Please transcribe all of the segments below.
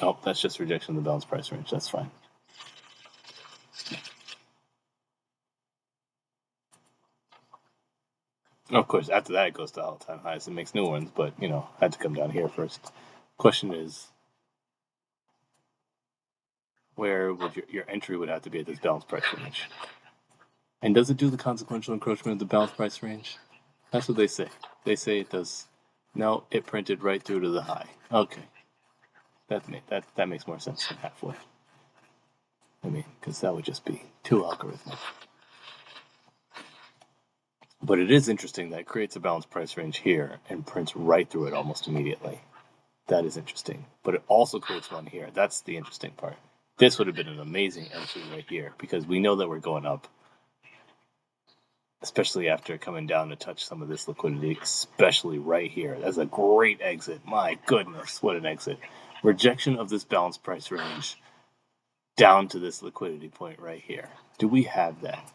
Oh, that's just rejection of the balanced price range. That's fine. Of course, after that, it goes to all-time highs and makes new ones, but, had to come down here first. Question is, where would your entry would have to be at this balanced price range? And does it do the consequential encroachment of the balanced price range? That's what they say. They say it does. No, it printed right through to the high. Okay. That makes more sense than halfway. Because that would just be too algorithmic. But it is interesting that it creates a balanced price range here and prints right through it almost immediately. That is interesting. But it also creates one here. That's the interesting part. This would have been an amazing entry right here because we know that we're going up, especially after coming down to touch some of this liquidity, especially right here. That's a great exit. My goodness, what an exit. Rejection of this balanced price range down to this liquidity point right here. Do we have that?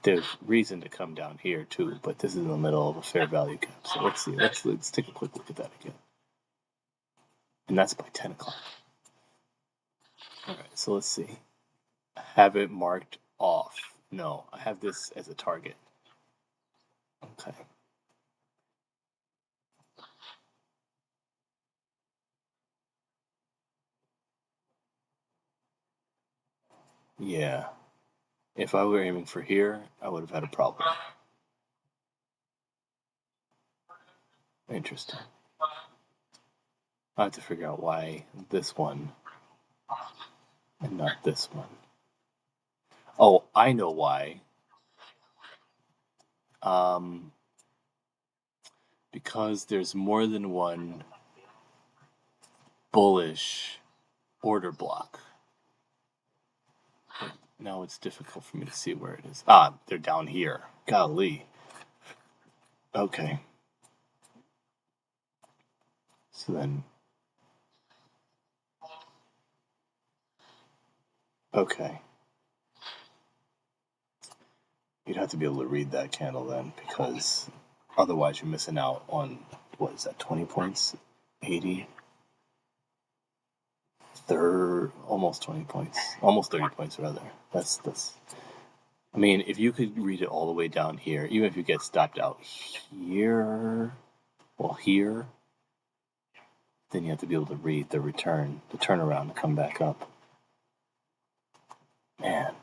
There's reason to come down here too, but this is in the middle of a fair value gap. So let's see. Let's take a quick look at that again. And that's by 10 o'clock. All right, so let's see. Have it marked off. No, I have this as a target. Okay. Yeah. If I were aiming for here, I would have had a problem. Interesting. I have to figure out why this one and not this one. Oh, I know why. Because there's more than one bullish order block. But now it's difficult for me to see where it is. They're down here. Golly. Okay. So then... Okay. You'd have to be able to read that candle then, because otherwise you're missing out on, what is that, 20 points? 80? Almost 20 points. Almost 30 points, rather. That's... if you could read it all the way down here, even if you get stopped out here, here, then you have to be able to read the return, the turnaround, to come back up. Man.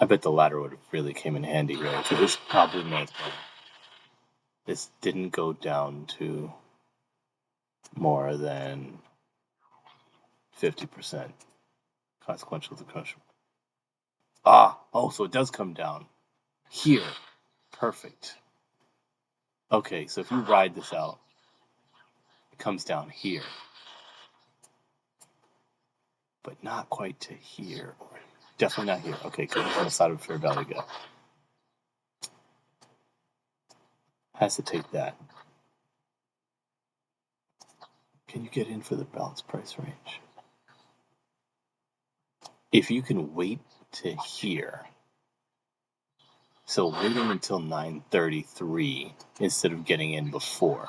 I bet the ladder would have really came in handy here. So this probably meant that this didn't go down to more than 50% consequential decretion. So it does come down here. Perfect. Okay, so if you ride this out, it comes down here. But not quite to here. Definitely not here. Okay, because it's on the side of a fair value gap. Has to take that. Can you get in for the balanced price range? If you can wait to here, so waiting until 9:33 instead of getting in before.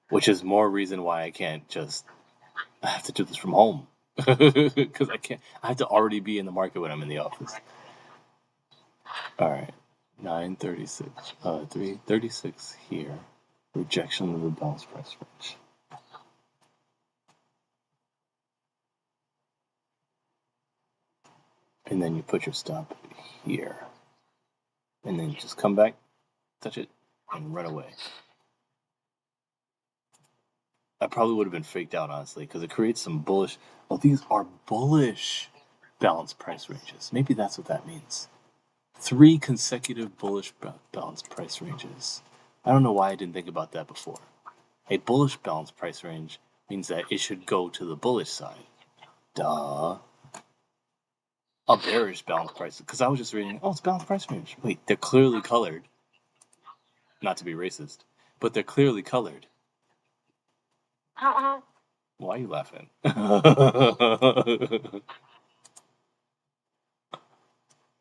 Which is more reason why I can't just... I have to do this from home. Because I have to already be in the market when I'm in the office. Alright. 9:36. 3:36 here. Rejection of the balanced price range. And then you put your stop here. And then you just come back, touch it, and run away. I probably would have been freaked out, honestly, because it creates some bullish... Oh, these are bullish balanced price ranges. Maybe that's what that means. 3 consecutive bullish balanced price ranges. I don't know why I didn't think about that before. A bullish balanced price range means that it should go to the bullish side. Duh. A bearish balanced price... Because I was just reading, it's balanced price range. Wait, they're clearly colored. Not to be racist, but they're clearly colored. Why are you laughing?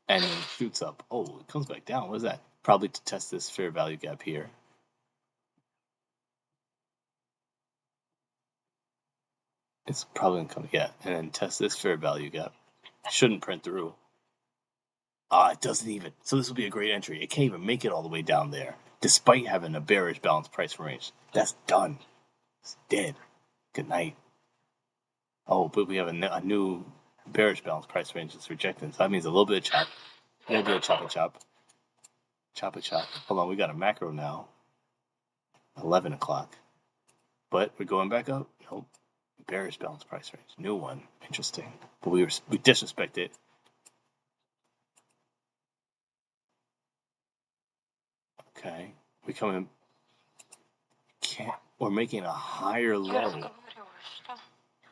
and then shoots up. Oh, it comes back down. What is that? Probably to test this fair value gap here. It's probably gonna come, yeah, and then test this fair value gap. Shouldn't print through. It doesn't even. So this will be a great entry. It can't even make it all the way down there, despite having a bearish balanced price range. That's done. It's dead. Good night. Oh, but we have a new bearish balanced price range that's rejected. So that means a little bit of chop. We gotta do a chop. Chop. Hold on, we got a macro now. 11 o'clock. But we're going back up. Nope. Bearish balanced price range. New one. Interesting. But we disrespect it. Okay. We come in. We're making a higher low.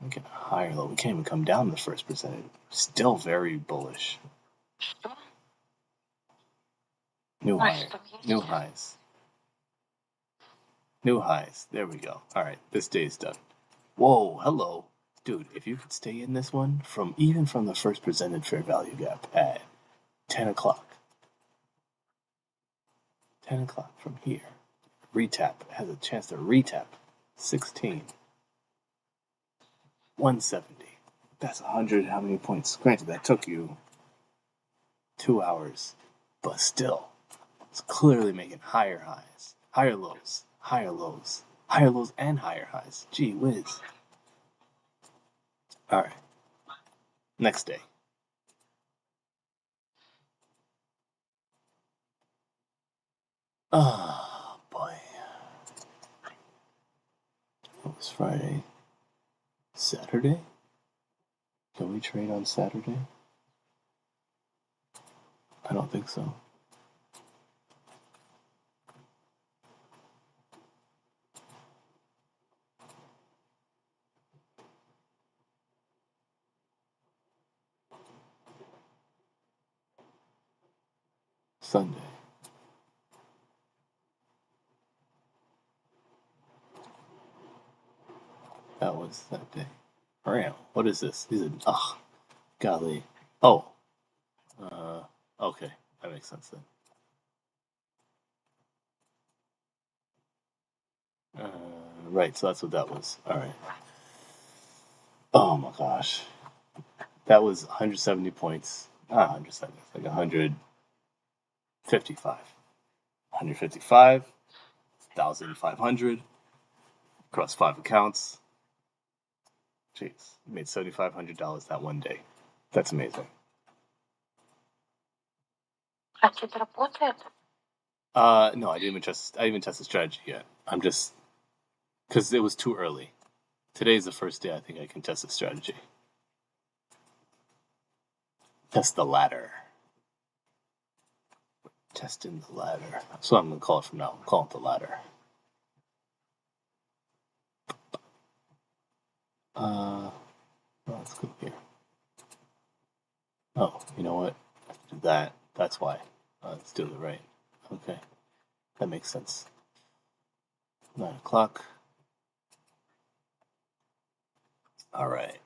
Making a higher low. We can't even come down the first percentage. Still very bullish. New highs. New highs. New highs. There we go. All right. This day's done. Whoa. Hello. Dude, if you could stay in this one even from the first presented fair value gap at 10 o'clock. 10 o'clock from here. Retap. It has a chance to retap 16. 170. That's 100. How many points? Granted, that took you 2 hours. But still, it's clearly making higher highs, higher lows, higher lows, higher lows, and higher highs. Gee whiz. All right. Next day. Oh, boy. It was Friday. Saturday? Can we trade on Saturday? I don't think so. Sunday. That was that day. Ram. What is this? These are, golly. Oh. Okay. That makes sense then. Right, so that's what that was. All right. Oh my gosh. That was 170 points. Not 170, it's like 155. 155, 1,500 across 5 accounts. Jeez, made $7,500 that one day. That's amazing. А чит работает? No, I didn't even test the strategy yet. I'm just because it was too early. Today's the first day I think I can test the strategy. Test the ladder. Testing the ladder. That's what I'm gonna call it from now. I'm calling it the ladder. Let's go here. Oh, you know what? I have to do that. That's why. Let's do it right. Okay. That makes sense. 9 o'clock. All right.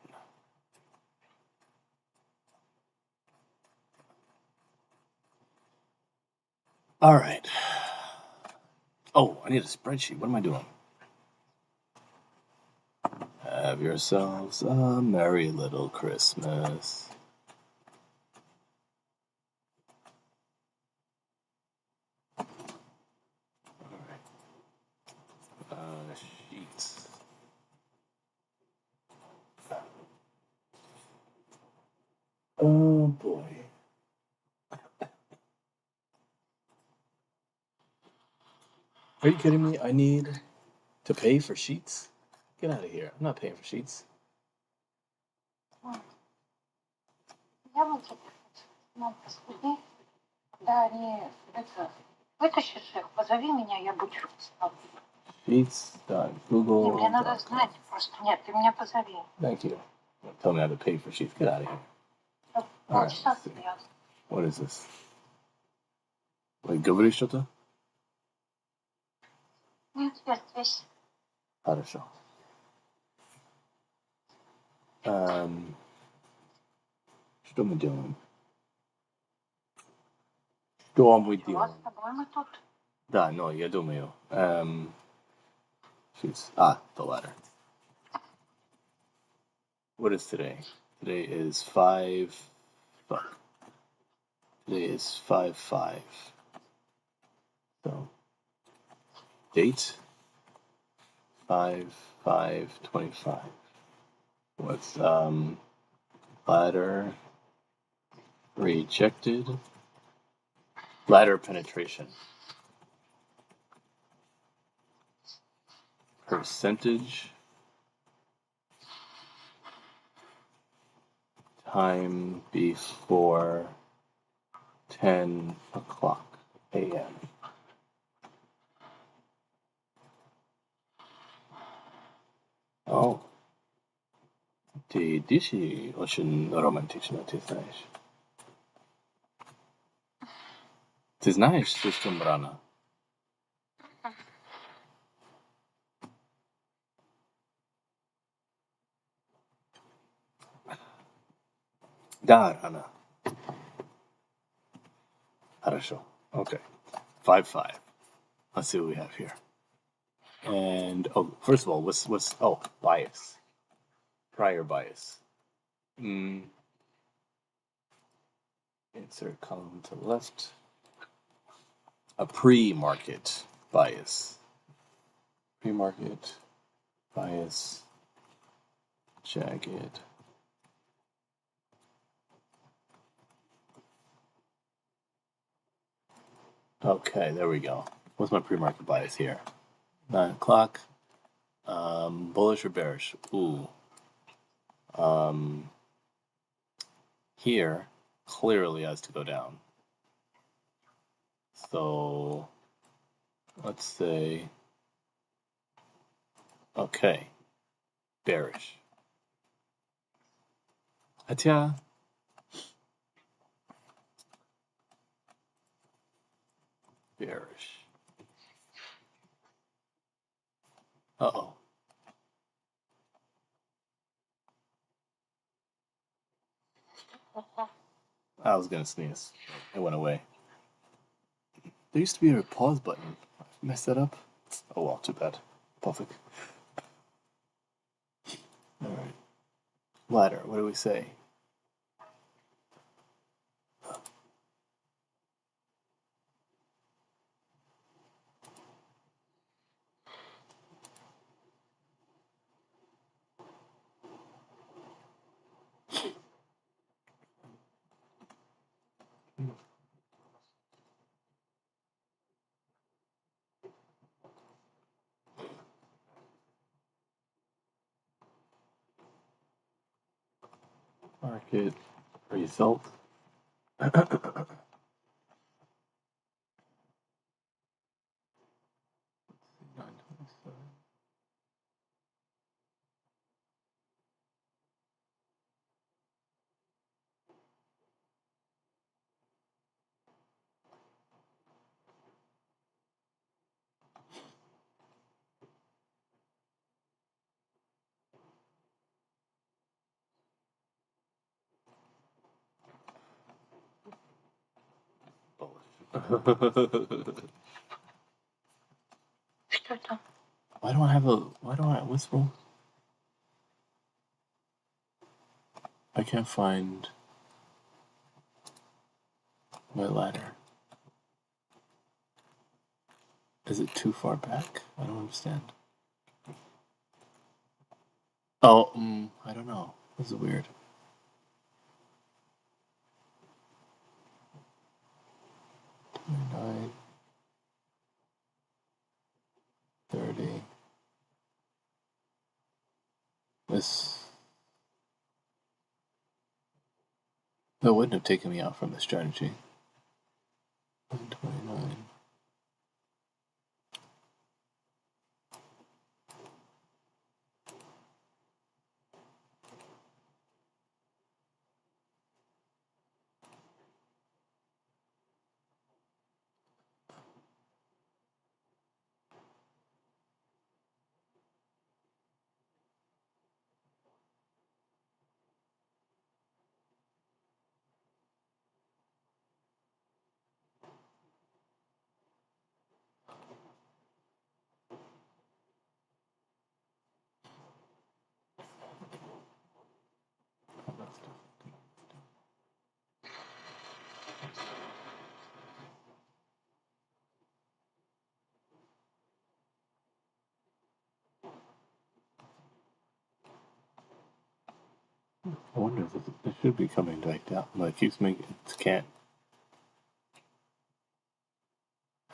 All right. Oh, I need a spreadsheet. What am I doing? Have yourselves a merry little Christmas. All right. Sheets. Oh boy. Are you kidding me? I need to pay for sheets? Get out of here. I'm not paying for sheets. Я вам теперь посмотри, когда они вытащишь их, позови меня, я буду ставить. Sheets.google. Мне надо знать просто. Нет, ты меня позови. Thank you. Tell me how to pay for sheets. Get out of here. Полчаса стоят. What is this? Wait, говори что-то? Нет, я здесь. Хорошо. Что мы делаем? Что мы Чего с делаем? тобой мы тут? Да, но я думаю. The ladder. What is today? Today is 5. Fuck. Today is 5/5. So, date 5/5/25. What's ladder rejected? Ladder penetration. Percentage. Time before 10 o'clock a.m. Oh. Ты действительно очень романтично, ты знаешь. Ты знаешь, слишком рано. Да, рано. Хорошо. Okay. 5/5. Let's see what we have here. And first of all, what's bias? Prior bias. Insert column to the left. A pre-market bias. Pre-market bias. Jagged. Okay, there we go. What's my pre-market bias here? 9 o'clock. Bullish or bearish? Ooh. Here clearly has to go down. So let's say, okay, bearish. хотя bearish. Uh-oh. I was gonna sneeze. It went away. There used to be a pause button. I messed that up. Oh well, too bad. Perfect. Alright. Ladder, what do we say? Market result. Что это? Why don't I what's wrong? I can't find my ladder. Is it too far back? I don't understand. Oh, I don't know. This is weird. $29, $30. That wouldn't have taken me out from the strategy. 129. I wonder if it should be coming back down, but it keeps making it can't.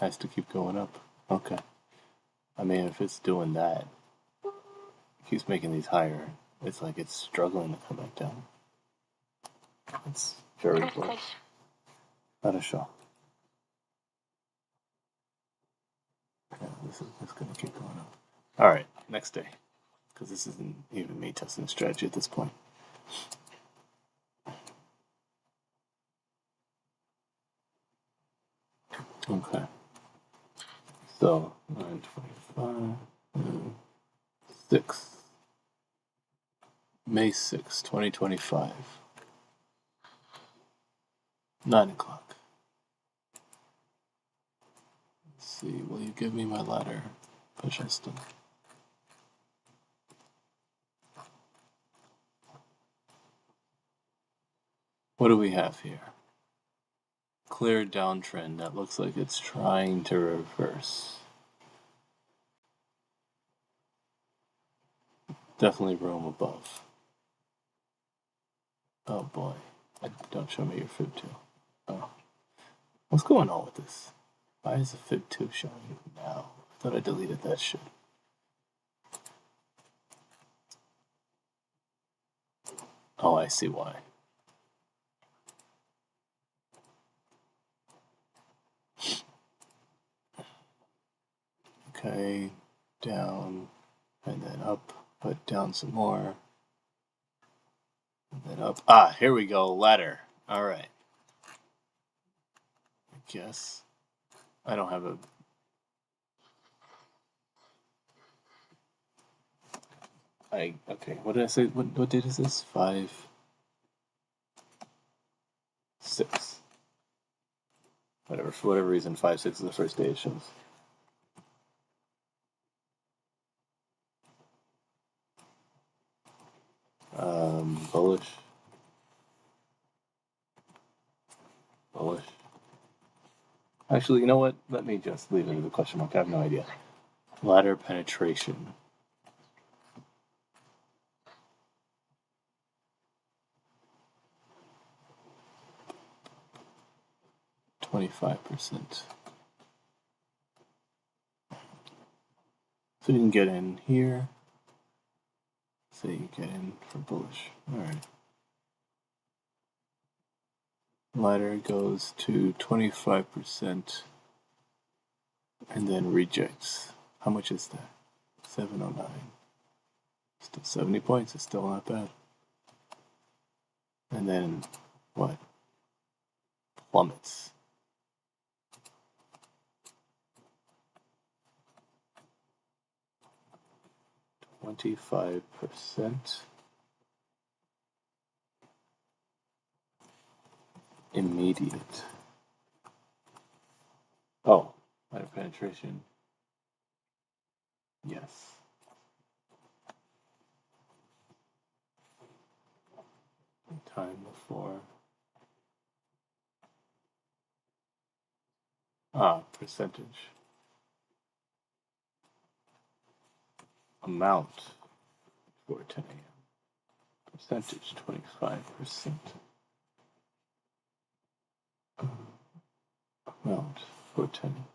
Has to keep going up. Okay. I mean, if it's doing that, it keeps making these higher. It's like it's struggling to come back down. It's very weird. Not a show. Yeah, this is gonna keep going up. All right, next day, because this isn't even me testing the strategy at this point. Okay. So 9/25, 6, May 6, 2025, 9 o'clock. Let's see. Will you give me my ladder? Push instant. What do we have here? Clear downtrend that looks like it's trying to reverse. Definitely room above. Oh boy. Don't show me your fib 2. Oh. What's going on with this? Why is the fib 2 showing now? I thought I deleted that shit. Oh, I see why. Okay, down, and then up, but down some more. And then up. Ah, here we go, ladder. Alright. I guess. I don't have a... Okay, what did I say? What date is this? 5, 6. Whatever, for whatever reason, 5, 6 is the first day it shows. Bullish. Bullish. Actually, you know what? Let me just leave it as a question mark. I have no idea. Ladder penetration. %. So you can get in here. So you get in for bullish. Alright. Ladder goes to 25% and then rejects. How much is that? 709. Still 70 points. It's still not bad. And then what? Plummets. %. Immediate. Oh, ladder penetration. Yes. Time before. Percentage. Amount for 10 a.m. Percentage 25%. Amount for 10.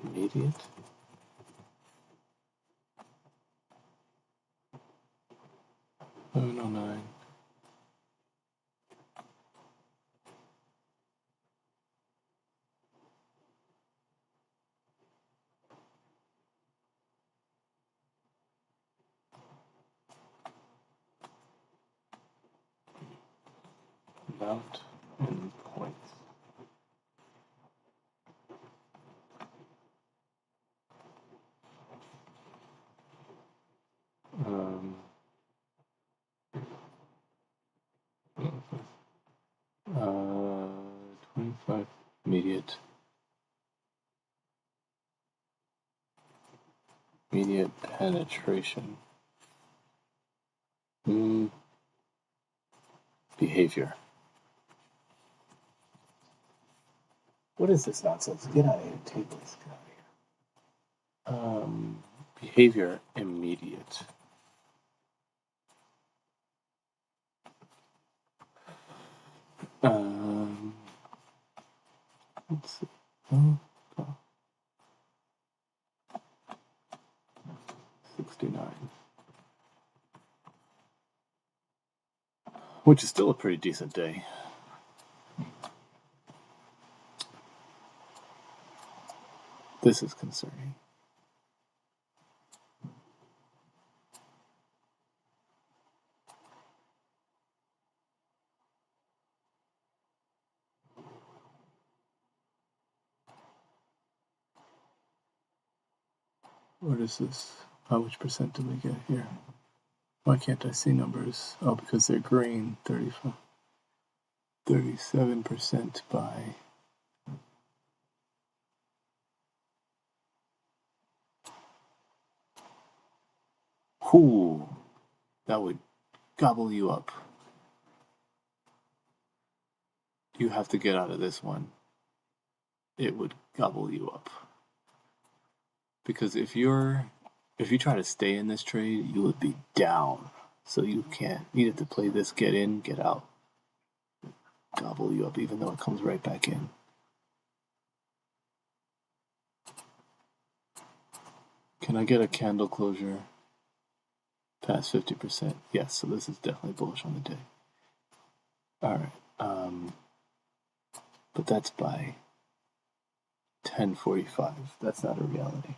Immediate. $709. Amount in points. Um, 25 immediate penetration. Behavior. What is this nonsense? Get out of here. Take this. Get out of here. Behavior immediate. Let's see. Oh, 69. Which is still a pretty decent day. This is concerning. What is this? How much percent do we get here? Why can't I see numbers? Oh, because they're green. 37% by. Whoo, that would gobble you up. You have to get out of this one. It would gobble you up. Because if you try to stay in this trade, you would be down. So you can't. You have to play this get in, get out. Gobble you up, even though it comes right back in. Can I get a candle closure past 50%? Yes, so this is definitely bullish on the day. Alright, but that's by 10:45. That's not a reality.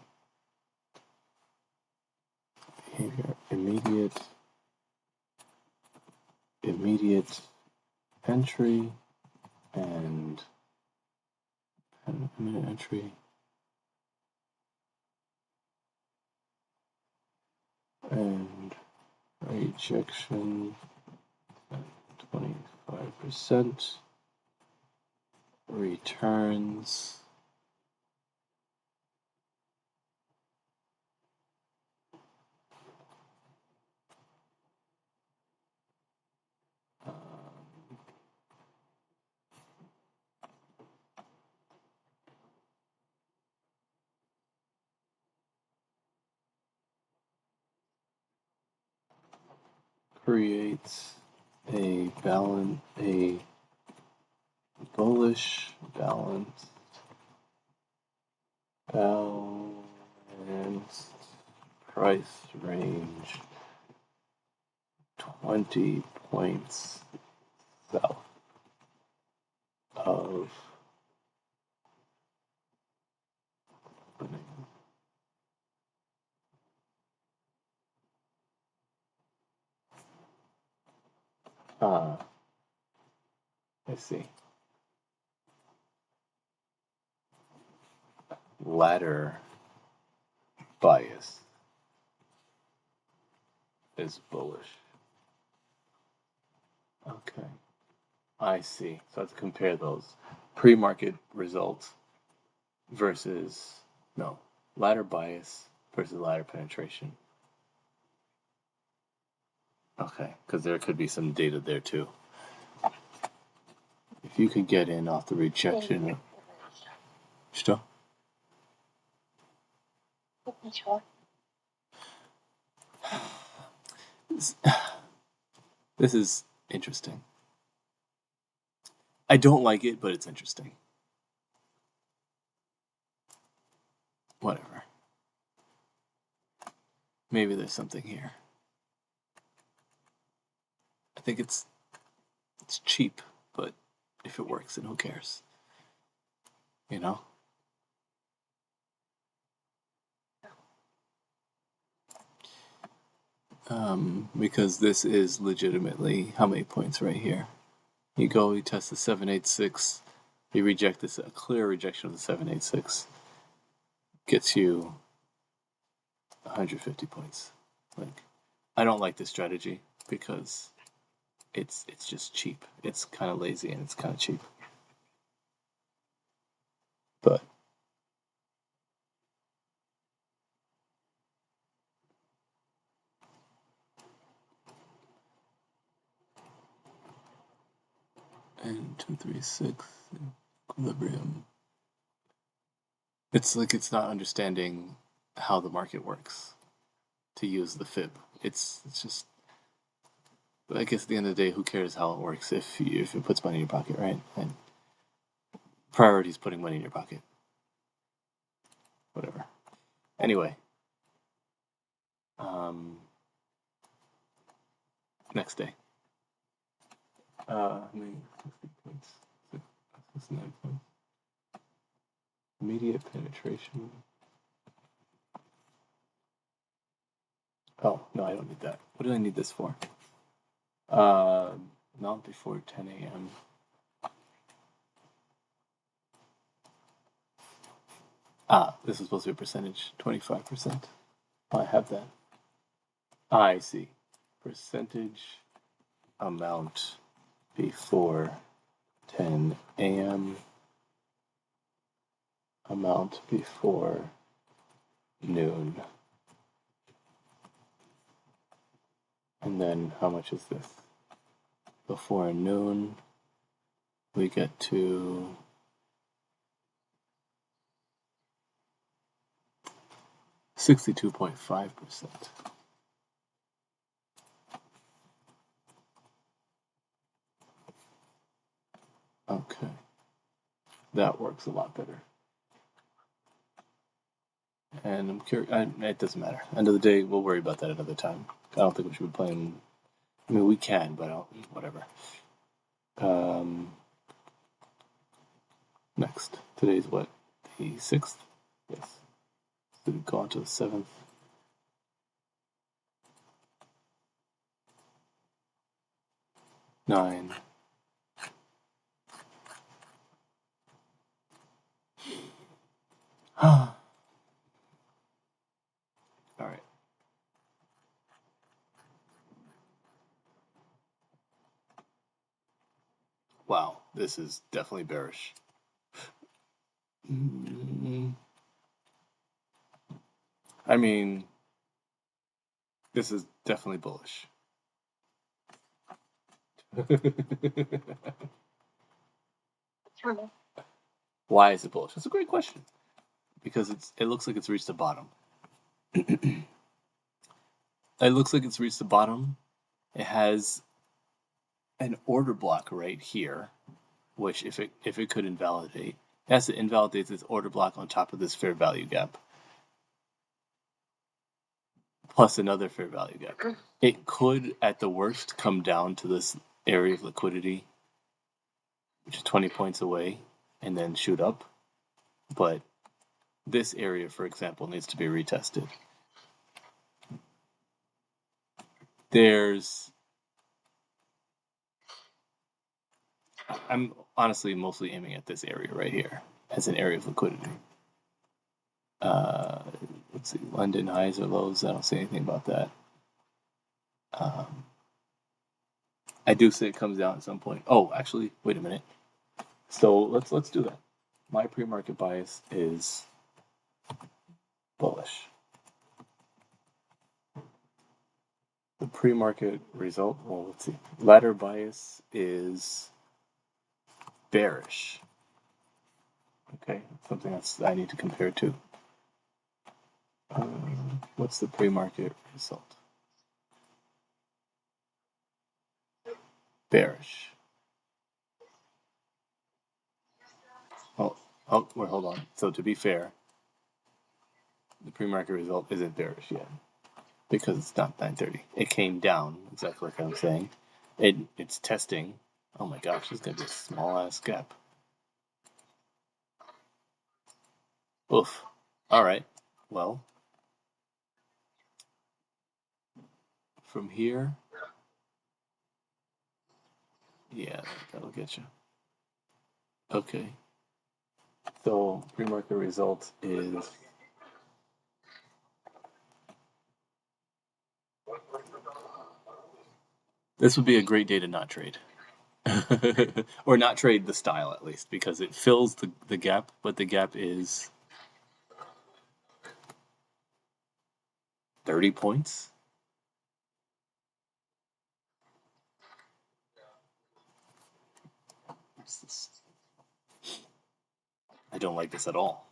Behavior, immediate entry, and minute entry. And rejection at 25%. Returns. Creates a bullish balanced price range 20 points south of opening. I see. Ladder bias is bullish. Okay. I see. So let's compare those pre-market results versus ladder bias versus ladder penetration. Okay, because there could be some data there too. If you could get in off the rejection. Что? This is interesting. I don't like it, but it's interesting. Whatever. Maybe there's something here. I think it's cheap, but if it works, then who cares? You know? Because this is legitimately how many points right here? You test the 786, you reject this, a clear rejection of the 786 gets you 150 points. Like, I don't like this strategy because it's just cheap. It's kind of lazy and it's kind of cheap. But and 236 equilibrium. It's like it's not understanding how the market works. to use the fib. It's just, I guess at the end of the day, who cares how it works if it puts money in your pocket, right? And priority is putting money in your pocket. Whatever. Anyway, next day. I mean, 60 points. 69 points. Immediate penetration. Oh, no, I don't need that. What do I need this for? Not before 10 a.m. This is supposed to be a percentage, 25%. Oh, I have that. I see. Percentage amount before 10 a.m. Amount before noon. And then how much is this? Before noon, we get to 62.5%. Okay. That works a lot better. And I'm curious, it doesn't matter. End of the day, we'll worry about that another time. I don't think we should be playing. I mean, we can, but whatever. Next. Today's what? The 6th? Yes. So we go on to the 7th. Nine. All right. Wow, this is definitely bearish. I mean, this is definitely bullish. Why is it bullish? That's a great question. Because it looks like it's reached the bottom. It looks like it's reached the bottom. It has an order block right here, which if it could invalidate, it has to invalidate this order block on top of this fair value gap, plus another fair value gap. It could, at the worst, come down to this area of liquidity, which is 20 points away, and then shoot up. But this area, for example, needs to be retested. I'm honestly mostly aiming at this area right here as an area of liquidity. Let's see, London highs or lows. I don't say anything about that. I do say it comes down at some point. Oh, actually, wait a minute. So let's do that. My pre-market bias is bullish. The pre-market result, well, let's see. Ladder bias is bearish. Okay, something else I need to compare to. What's the pre-market result? Bearish. Oh, well, hold on. So to be fair, the pre-market result isn't bearish yet because it's not 930. It came down, exactly like I'm saying. It's testing. Oh my gosh, this is gonna be a small ass gap. Oof. All right. Well, from here, yeah, that'll get you. Okay. So pre-market result is this would be a great day to not trade. Or not trade the style at least, because it fills the gap, but the gap is 30 points. I don't like this at all.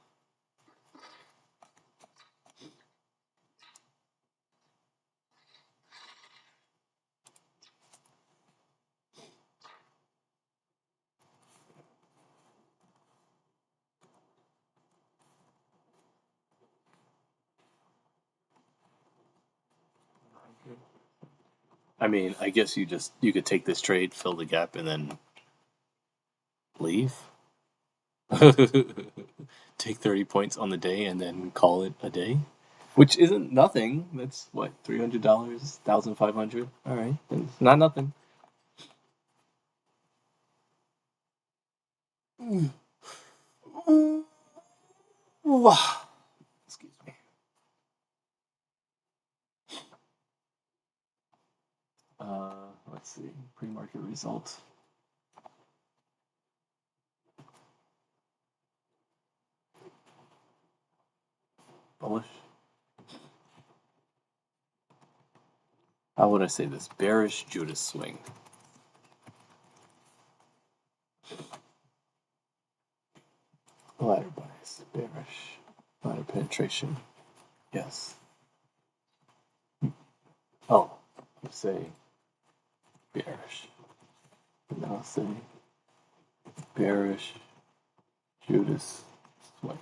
I mean, I guess you could take this trade, fill the gap, and then leave. Take 30 points on the day and then call it a day, which isn't nothing. That's what, $300, 1,500. All right, it's not nothing. Excuse me. Let's see, pre-market results. Bullish. How would I say this? Bearish Judas swing. Ladder bias. Bearish. Ladder penetration. Yes. Oh, let's say bearish. And then I'll say bearish Judas swing.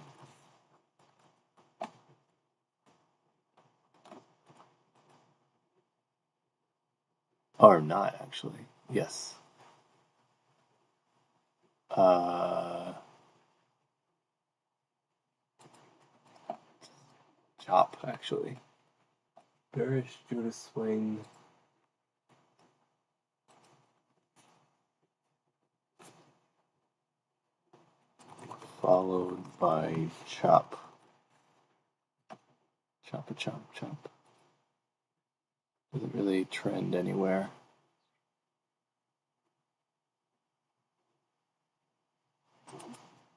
Or not, actually. Yes. Chop, actually. Bearish Judas swing. Followed by chop. Chop a chop chop. Doesn't really trend anywhere.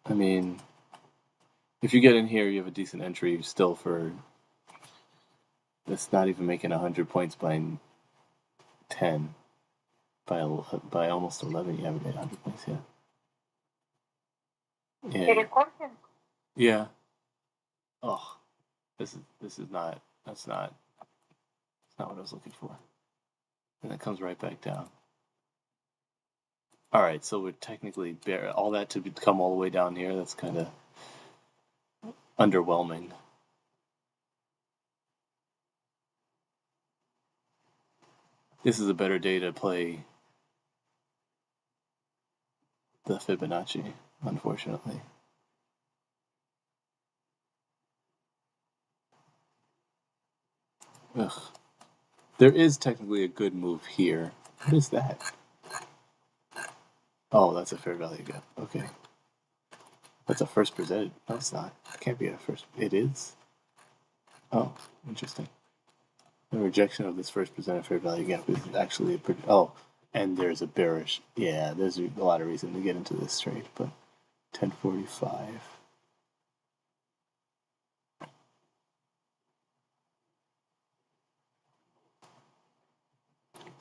I mean, if you get in here, you have a decent entry still for. It's not even making 100 points by 10. By almost 11, you haven't made 100 points yet. Yeah. Yeah. Oh, this is not. That's not what I was looking for. And it comes right back down. All right, so we're technically all that to come all the way down here. That's kind of underwhelming. This is a better day to play the Fibonacci, unfortunately. Ugh. There is technically a good move here. What is that? Oh, that's a fair value gap. Okay. That's a first presented. No, it's not. It can't be a first. It is. Oh, interesting. The rejection of this first presented fair value gap is actually a and there's a bearish. Yeah, there's a lot of reason to get into this trade, but 1045.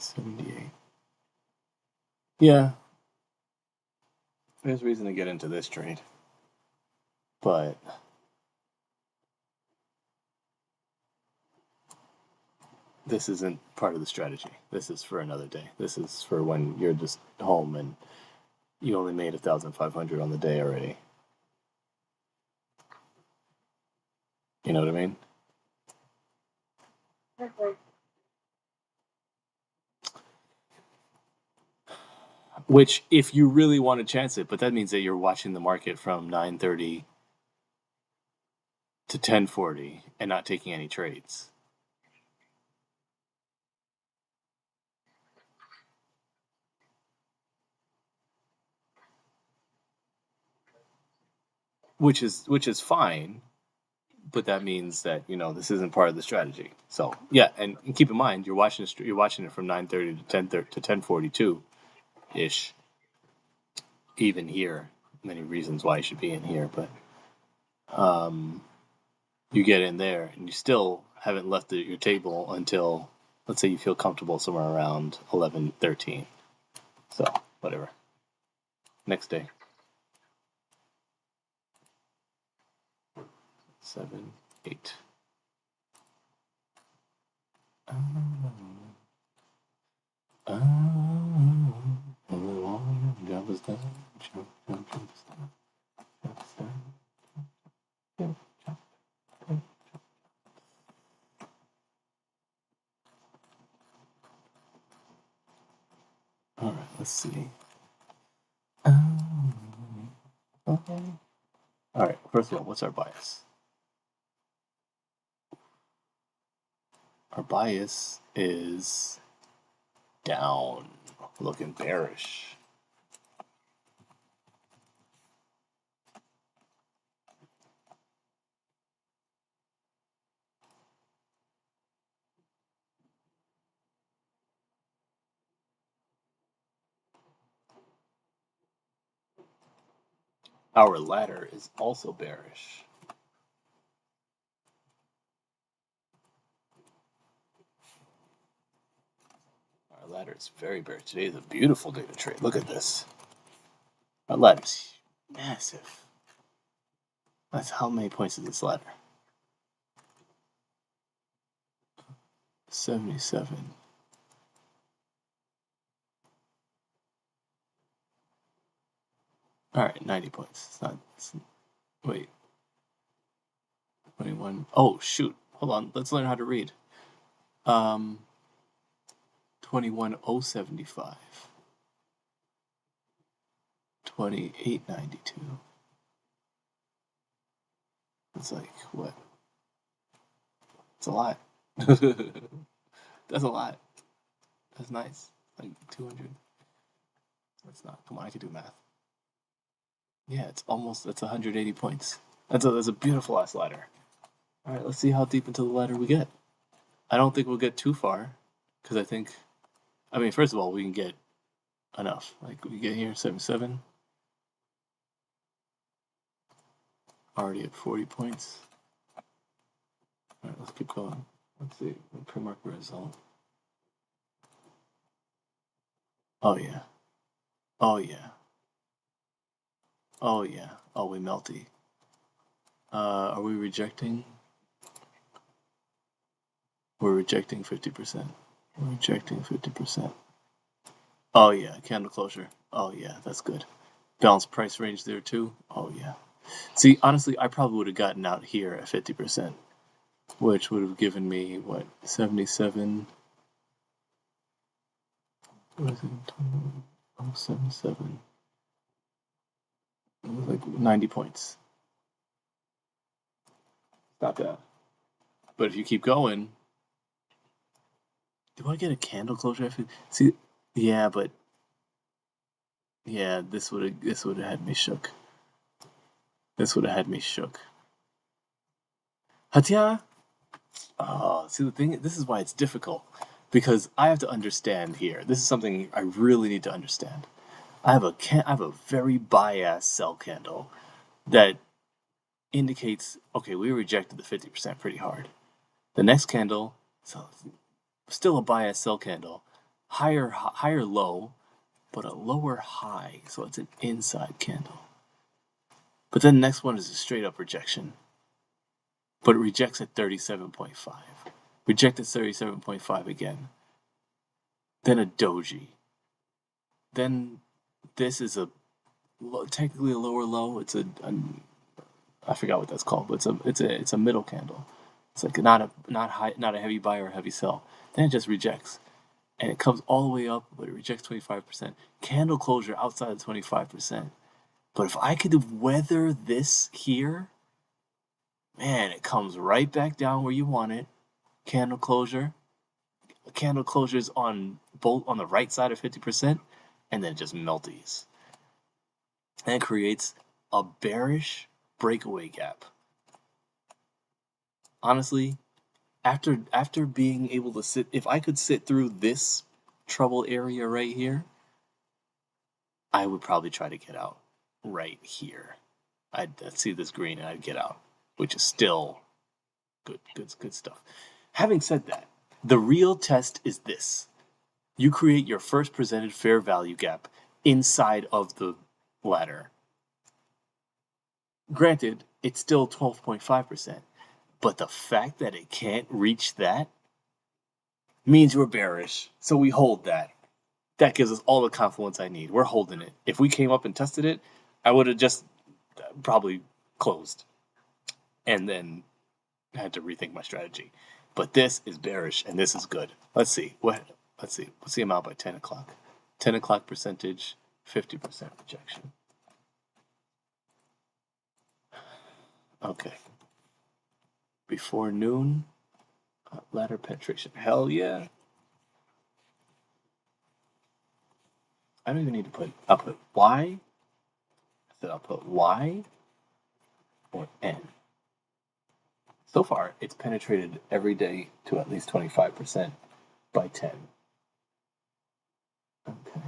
$78. Yeah, there's reason to get into this trade, but this isn't part of the strategy. This is for another day. This is for when you're just home and you only made 1,500 on the day already. You know what I mean? Which, if you really want to chance it, but that means that you're watching the market from 9:30 to 10:40 and not taking any trades. Which is fine, but that means that this isn't part of the strategy. So yeah, and keep in mind you're watching it from 9:30 to 10:30 to 10:42 ish. Even here, many reasons why you should be in here, but you get in there and you still haven't left your table until, let's say, you feel comfortable somewhere around 11:13. So whatever. Next day. 7, 8. Jump is down. Jump is down. Jump is down. Jump. Let's see. Okay. All right. First of all, what's our bias? Our bias is down, looking bearish. Our ladder is also bearish. Our ladder is very bearish. Today is a beautiful day to trade. Look at this. Our ladder is massive. That's how many points is this ladder? 77. All right, 90 points. It's not. Wait. 21. Oh shoot! Hold on. Let's learn how to read. 21,075. 28.92. It's like what? It's a lot. That's a lot. That's nice. Like 200. That's not. Come on, I can do math. Yeah, it's almost. That's 180 points. That's a beautiful ass ladder. All right, let's see how deep into the ladder we get. I don't think we'll get too far, because I mean, first of all, we can get enough. Like we get here 77. Already at 40 points. All right, let's keep going. Let's see. Pre-market result. Oh yeah. Oh yeah. Oh yeah. Oh, we melty. Are we rejecting? We're rejecting 50%. We're rejecting 50%. Oh yeah, candle closure. Oh yeah, that's good. Balanced price range there too. Oh yeah. See, honestly, I probably would have gotten out here at 50%, which would have given me what 77. What is it? 077. It was like 90 points. Not bad. But if you keep going, do I get a candle closure? See, yeah, but yeah, this would have had me shook. This would have had me shook. Hatya. Oh, see the thing. This is why it's difficult, because I have to understand here. This is something I really need to understand. I have a very biased sell candle that indicates, okay, we rejected the 50% pretty hard. The next candle, so still a biased sell candle, higher low, but a lower high, so it's an inside candle. But then the next one is a straight up rejection, but it rejects at 37.5. Reject at 37.5 again. Then a doji. Then this is technically a lower low. It's I forgot what that's called, but it's a middle candle. It's like not a heavy buy or a heavy sell. Then it just rejects, and it comes all the way up, but it rejects 25%. Candle closure outside of 25%. But if I could weather this here, man, it comes right back down where you want it. Candle closure. Candle closure is on the right side of 50%, and then it just melties. And it creates a bearish breakaway gap. Honestly, after being able to sit, if I could sit through this trouble area right here, I would probably try to get out right here. I'd see this green and I'd get out, which is still good stuff. Having said that, the real test is this. You create your first presented fair value gap inside of the ladder. Granted, it's still 12.5%, but the fact that it can't reach that means we're bearish. So we hold that. That gives us all the confluence I need. We're holding it. If we came up and tested it, I would have just probably closed and then had to rethink my strategy. But this is bearish and this is good. Let's see. Let's see. What's the amount by 10 o'clock? 10 o'clock percentage, 50% rejection. Okay. Before noon, ladder penetration. Hell yeah. I don't even need to put, I'll put Y. I said I'll put Y or N. So far, it's penetrated every day to at least 25% by 10. Okay.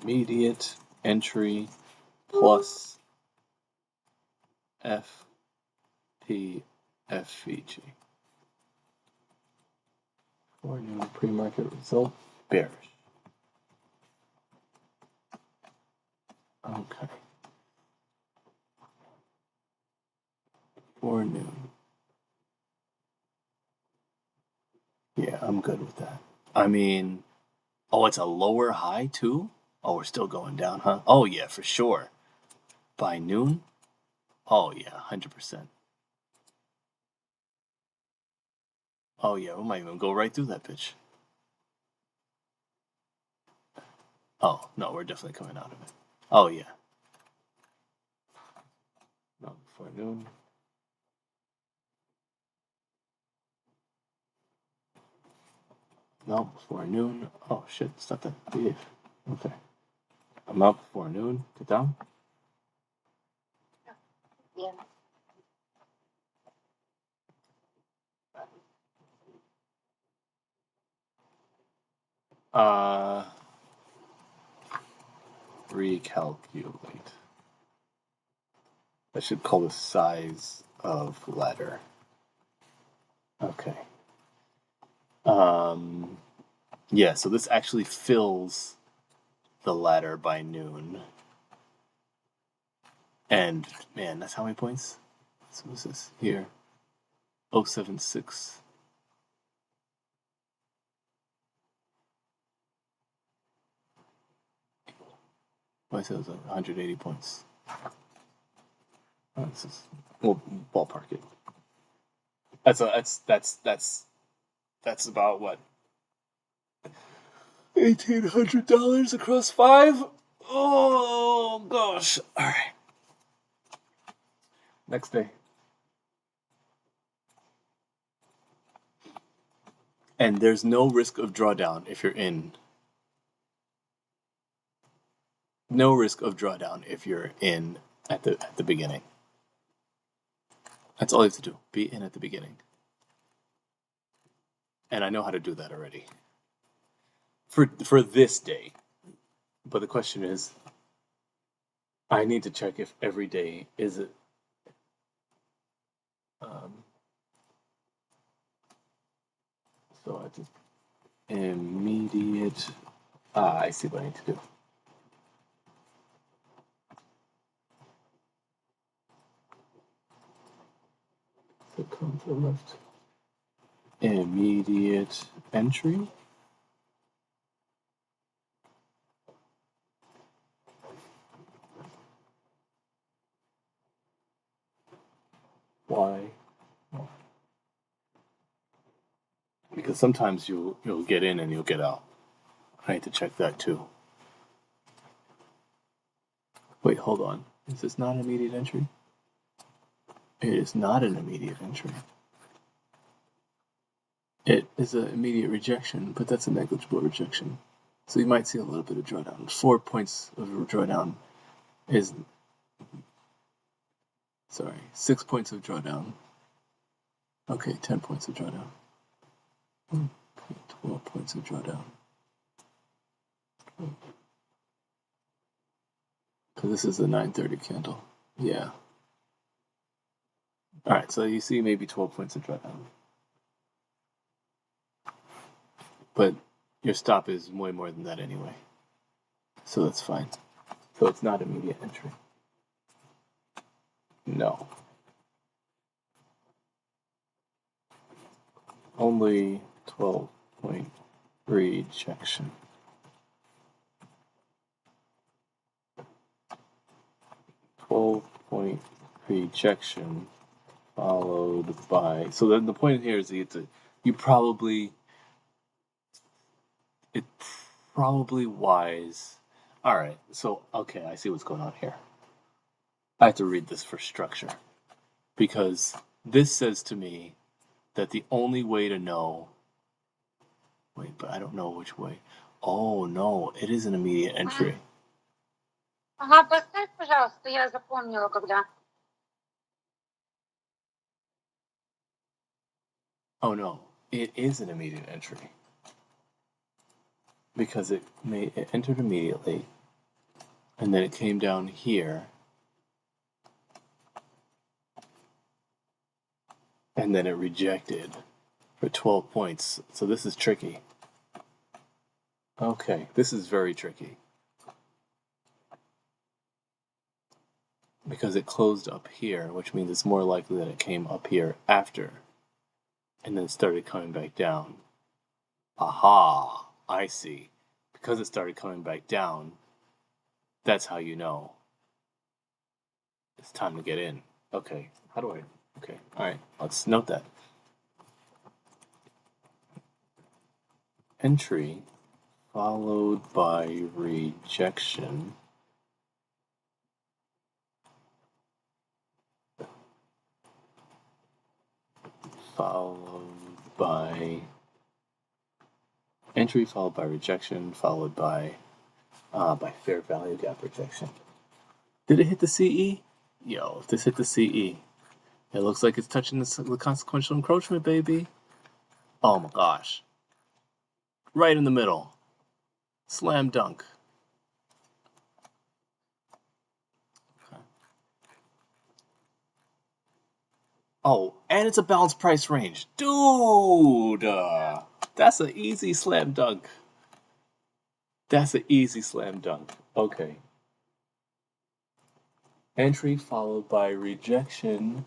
Immediate entry plus FPFVG. For new pre-market result, bearish. Okay. For noon. Yeah, I'm good with that. I mean, oh, it's a lower high too? Oh, we're still going down, huh? Oh, yeah, for sure. By noon? Oh, yeah, 100%. Oh, yeah, we might even go right through that bitch. Oh, no, we're definitely coming out of it. Oh, yeah. No, before noon. No, before noon. Oh, shit, it's not that big. Okay. I'm out before noon. Get down. Yeah. Recalculate. I should call the size of ladder. Okay. Yeah, so this actually fills the ladder by noon. And man, that's how many points? So what's this here? 076. Well, I said it was 180 points. Oh, this is, we'll ballpark it. That's about what? $1,800 across 5? Oh gosh. Alright. Next day. And there's no risk of drawdown if you're in. No risk of drawdown if you're in at the beginning. That's all you have to do. Be in at the beginning. And I know how to do that already. For this day. But the question is, I need to check if every day is it. So I just immediate. I see what I need to do. So come to the left. Immediate entry. Why? Because sometimes you'll get in and you'll get out. I need to check that too. Wait, hold on. Is this not an immediate entry? It is not an immediate entry. It is an immediate rejection, but that's a negligible rejection. So you might see a little bit of drawdown. 4 points of drawdown is... Sorry, 6 points of drawdown. Okay, 10 points of drawdown. 12 points of drawdown. Because this is the 9:30 candle. Yeah. Alright, so you see maybe 12 points of drawdown. But your stop is way more than that anyway. So that's fine. So it's not immediate entry. No. Only 12-point rejection. 12-point rejection followed by. So then the point here is it's probably wise. All right. So okay, I see what's going on here. I have to read this for structure because this says to me that the only way to know. Wait, but I don't know which way. Oh no, it is an immediate entry. Ага, поставь, пожалуйста, я запомнила, когда. Oh no, it is an immediate entry because it entered immediately, and then it came down here, and then it rejected for 12 points. So this is tricky. Okay, this is very tricky because it closed up here, which means it's more likely that it came up here after and then started coming back down. Aha, I see. Because it started coming back down, that's how you know it's time to get in. Okay, how do I? Okay, all right, let's note that. Entry followed by rejection. Followed by entry, followed by rejection, followed by fair value gap rejection. Did it hit the CE? Yo, if this hit the CE, it looks like it's touching the consequential encroachment, baby. Oh my gosh. Right in the middle. Slam dunk. Okay. Oh, and it's a balanced price range. Dude! That's an easy slam dunk. That's an easy slam dunk. Okay. Entry followed by rejection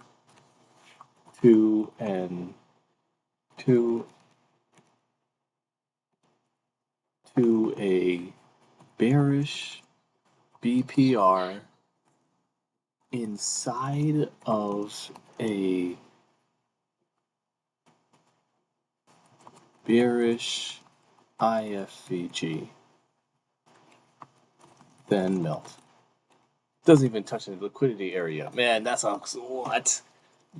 to a bearish BPR inside of a bearish IFVG, then melt. Doesn't even touch the liquidity area. Man, that's what?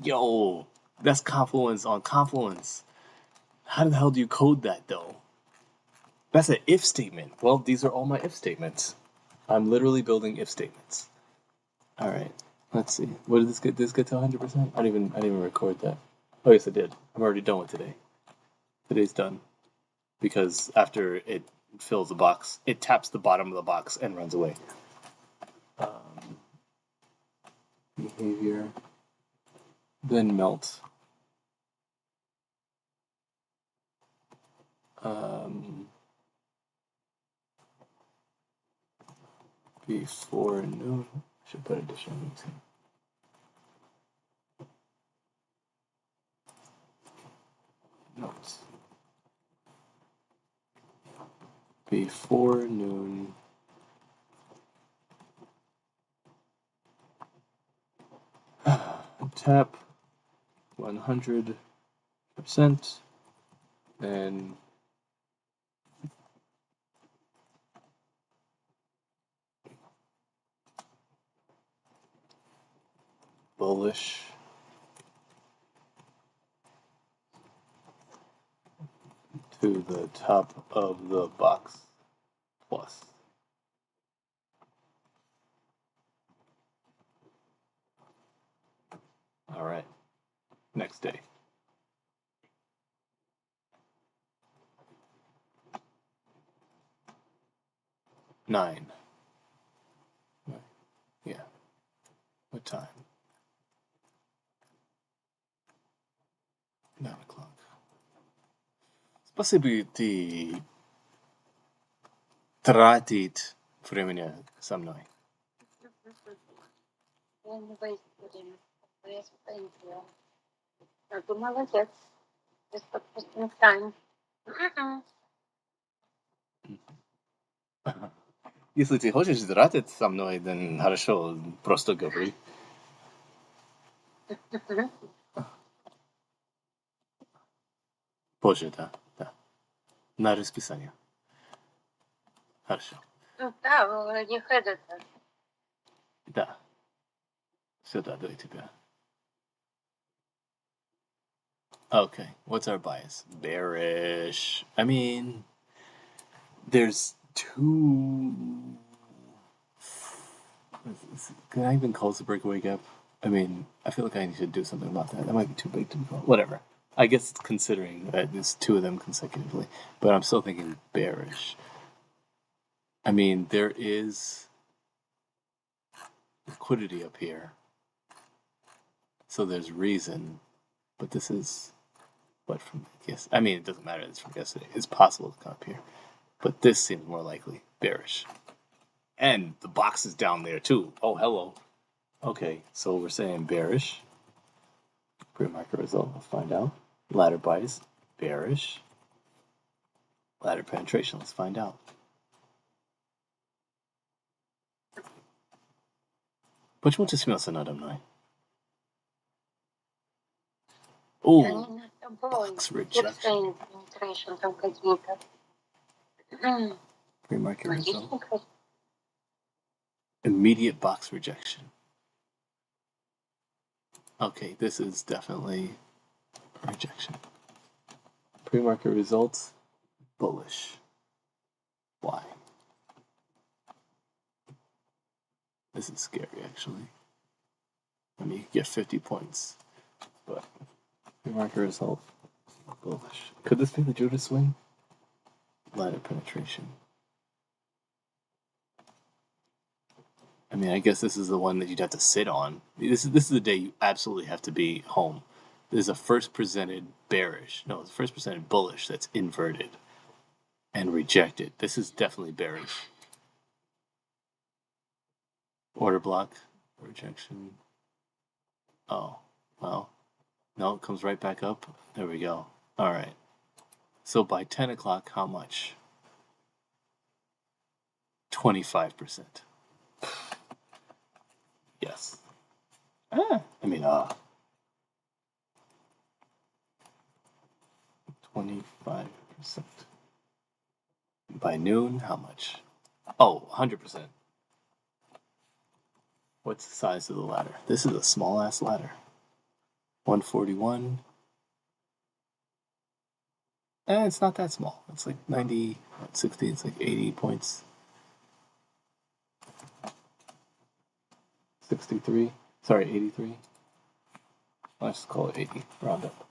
Yo, that's confluence on confluence. How the hell do you code that though? That's an if statement. Well, these are all my if statements. I'm literally building if statements. All right, let's see. What did this get? Did this get to 100%? I didn't even record that. Oh yes, I did. I'm already done with today. Today's done because after it fills the box, it taps the bottom of the box and runs away. Behavior, then melt. Before noon. Should put additional notes in. Notes. Before noon. Tap 100%, then bullish to the top of the box plus. All right, next day. Nine. Yeah. What time? 9 o'clock. Спасибо, ты тратит времени со мной. Я не боюсь время. Я спокойно. А ты молодец. Just putting time. Если ты хочешь тратить со мной, then хорошо, просто говори. Позже, да. Да. На расписание. Хорошо. Да, не had это. Да. Сюда, давай тебя. Okay, what's our bias? Bearish. I mean, there's two. Can I even close the breakaway gap? I mean, I feel like I need to do something about that. That might be too big to be called. Whatever. I guess it's considering that there's two of them consecutively, but I'm still thinking bearish. I mean, there is liquidity up here, so there's reason, but this is what from yes. I mean, it doesn't matter. It's from yesterday. It's possible to come up here, but this seems more likely bearish. And the box is down there too. Oh, hello. Okay, so we're saying bearish. Pre-market result, let's find out. Ladder bias, bearish. Ladder penetration, let's find out. Почему ты смеялся надо мной? Oh, box rejection. Там какие-то. Pre-market result. Immediate box rejection. Okay, this is definitely rejection. Pre-market results, bullish. Why? This is scary, actually. I mean, you get 50 points, but pre-market result, bullish. Could this be the Judas swing? Ladder penetration. I mean, I guess this is the one that you'd have to sit on. This is the day you absolutely have to be home. There's a first presented bearish. No, it's first presented bullish that's inverted and rejected. This is definitely bearish. Order block, rejection. Oh, well. No, it comes right back up. There we go. All right. So by 10 o'clock, how much? 25%. Yes. I mean, 25%. By noon, how much? Oh, 100%. What's the size of the ladder? This is a small ass ladder. 141. It's not that small. It's like 90, 60, it's like 80 points. 63. Sorry, 83. Let's just call it 80. Round up.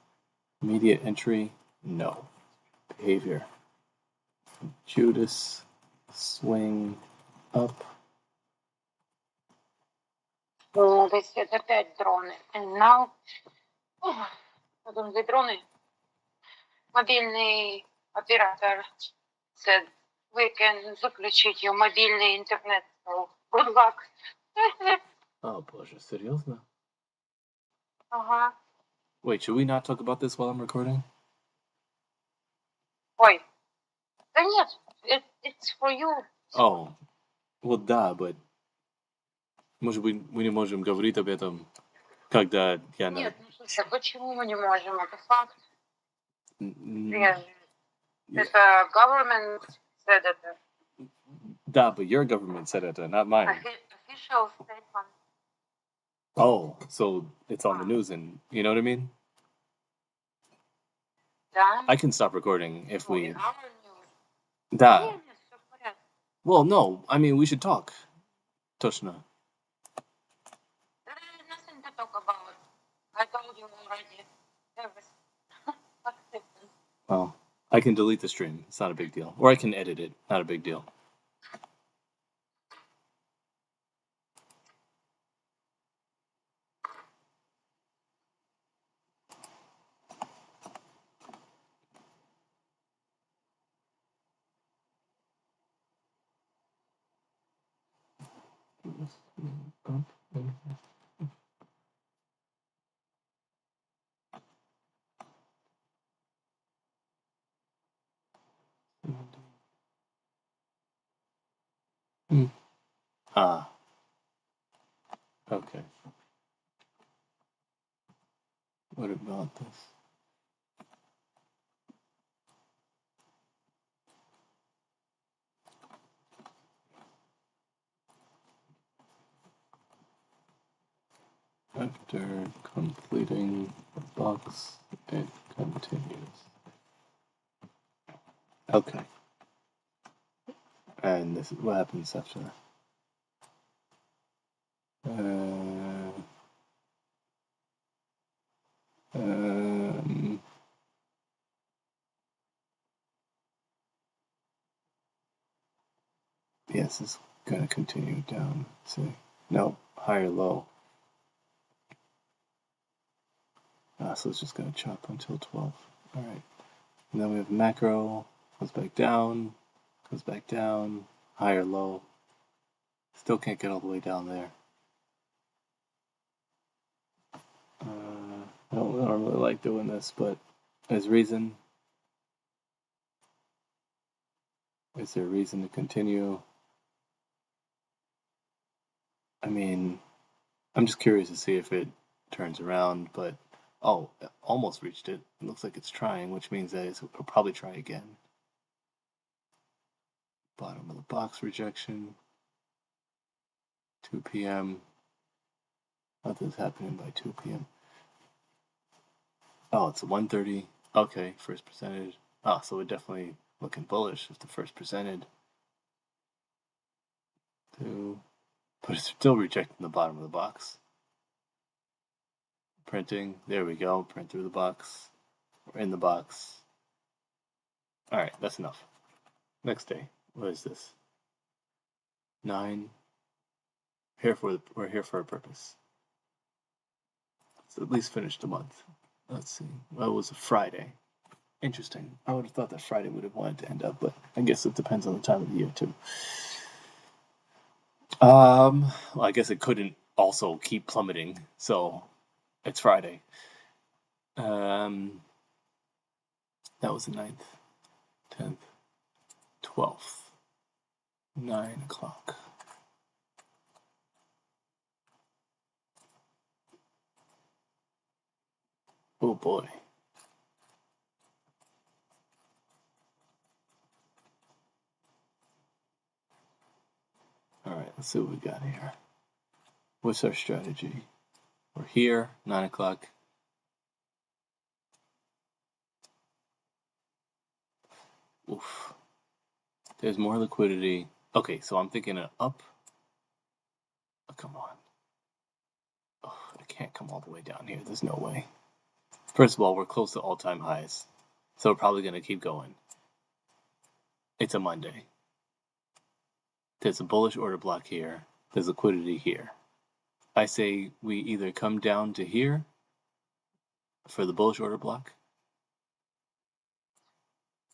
Immediate entry, no. Behavior. Judas, swing up. Oh, they said опять дроны. And now, потом the дроны. Мобильный оператор said, we can заключить your мобильный интернет. So, good luck. Oh, боже, серьезно? Ага. Wait, should we not talk about this while I'm recording? Ой. Да нет, it's for you. Oh, well, да, but может быть, мы не можем говорить об этом, когда я... Нет, ну слушай, почему мы не можем? Это факт. Это government said это. Да, but your government said it, not mine. Official statement. Oh, so it's on the news, and you know what I mean? Да. I can stop recording if we... Our news. Да. Нет, всё в порядке. Well, no, I mean, we should talk. Точно. There is nothing to talk about. I told you already. Everything. Well, I can delete the stream. It's not a big deal. Or I can edit it. Not a big deal. Ah. Okay. What about this? After completing the box, it continues. Okay. And this is what happens after that. Yes, it's going to continue down. Let's see. No, higher, low. So it's just going to chop until 12. All right. And then we have macro, goes back down, higher, low. Still can't get all the way down there. I don't really like doing this, but there's reason. Is there a reason to continue? I mean, I'm just curious to see if it turns around, but oh, almost reached it. It looks like it's trying, which means that it'll probably try again. Bottom of the box rejection. 2 p.m. Nothing's happening by 2 p.m. Oh, it's a 130. Okay, first percentage. Ah, so we're definitely looking bullish if the first presented. But it's still rejecting the bottom of the box. Printing. There we go. Print through the box. We're in the box. All right, that's enough. Next day. What is this? 9. We're here for a purpose. So at least finish the month. Let's see. Well, it was a Friday. Interesting. I would have thought that Friday would have wanted to end up, but I guess it depends on the time of the year too. Well, I guess it couldn't also keep plummeting, so it's Friday. That was the 9th, 10th, 12th, 9 o'clock. Oh boy. All right, let's see what we got here. What's our strategy? We're here, 9 o'clock. Oof. There's more liquidity. Okay, so I'm thinking an up. Oh, come on. Oh, I can't come all the way down here. There's no way. First of all, we're close to all-time highs, so we're probably going to keep going. It's a Monday. There's a bullish order block here. There's liquidity here. I say we either come down to here for the bullish order block.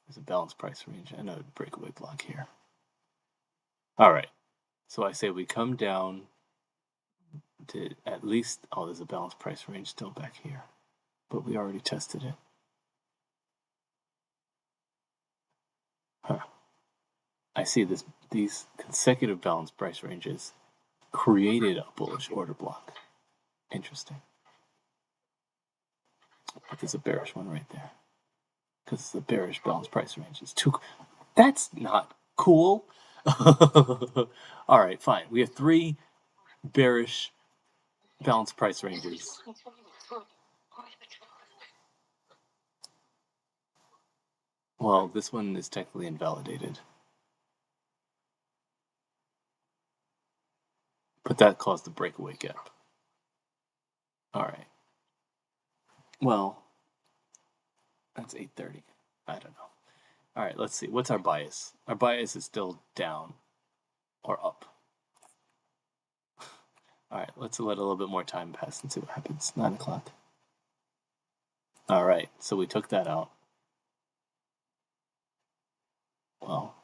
There's a balanced price range and a breakaway block here. All right. So I say we come down to at least, oh, there's a balanced price range still back here, but we already tested it. Huh. I see these consecutive balanced price ranges created a bullish order block. Interesting. But there's a bearish one right there. Because it's a bearish balanced price range. It's too. That's not cool. All right, fine. We have 3 bearish balanced price ranges. Well, this one is technically invalidated. But that caused the breakaway gap. All right. Well, that's 8:30. I don't know. All right, let's see. What's our bias? Our bias is still down or up. All right, let's let a little bit more time pass and see what happens. 9 o'clock. All right, so we took that out. Well,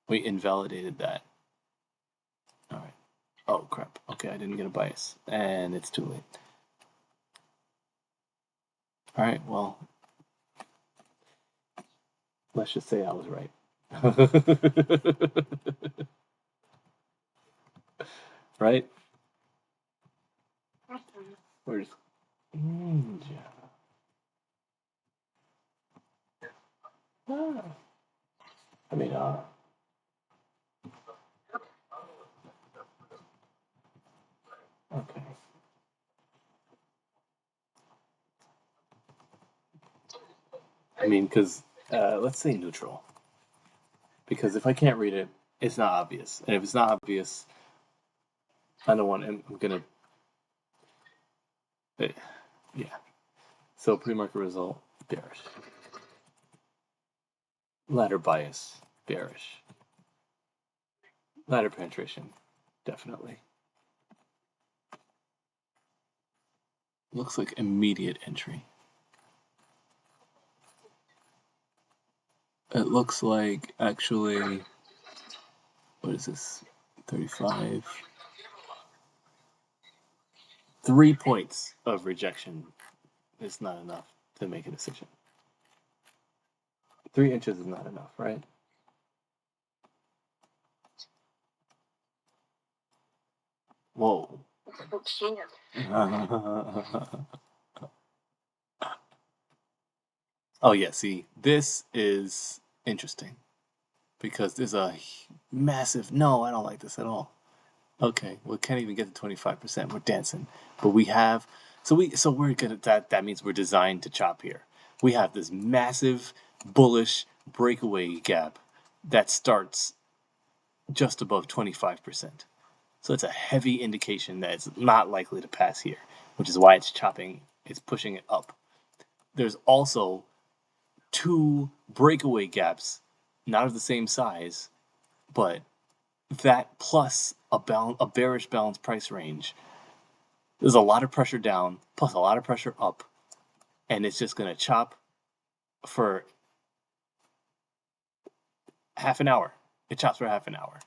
we invalidated that. All right. Oh, crap. Okay, I didn't get a bias. And it's too late. All right, well, let's just say I was right. Right? We're just... I mean, okay. I mean, because let's say neutral. Because if I can't read it, it's not obvious. And if it's not obvious, I don't want. I'm gonna. Yeah. So pre-market result bearish. Ladder bias bearish. Ladder penetration definitely. Looks like immediate entry. It looks like actually, what is this? 35. 3 points of rejection is not enough to make a decision. 3 inches is not enough, right? Whoa. Oh yeah, see, this is interesting because there's a massive. No, I don't like this at all. Okay, we can't even get to 25%. We're dancing, but we have. So we're gonna that means we're designed to chop here. We have this massive bullish breakaway gap that starts just above 25%. So it's a heavy indication that it's not likely to pass here, which is why it's chopping. It's pushing it up. There's also 2 breakaway gaps, not of the same size, but that plus a bearish balanced price range. There's a lot of pressure down, plus a lot of pressure up, and it's just going to chop for half an hour. It chops for half an hour.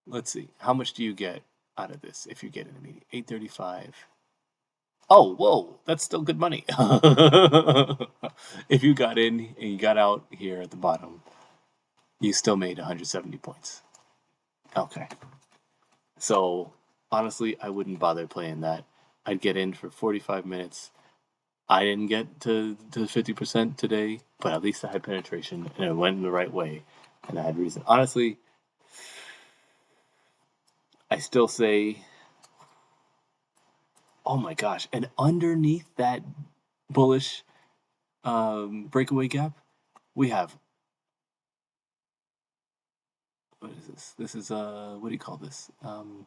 Let's see. How much do you get out of this if you get an immediate? 835. Oh, whoa, that's still good money. If you got in and you got out here at the bottom, you still made 170 points. Okay. So, honestly, I wouldn't bother playing that. I'd get in for 45 minutes. I didn't get to 50% today, but at least I had penetration and it went in the right way. And I had reason. Honestly, I still say, oh my gosh. And underneath that bullish breakaway gap, we have, what is this? This is, what do you call this? An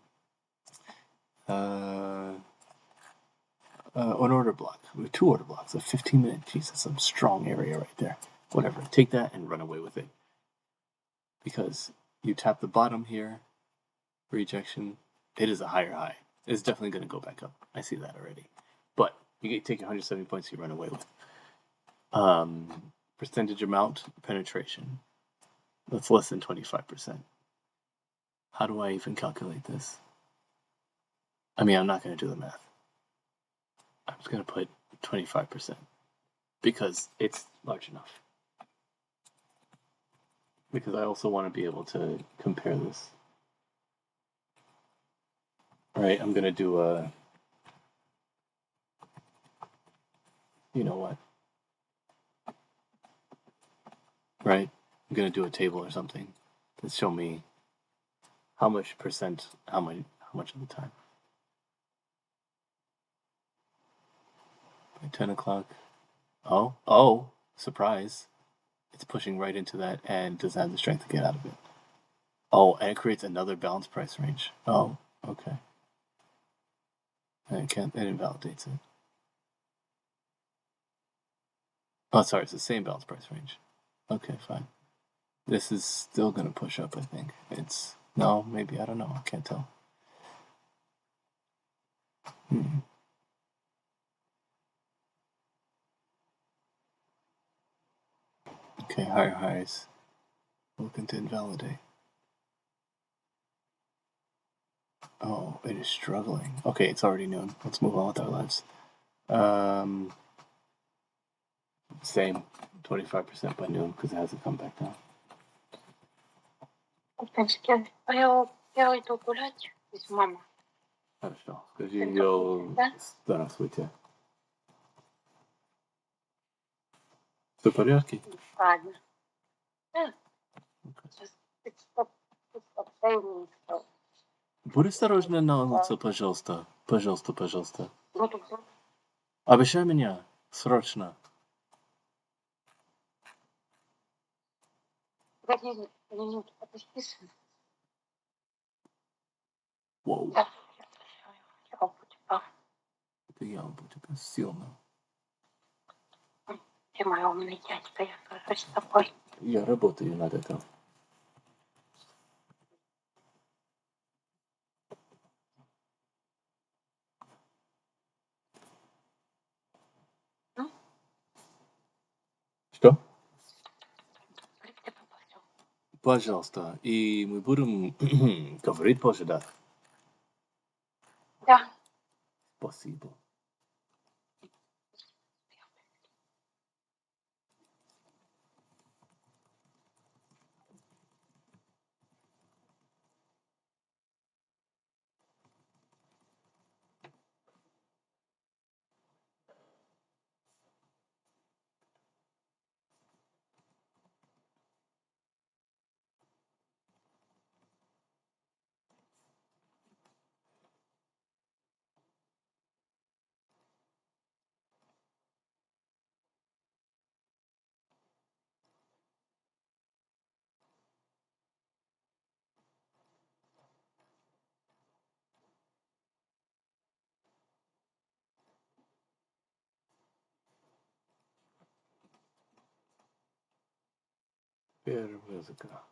order block. We have 2 order blocks, a 15-minute. Jeez, that's some strong area right there. Whatever. Take that and run away with it. Because you tap the bottom here, rejection, it is a higher high. It's definitely going to go back up. I see that already. But you take 170 points, you run away with. Percentage amount, penetration. That's less than 25%. How do I even calculate this? I mean, I'm not going to do the math. I'm just going to put 25% because it's large enough. Because I also want to be able to compare this. All right, I'm going to do a, you know what? Right? I'm going to do a table or something to show me how much percent, how much of the time. By 10 o'clock. Oh, surprise. It's pushing right into that and doesn't have the strength to get out of it. Oh, and it creates another balanced price range. Oh, okay. And it invalidates it. Oh, sorry, it's the same balanced price range. Okay, fine. This is still going to push up, I think. No, maybe, I don't know. I can't tell. Okay, higher highs. Looking to invalidate. Oh, it is struggling. Okay, it's already noon. Let's move on with our lives. Same, 25% by noon because it hasn't come back down. Я иду гулять с мамой. Хорошо. Скажи ее здравствуйте. Все в порядке? Ладно. Будь осторожна на улице, пожалуйста. Пожалуйста. Буду. Обещай меня. Срочно. Минут, подожди. Воу. Да. Я Это ямба у тебя сильно. Ты мой умный дядька, я тоже с тобой. Я работаю над этим. Что? Пожалуйста. И мы будем говорить позже, да? Да. Спасибо. Первая музыка.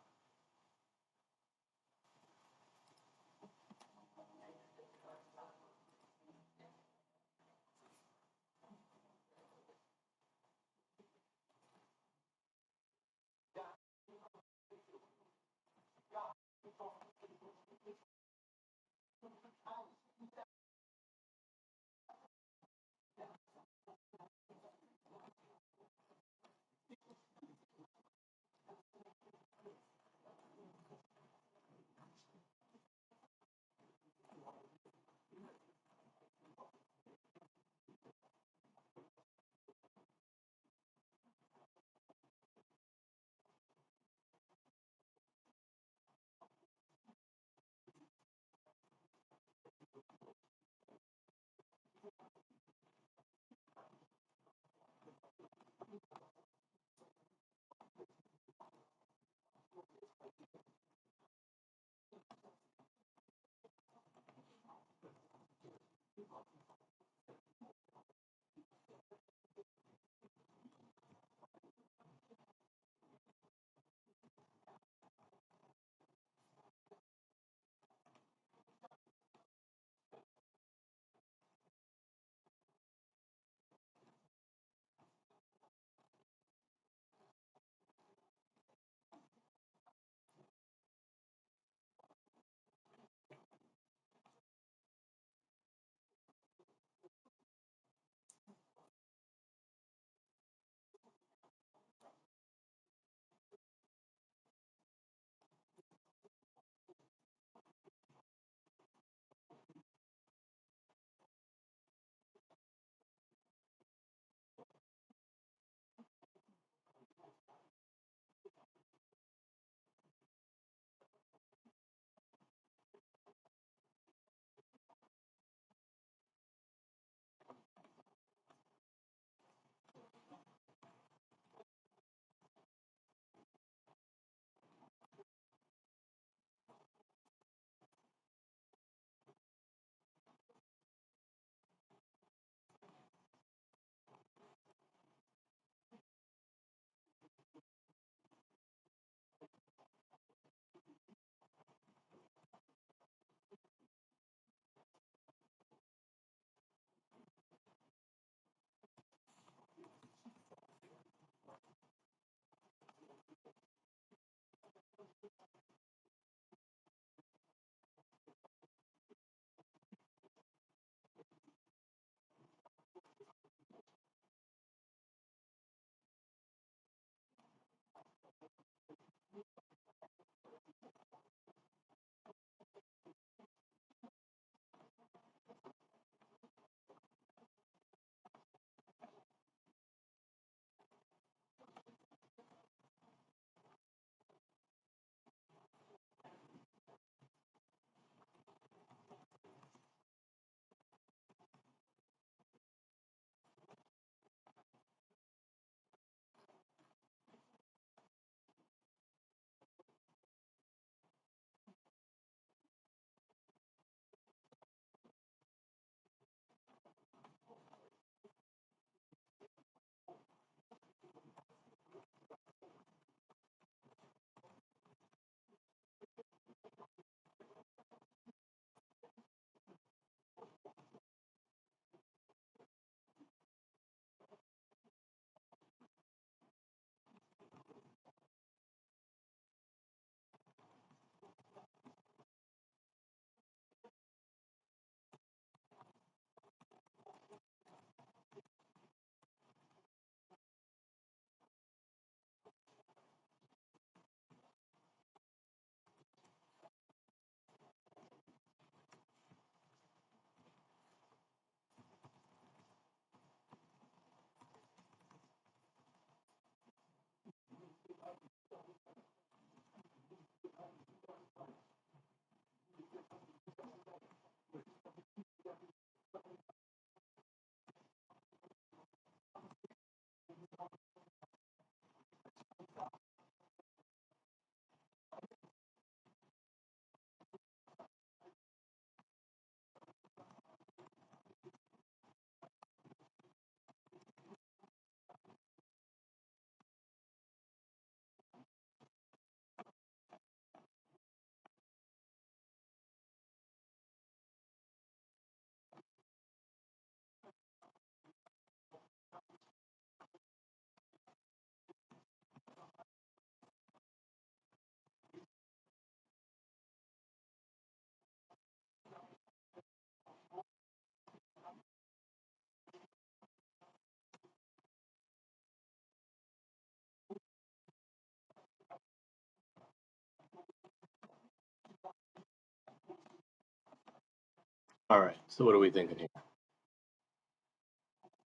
All right, so what are we thinking here?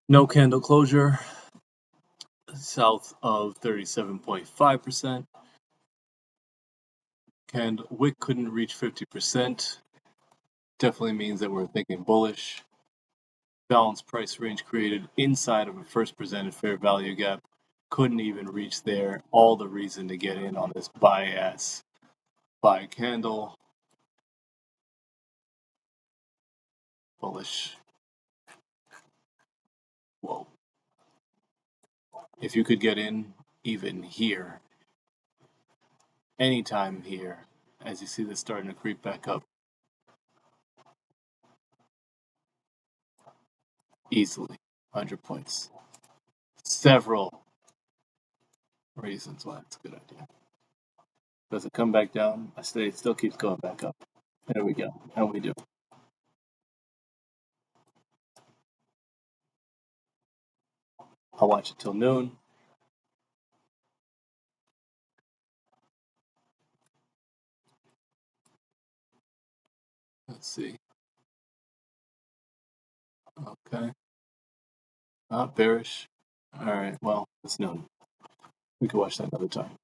No candle closure, south of 37.5%. Candle wick couldn't reach 50%. Definitely means that we're thinking bullish. Balanced price range created inside of a first presented fair value gap. Couldn't even reach there. All the reason to get in on this buy candle. Bullish. Whoa. If you could get in even here, anytime here, as you see this starting to creep back up, easily 100 points. Several reasons why it's a good idea. Does it come back down? I say it still keeps going back up. There we go. How we do? I'll watch it till noon. Let's see. Okay. Not bearish. All right. Well, it's noon. We can watch that another time.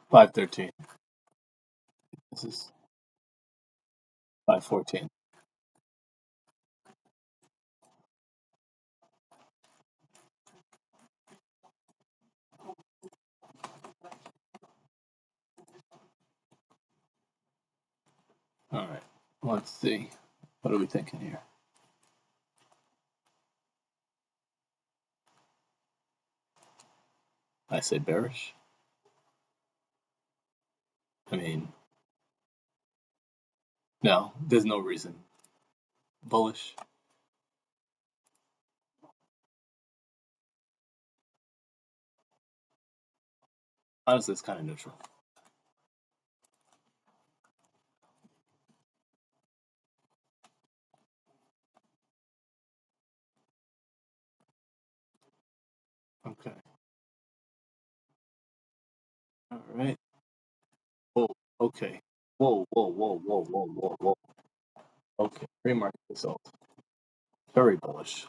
5:13. This is 5:14. All right. Let's see. What are we thinking here? I say bearish. I mean, no, there's no reason. Bullish. Honestly, it's kind of neutral. Okay. All right. Whoa. Okay. Whoa. Whoa. Whoa. Whoa. Whoa. Whoa. Whoa. Okay. Pre-market result. Very bullish.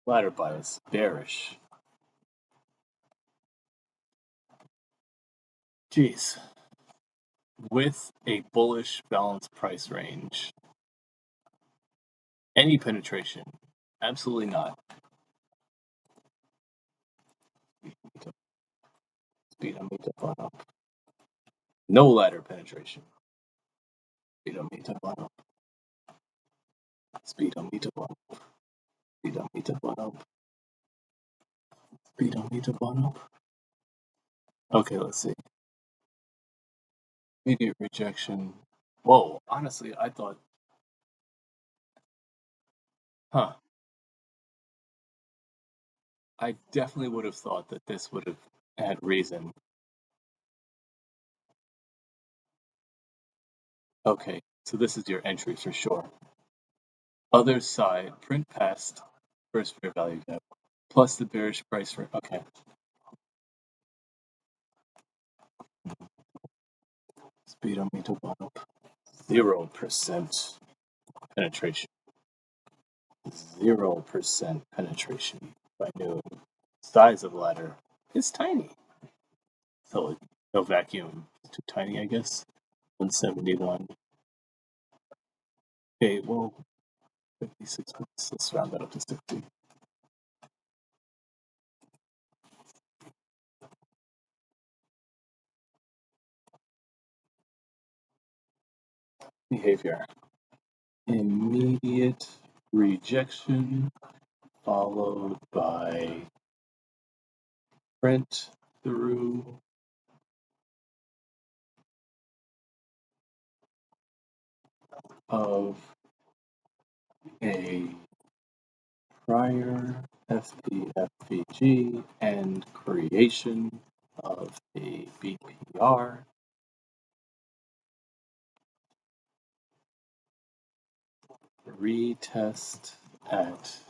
Ladder bias. Bearish. Jeez. With a bullish balanced price range. Any penetration? Absolutely not. Speed on meet up on up. No ladder penetration. Speed on meet up on up. Speed on meet up on up. Speed on meet up on up. Speed on meet up on up. Okay, let's see. Immediate rejection. Whoa, honestly, I thought, I definitely would have thought that this would have had reason. Okay, so this is your entry for sure. Other side, print past first fair value gap, plus the bearish price for, okay. Speed on meter one up. 0% penetration. 0% penetration by noon. Size of ladder is tiny. So no vacuum. Too tiny, I guess. 171. Okay, well, 56 minutes. Let's round that up to 60. Behavior. Immediate rejection followed by print through of a prior FPFVG and creation of a BPR. Retest at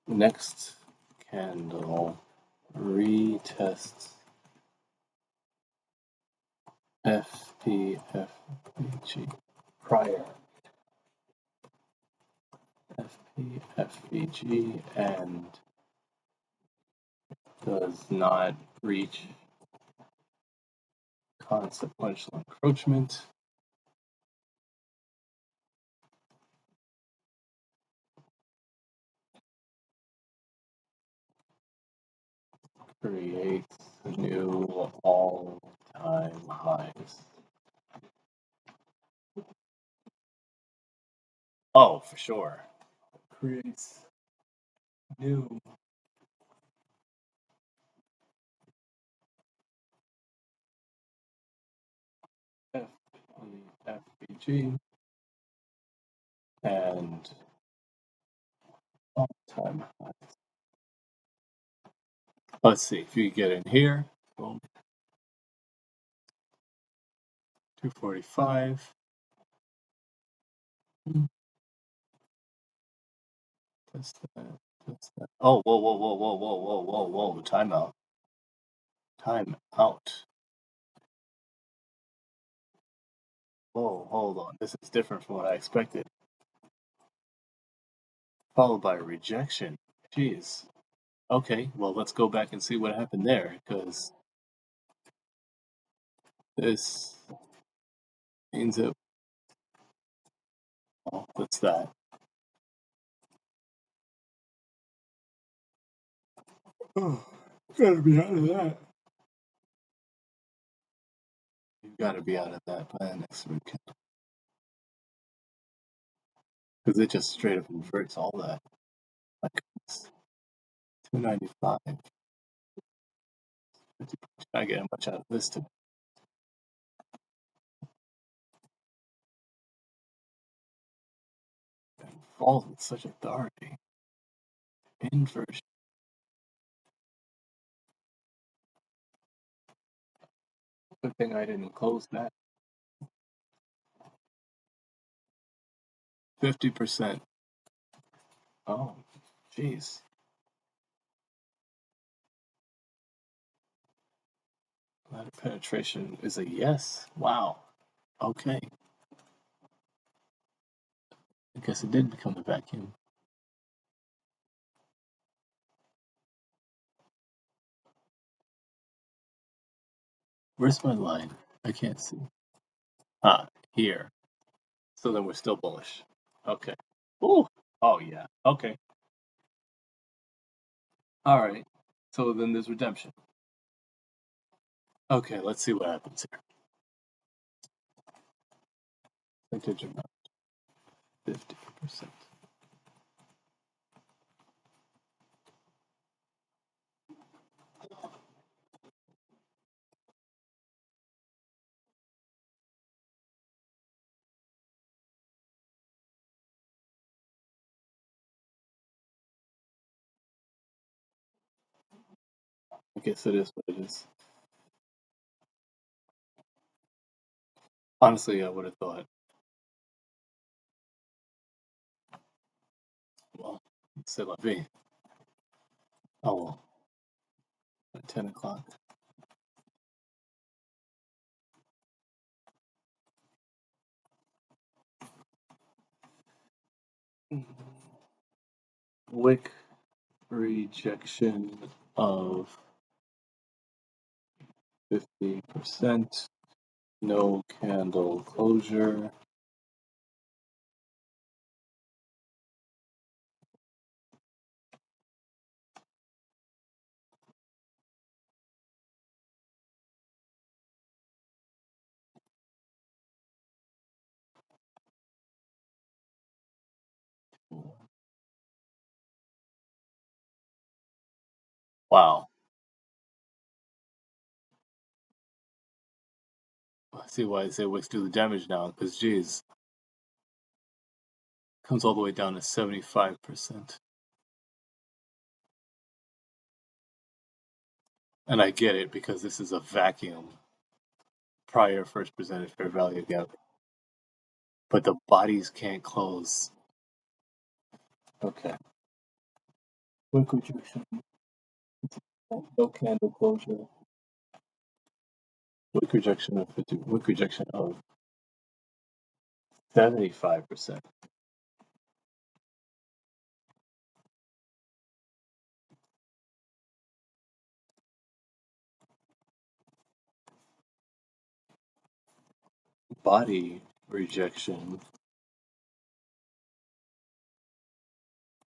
next candle retest FPFVG prior FPFVG and does not reach consequential encroachment. Creates new all-time highs. Oh, for sure. Creates new FPFVG and all-time highs. Let's see if you get in here. Boom. 245. Test that. Test that. Oh, whoa, whoa, whoa, whoa, whoa, whoa, whoa, whoa. Time out. Time out. Whoa, hold on. This is different from what I expected. Followed by rejection. Jeez. Okay, well, let's go back and see what happened there, because this means it. Oh, what's that? Oh, gotta be out of that. You've got to be out of that by the next weekend. Because it just straight up inverts all that. My goodness. 295. Not getting much out of this today. And falls with such authority. Inversion. Good thing I didn't close that. 50%. Oh, jeez. Ladder penetration is a yes. Wow. Okay. I guess it did become a vacuum. Where's my line? I can't see. Ah, here. So then we're still bullish. Okay. Ooh. Oh, yeah. Okay. All right. So then there's redemption. Okay, let's see what happens here. Percentage amount. 50%. I guess it is what it is. Honestly, I would have thought. Well, c'est la vie. Oh well. At 10 o'clock. Wick rejection of 50%. No candle closure. Wow. I see why I say wicks do the damage now, because geez, comes all the way down to 75%. And I get it because this is a vacuum prior first presented fair value gap. But the bodies can't close. Okay. Wick rejection. No candle closure. Wick rejection of 50. Wick rejection of 75%. Body rejection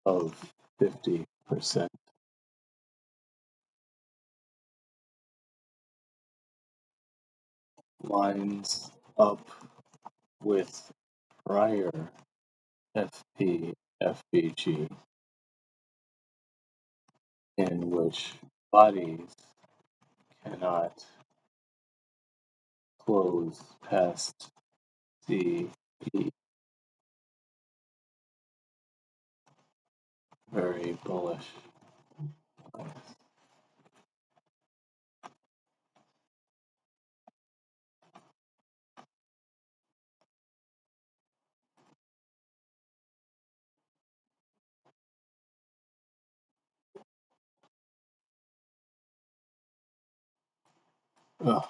of 50%. Lines up with prior FP FBG in which bodies cannot close past CP. Very bullish. Ugh.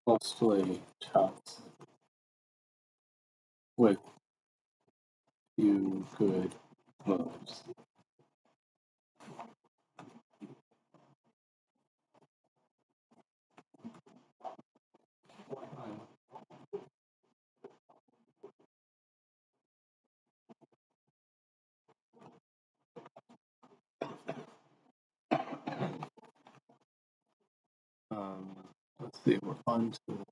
Mostly chops with few good moves. Let's see, we're on to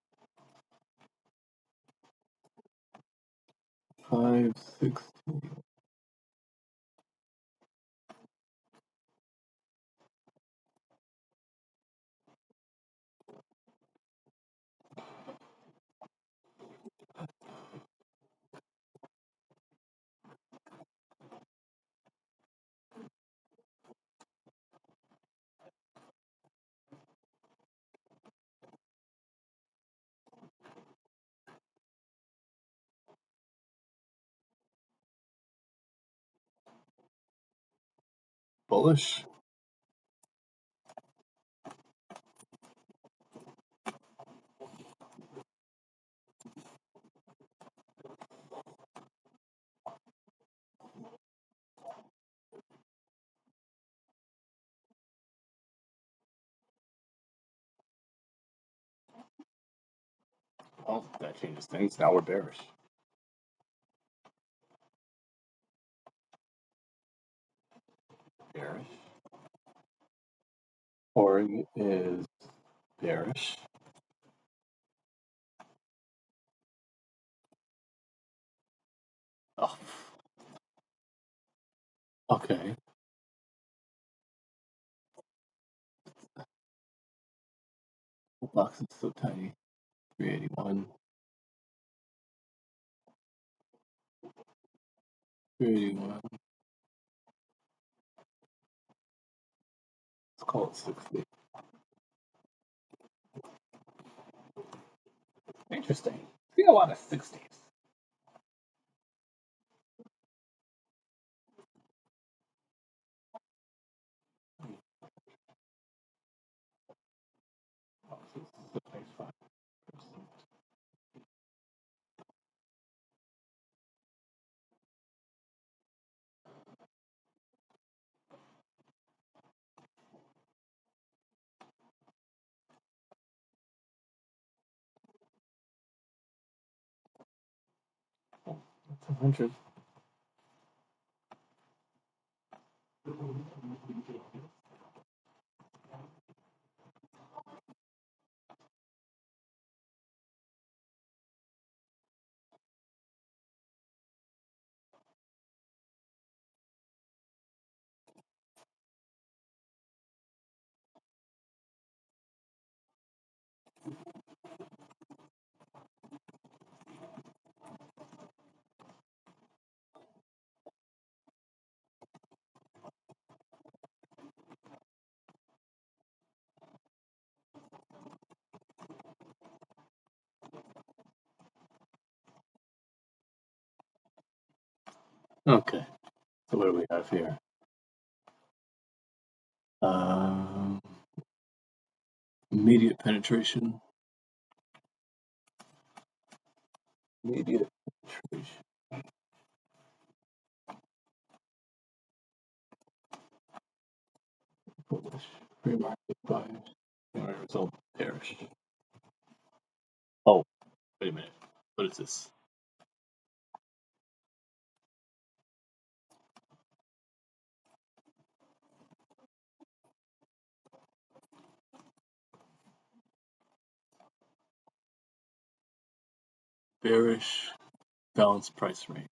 560. Bullish. Oh, that changes things. Now we're bearish. Bearish. Org is bearish. Oh, okay. The box is so tiny. 381. 381. Let's call it 60. Interesting. See a lot of 60s. Oh, this is a nice 5%. 100. Okay, so what do we have here? Immediate penetration. Immediate penetration. Publish. Pre-market buyers. Result perish. Oh, wait a minute. What is this? Bearish balanced price range.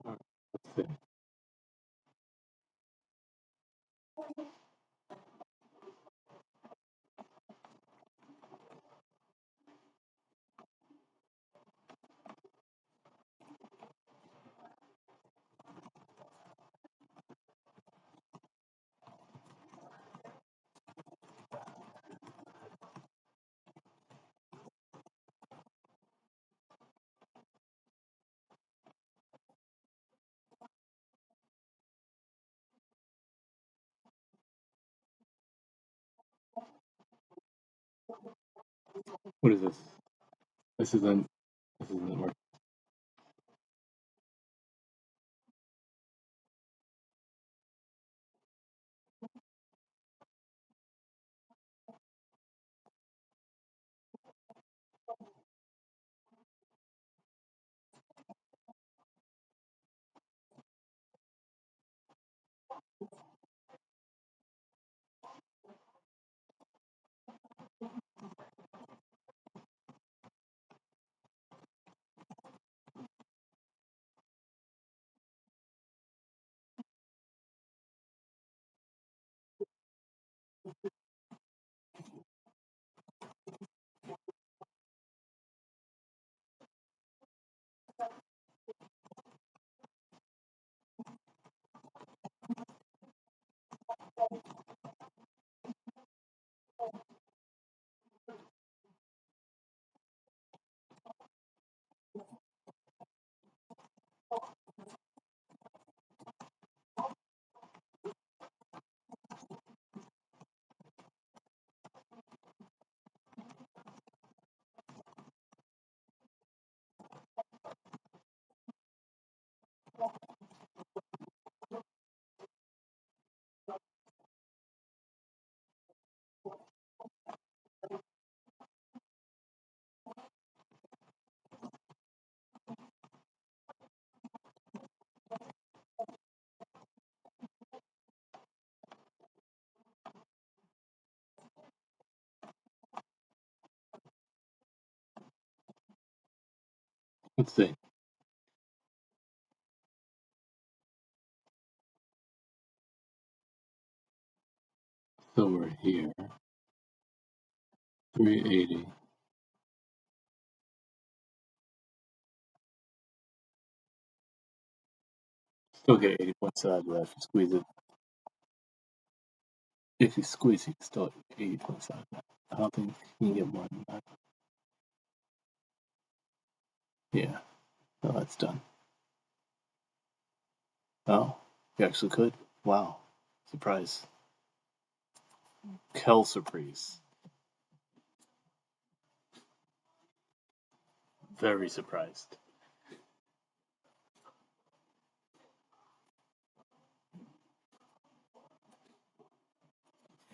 Let's see. What is this? This isn't. This isn't working. Let's see. So we're here. 380. Still get 80 points out of that if you squeeze it. If you squeeze, you can still get 80 points out of that. I don't think you can get more than that. Yeah. No, that's done. Oh, you actually could. Wow. Surprise. Kel surprise. Very surprised.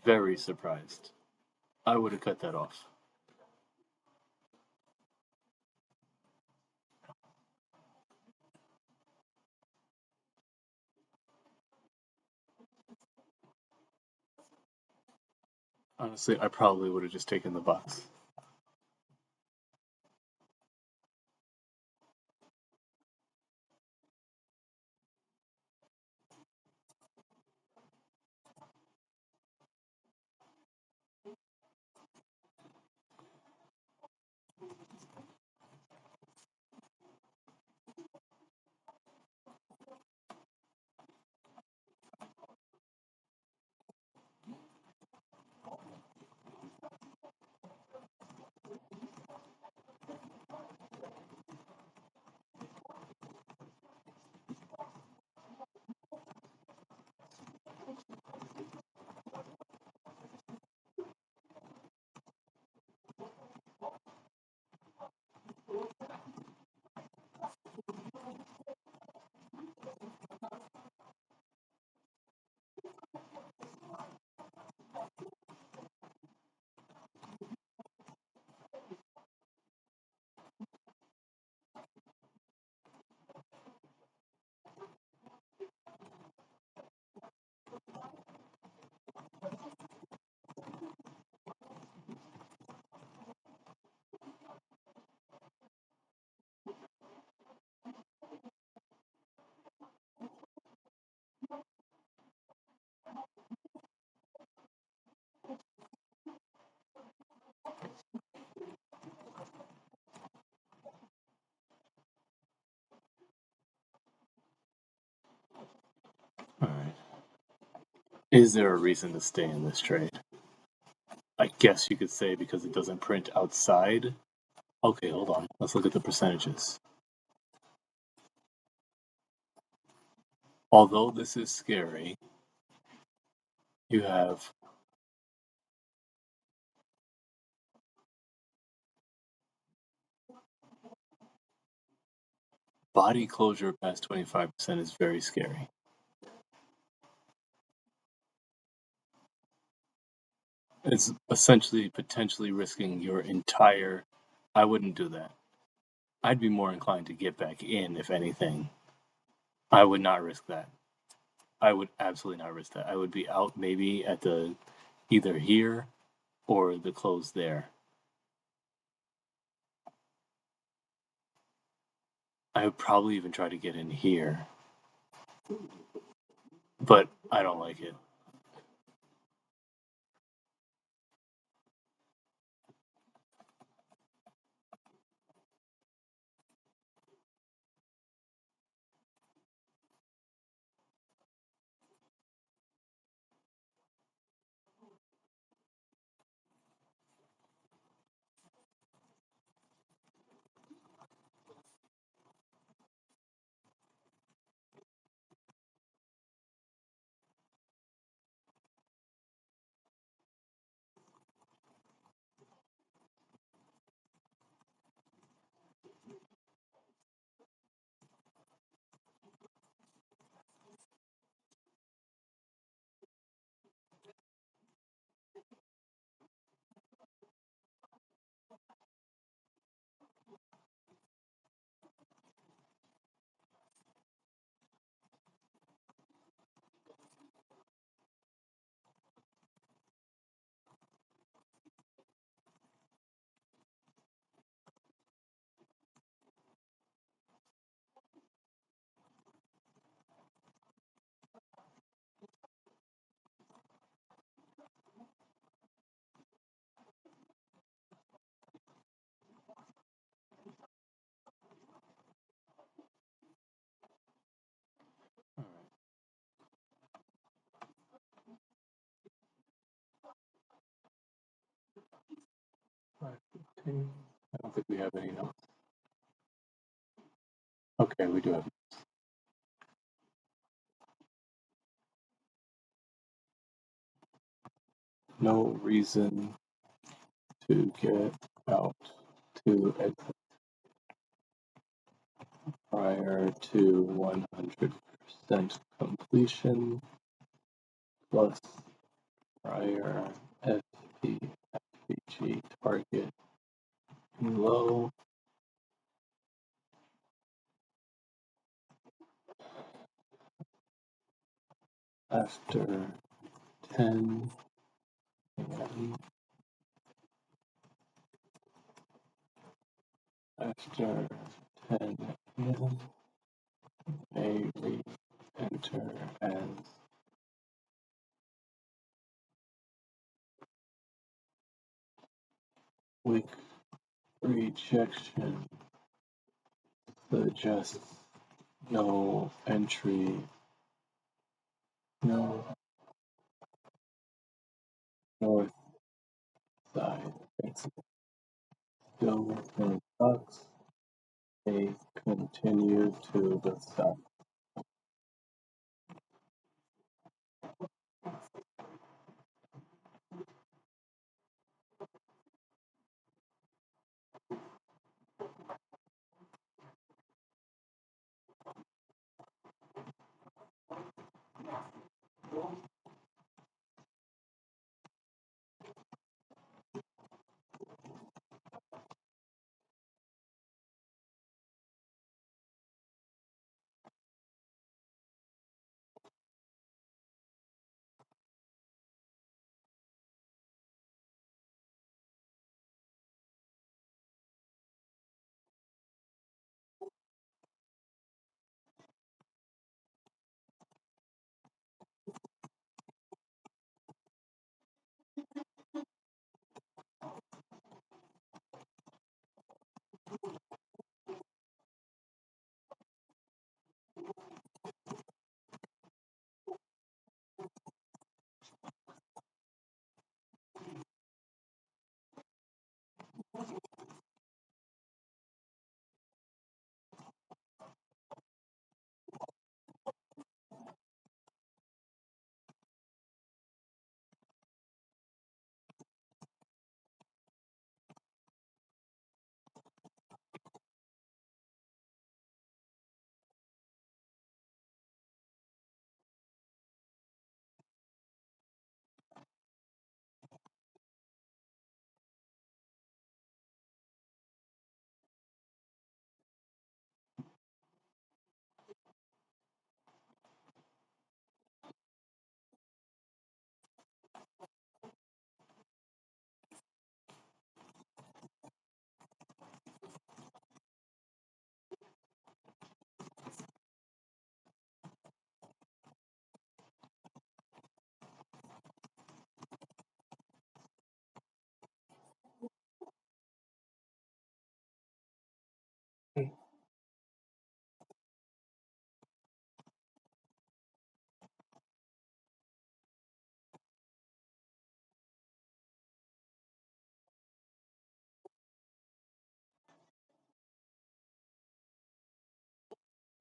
Very surprised. I would have cut that off. Honestly, I probably would have just taken the box. Alright. Is there a reason to stay in this trade? I guess you could say because it doesn't print outside. Okay, hold on. Let's look at the percentages. Although this is scary, you have body closure past 25% is very scary. It's essentially potentially risking your entire. I wouldn't do that. I'd be more inclined to get back in, if anything. I would not risk that. I would absolutely not risk that. I would be out maybe at the either here or the close there. I would probably even try to get in here, but I don't like it. Okay. I don't think we have any notes. Okay, we do have. No reason to get out to exit prior to 100% completion plus prior FPG target low after 10 a.m. After 10 a.m. may re-enter as quick rejection suggests no entry, no north side exit. Still within box, they continue to the south.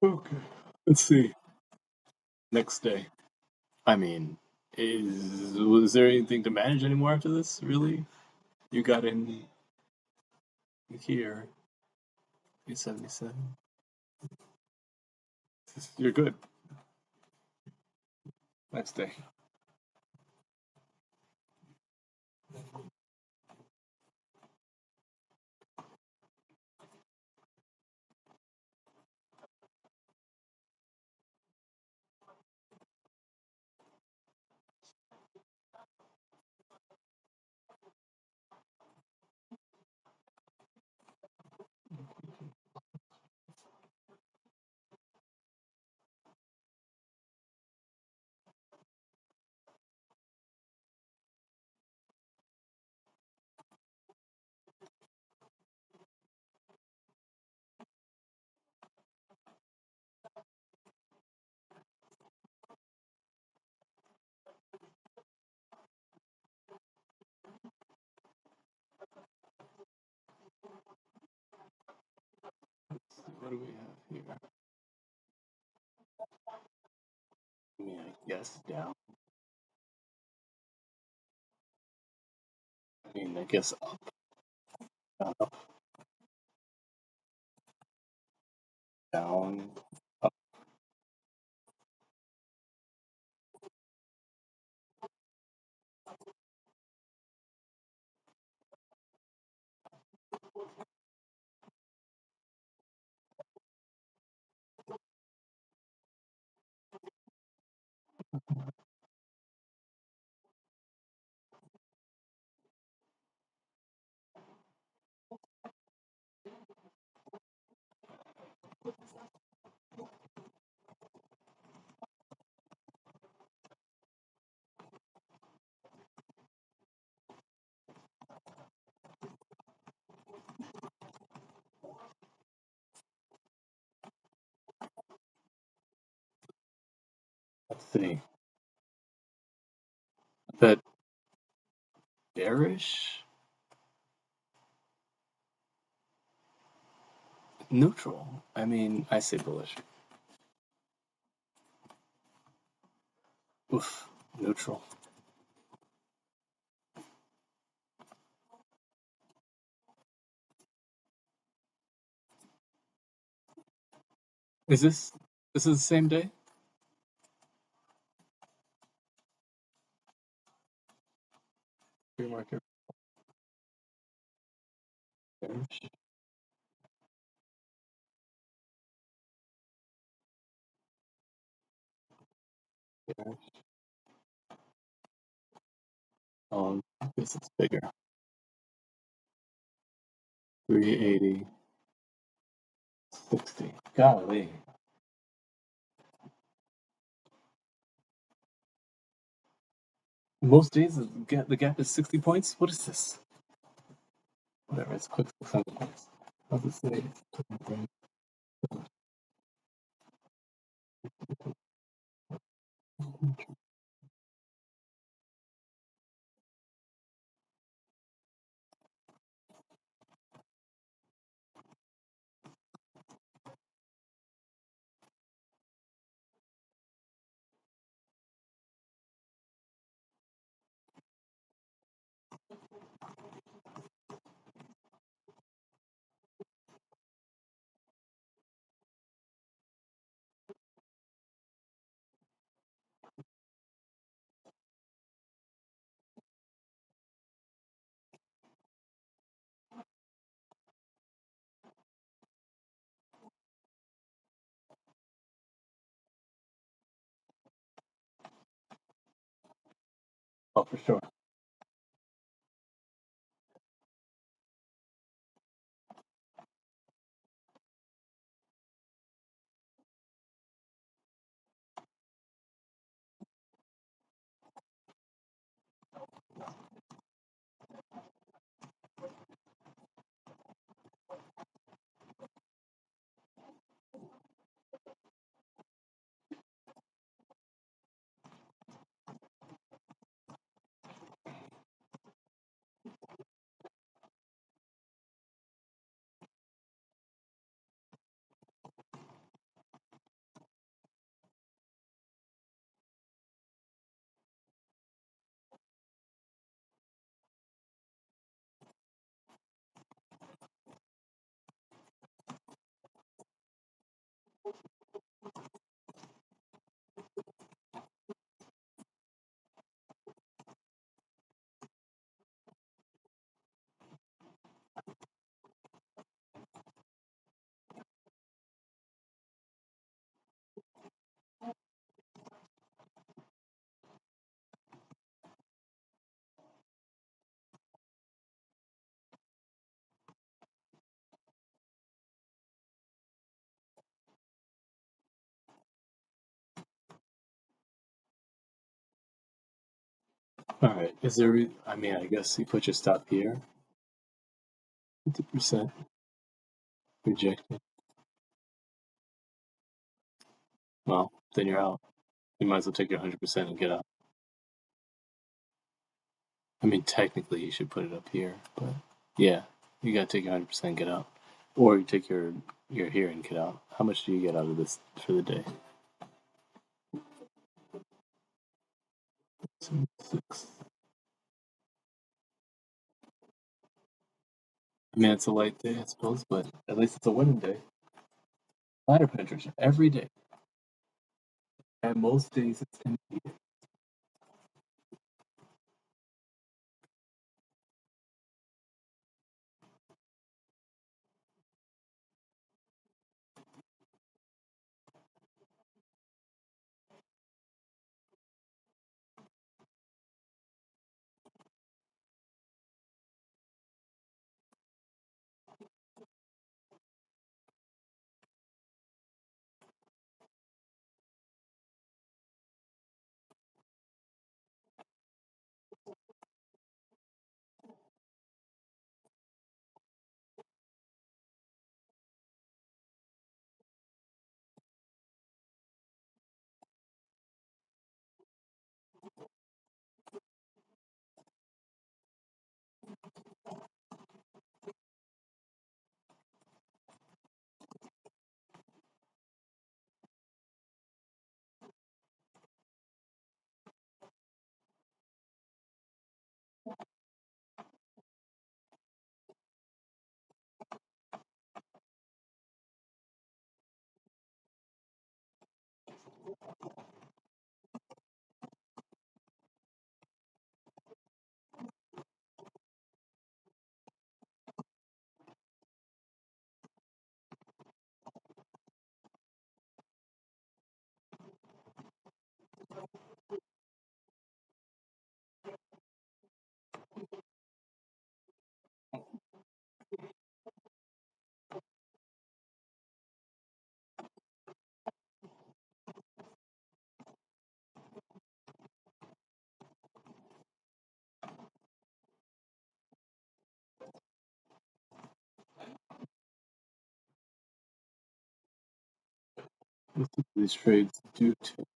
Okay, let's see. Next day. I mean, was there anything to manage anymore after this? Really? You got in here. 877. You're good. Next day. What do we have here? I mean, I guess down. I mean, I guess up, up, down, up. Let's see. That bearish, neutral. I mean, I say bullish. Oof, neutral. Is this is the same day? Pre-market bearish. Bearish. Oh, I guess it's bigger. 380, 60. Golly. Most days the gap is 60 points. What is this? Whatever. It's quick 600 points. How's it say? Oh, for sure. All right. Is there? I mean, I guess you put your stop here. 50% rejected. Well, then you're out. You might as well take your 100% and get out. I mean, technically, you should put it up here, but yeah, you gotta take your 100% and get out. Or you take your hearing kit out. How much do you get out of this for the day? 6. I mean, it's a light day, I suppose, but at least it's a winning day. Ladder penetration every day. And most days it's immediate. These trades do take.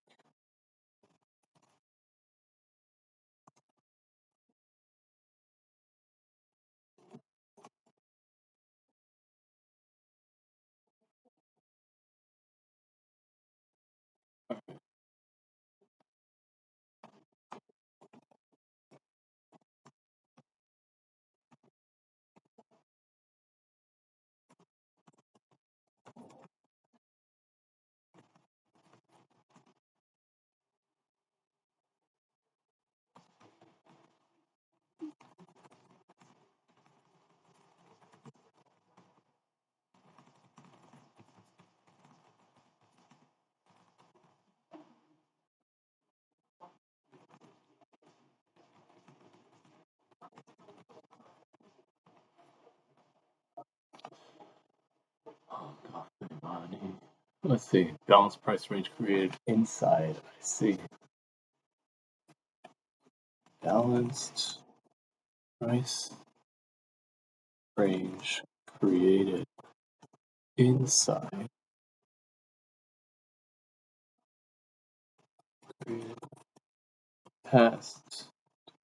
Oh, God, money. Let's see. Balanced price range created inside. I see. Balanced price range created inside. Created past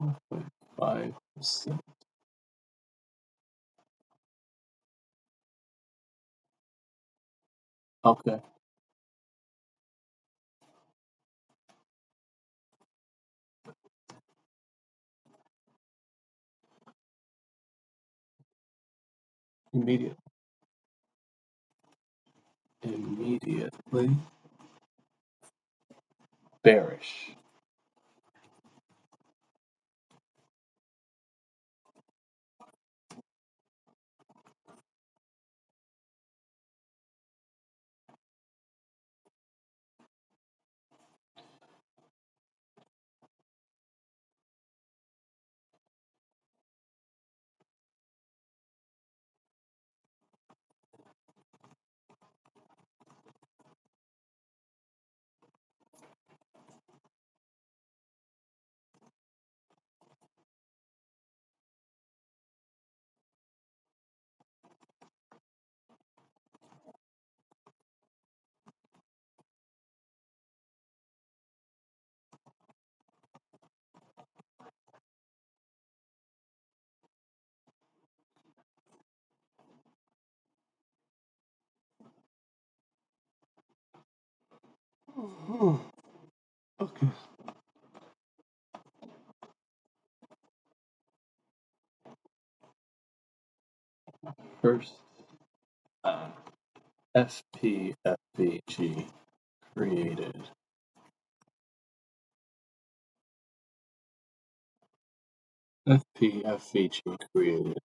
12.5%. Okay. Immediate. Immediately bearish. Okay. First, FPFVG created. FPFVG created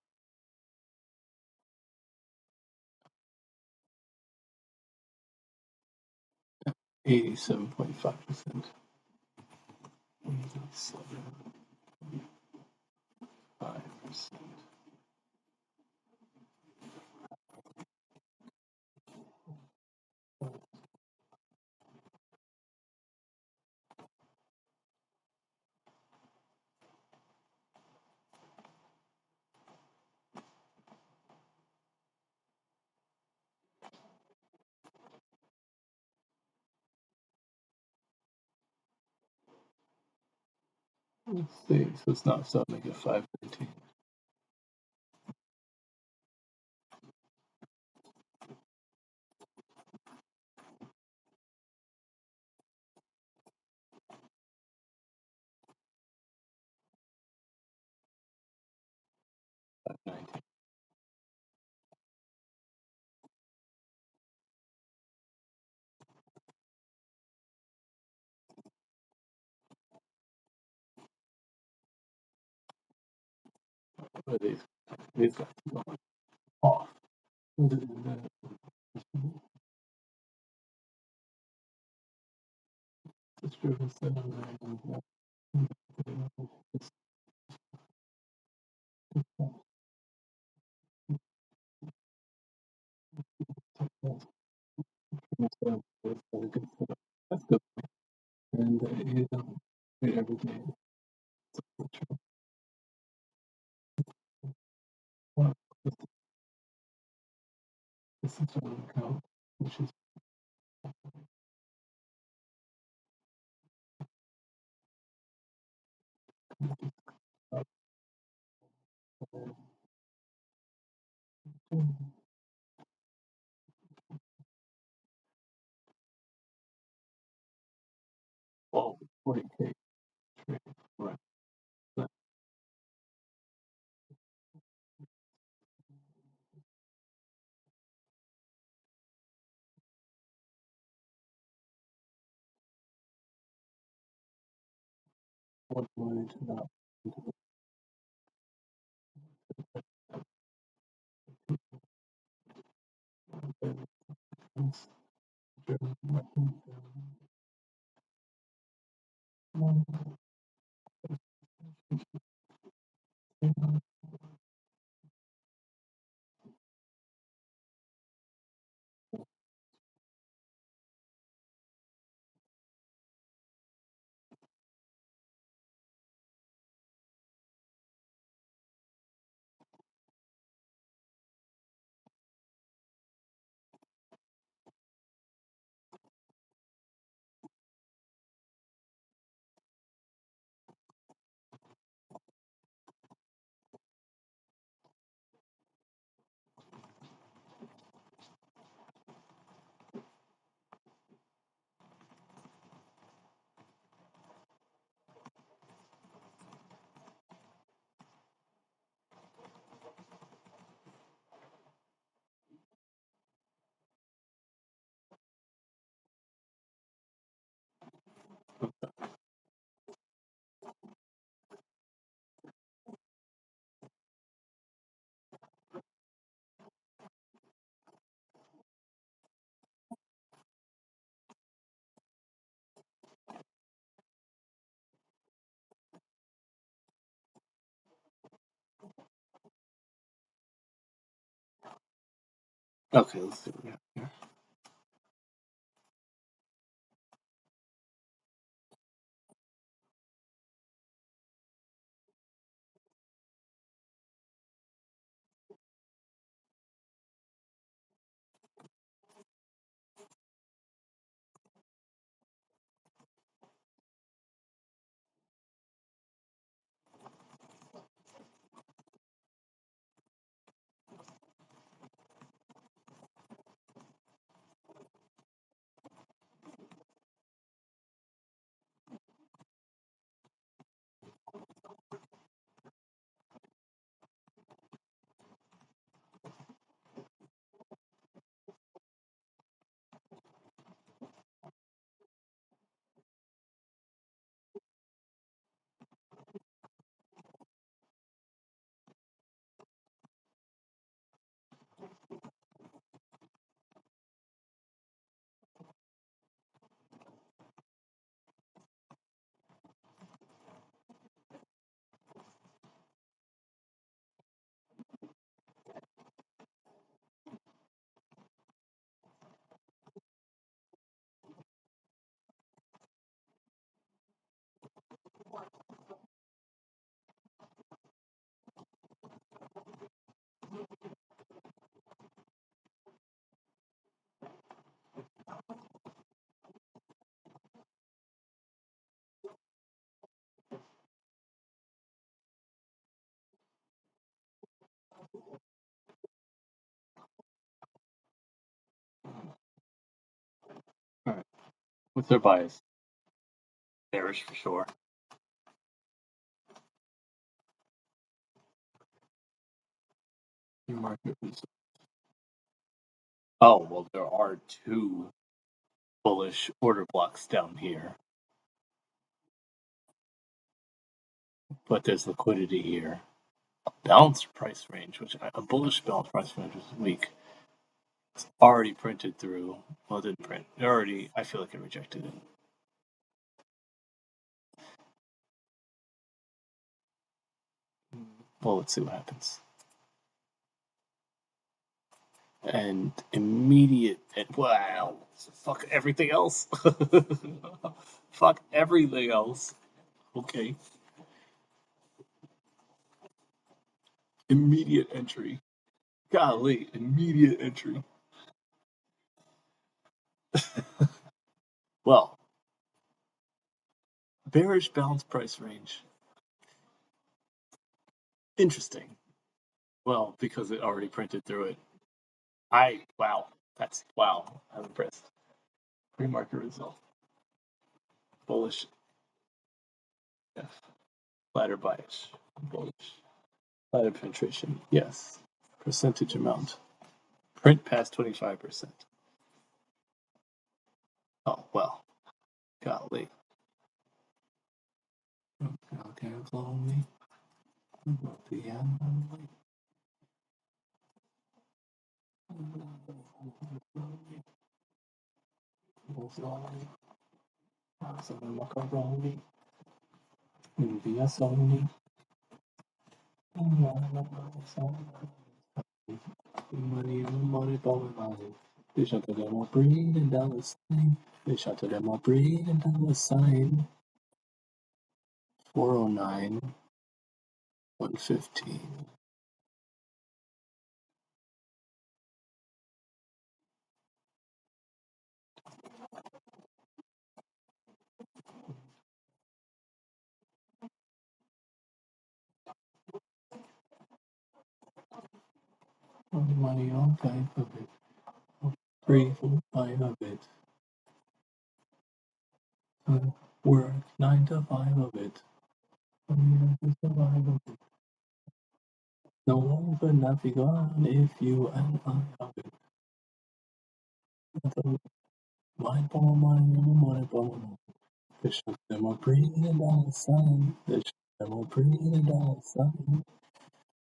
87.5%. 87.5%. Let's see. So it's not, so I'll make it 513. What are these? These guys are going off. That's good. And you don't do everything. Well, this is an account, which is well, 40K trade. Right. But what money to not Okay, let's see what we have here. What's their bias? Bearish for sure. Market result. Oh, well, there are two bullish order blocks down here. But there's liquidity here. A balanced price range, which a bullish balanced price range was weak. It's already printed through. Well, it didn't print. It already, I feel like it rejected it. Well, let's see what happens. And immediate, wow, fuck everything else. Fuck everything else. Okay. Immediate entry. Golly, immediate entry. Well, bearish balance price range. Interesting. Well, because it already printed through it. Wow. I'm impressed. Pre-market result. Bullish. F. Ladder bias. Bullish. Ladder penetration. Yes. Percentage amount. Print past 25%. Oh, well. Golly. Okay, follow me. Macaroni. Via Sony. Money, ball, they shut the demo breed and dollar sign. They shut the demo breed and dollar sign. 409, 115. Money on 5 of it. 3, 4, 5 of it. Work 9 to 5 of it. No one could not be gone if you and I have it. Mind for money, they shut them up, breathe and dollar sign. They shut them up, breathe and dollar sign.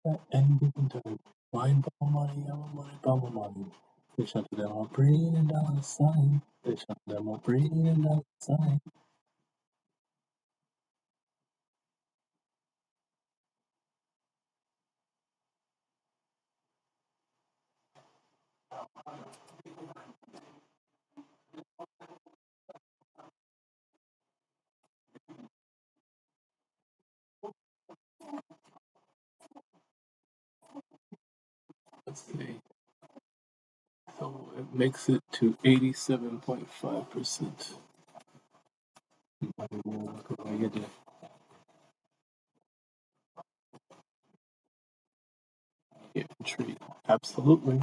At any given time, mind for money, money. They shut them up, breathe and dollar sign. They shut them up, breathe and dollar sign. Let's see. So it makes it to 87.5%. Entry. Absolutely.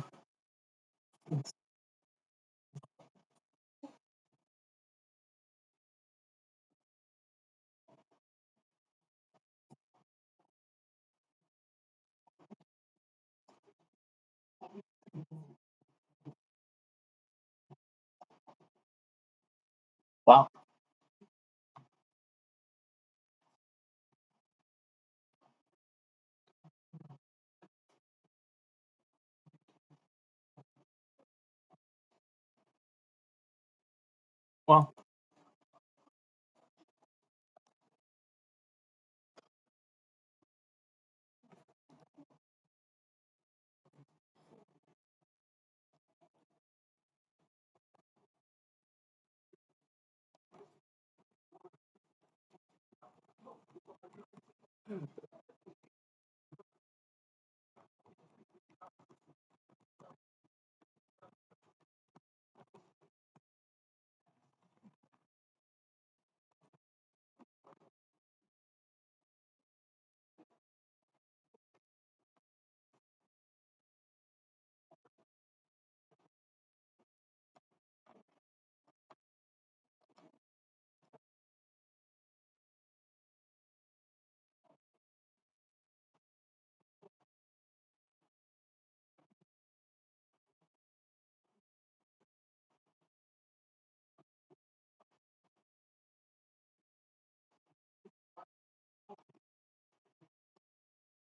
Wow. Wow.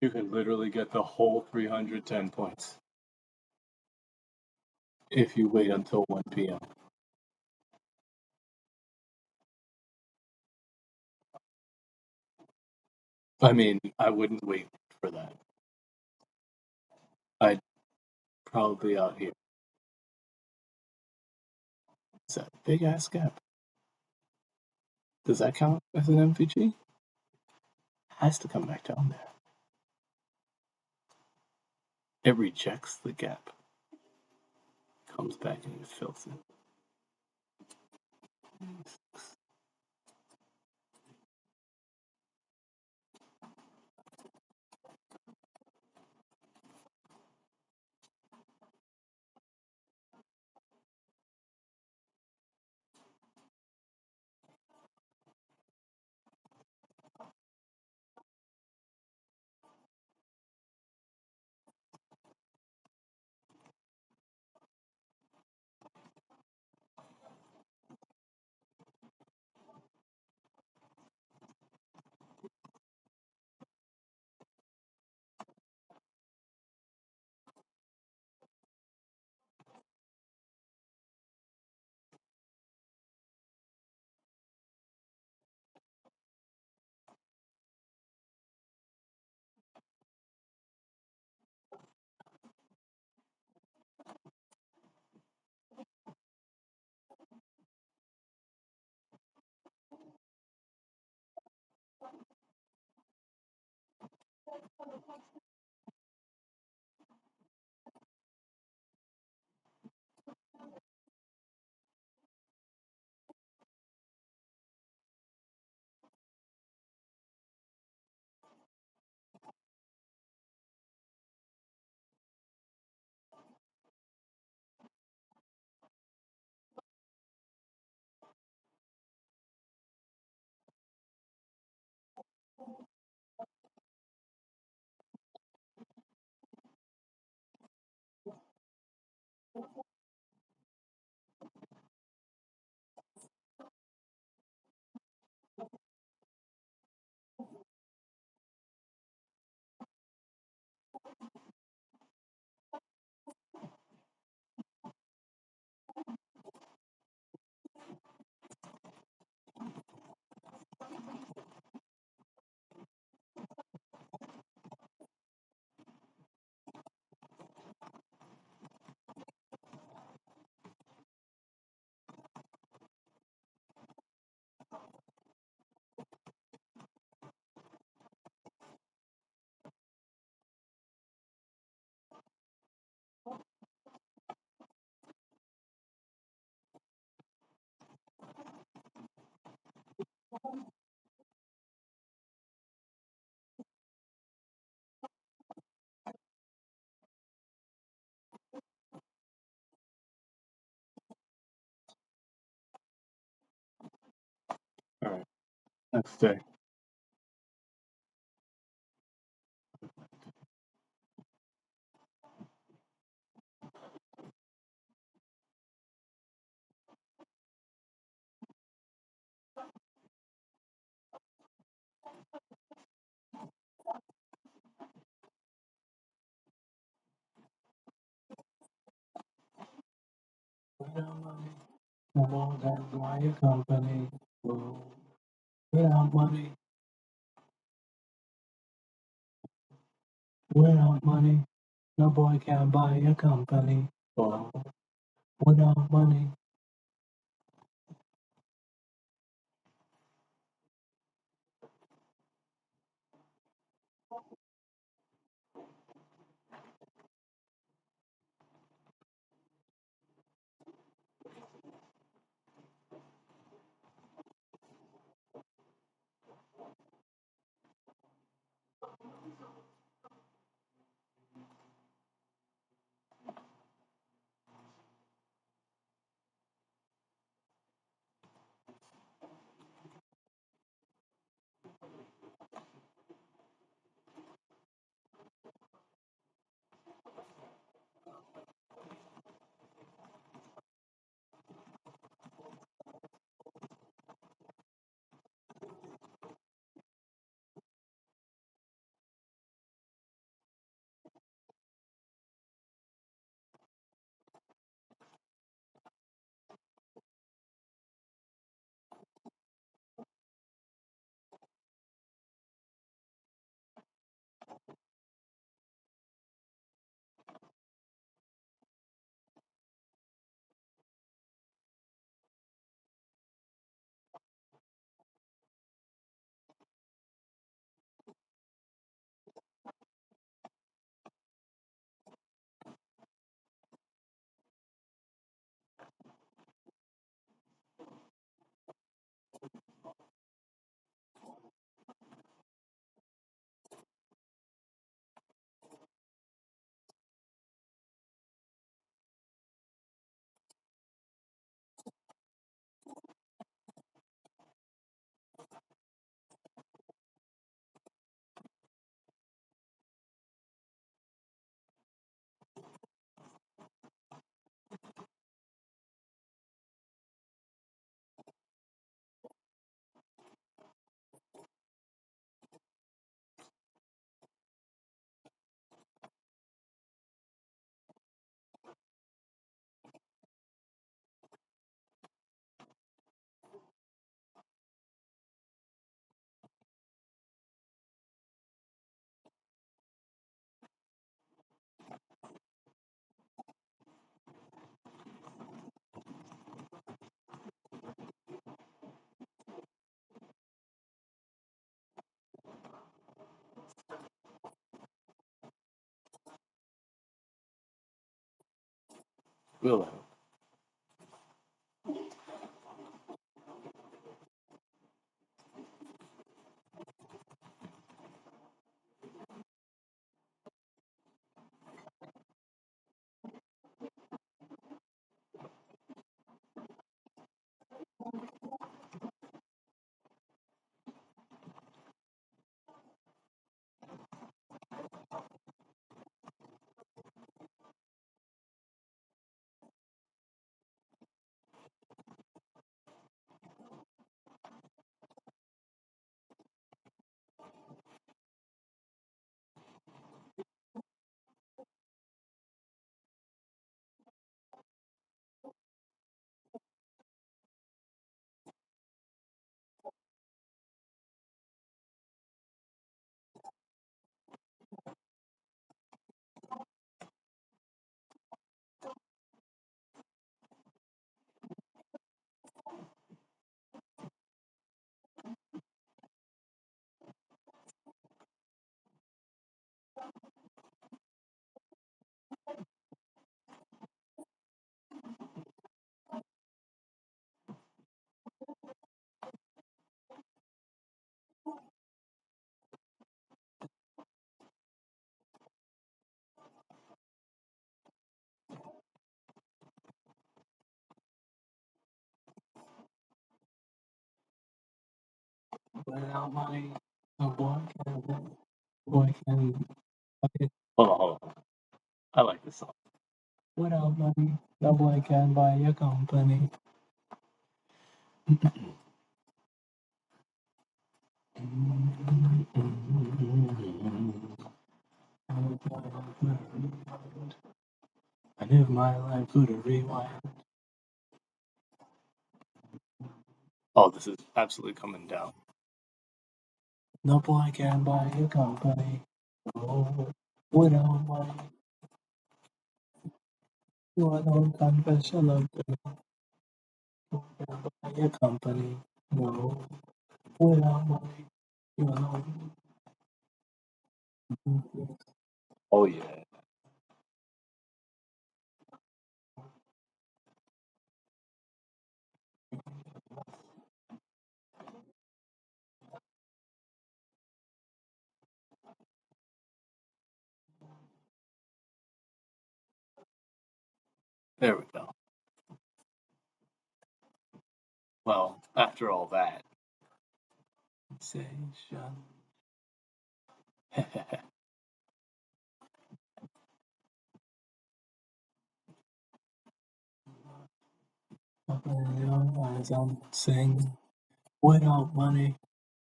You could literally get the whole 310 points if you wait until 1 p.m. I mean, I wouldn't wait for that. I'd probably be out here. It's a big ass gap. Does that count as an MVG? Has to come back down there. It rejects the gap. Comes back and it fills it. All right. Next day. Without money, no more than buy a company. Whoa. Without money, without money, no boy can buy a company. Whoa. Without money. We'll have. Without money, a boy can. Boy can. Okay. Hold on. I like this song. Without money, no boy can buy a company. And if my life could rewind. Oh, this is absolutely coming down. No boy can buy a company. Oh, without money, you alone confess your love to me. You can buy a company. No, without money, you alone. Oh yeah. There we go. Well, after all that, sensation. Open your eyes and sing. Without money,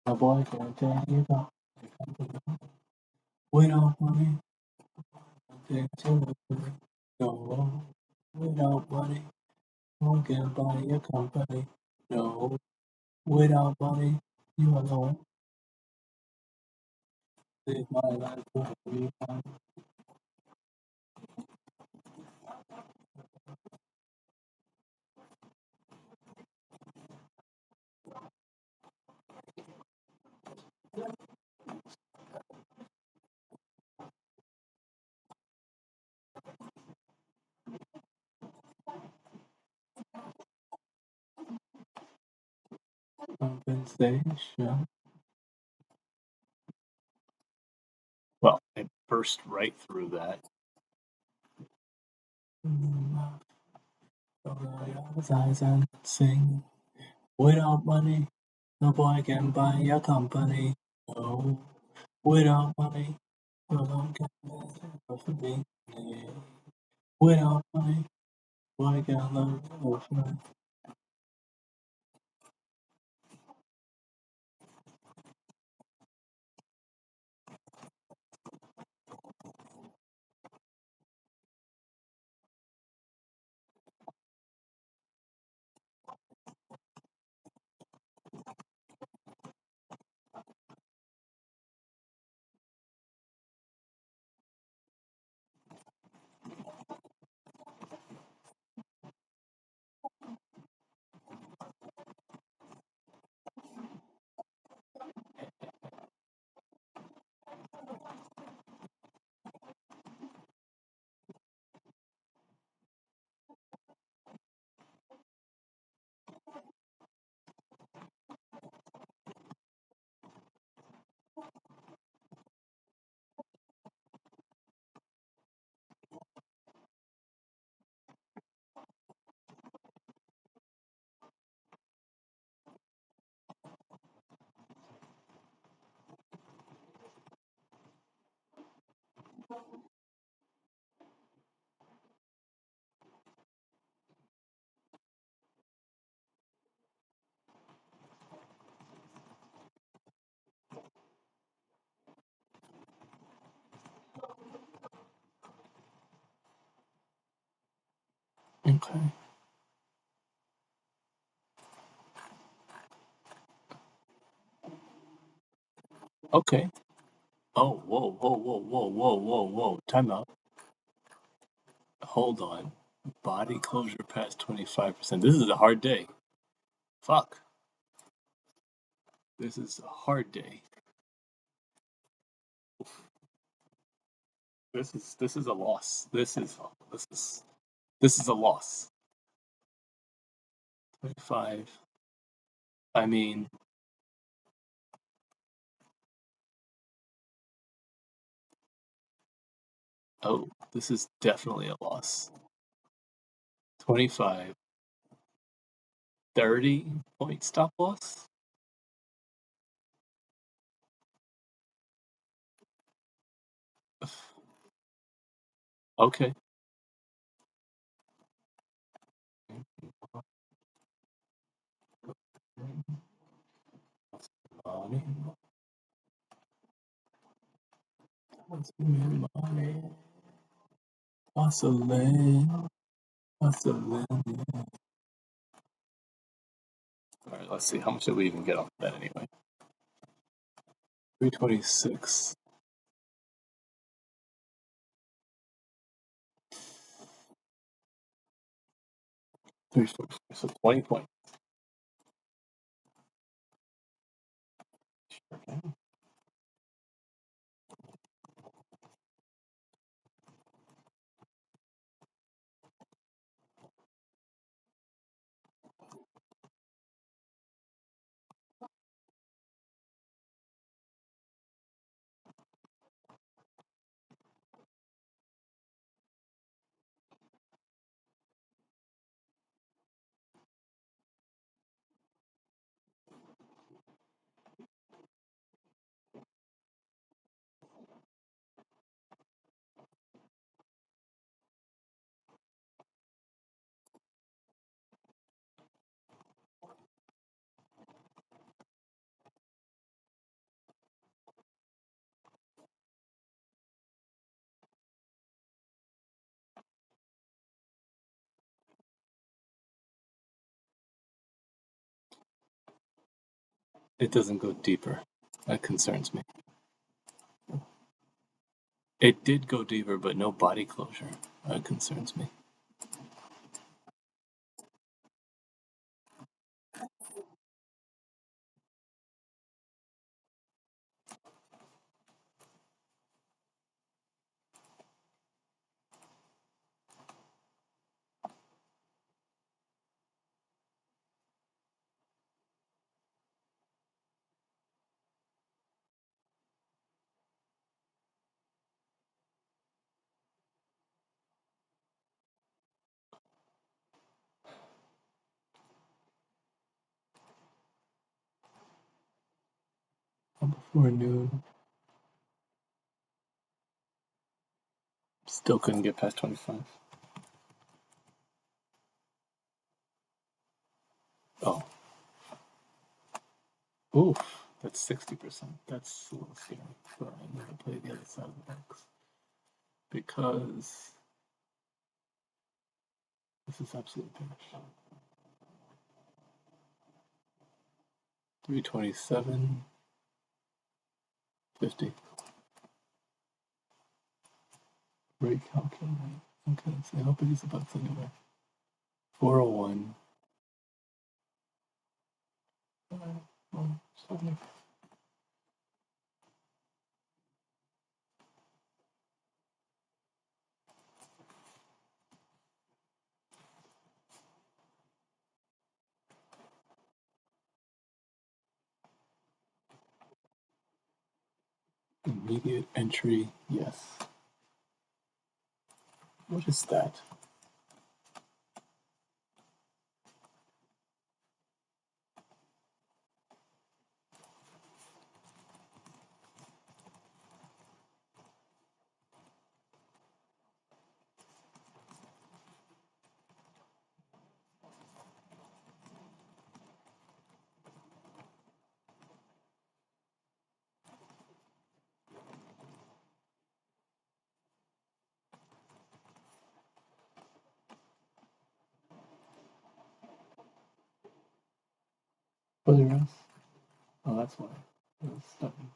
a boy can take you back. Without money, take you back. No, without money, no can buy a company. No, without money, you alone. Live my life for free. Compensation. Well, it burst right through that. Close your eyes and sing. Without money, no boy can buy a company. No, without money, no one can buy for me. Without money, boy can love me. Okay. Okay. Oh, whoa, whoa, whoa, whoa, whoa, whoa, whoa. Time out. Hold on. Body closure past 25%. This is a hard day. Fuck. This is a hard day. This is a loss. This is a loss. 25. I mean, oh, this is definitely a loss. 25. 30-point stop loss? Okay. Money. Money. Hustling. Hustling. All right, let's see. How much did we even get off that anyway? 326. So 20 points. Okay. It doesn't go deeper. That concerns me. It did go deeper, but no body closure. That concerns me. Before noon. Still couldn't get past 25. Oh. Oof. That's 60%. That's a little scary. So I'm going to play the other side of the box. Because this is absolute finish. 327. 50. Recalculate. Okay, so I hope it is the bucks anyway. 401. 70. Immediate entry, yes. What is that? Fuzzy rounds? Oh, that's why. It's starting.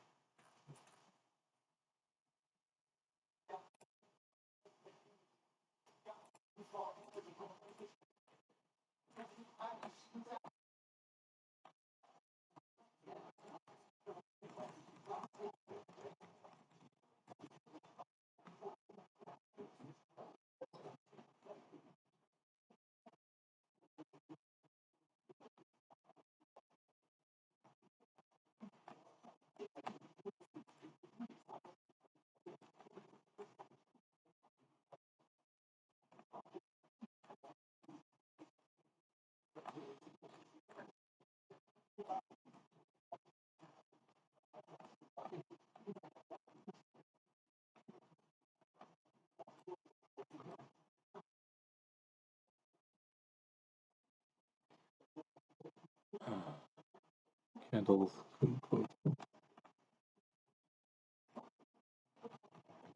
Candles,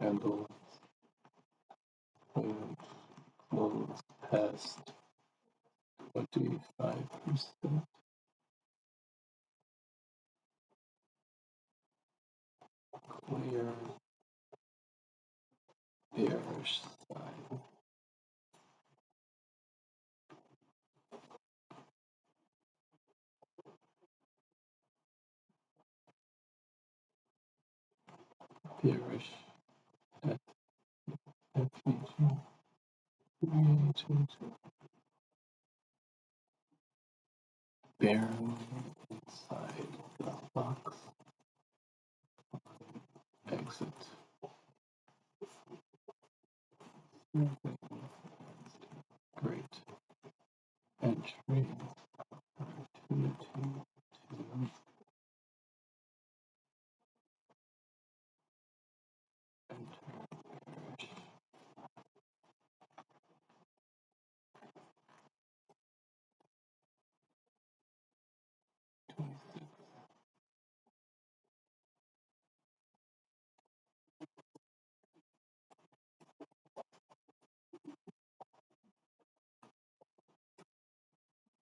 candles, close past 25%. Clear, bearish side. Bearish at FEG. Barely inside the box. Exit. Great. Entry. Opportunity to enter.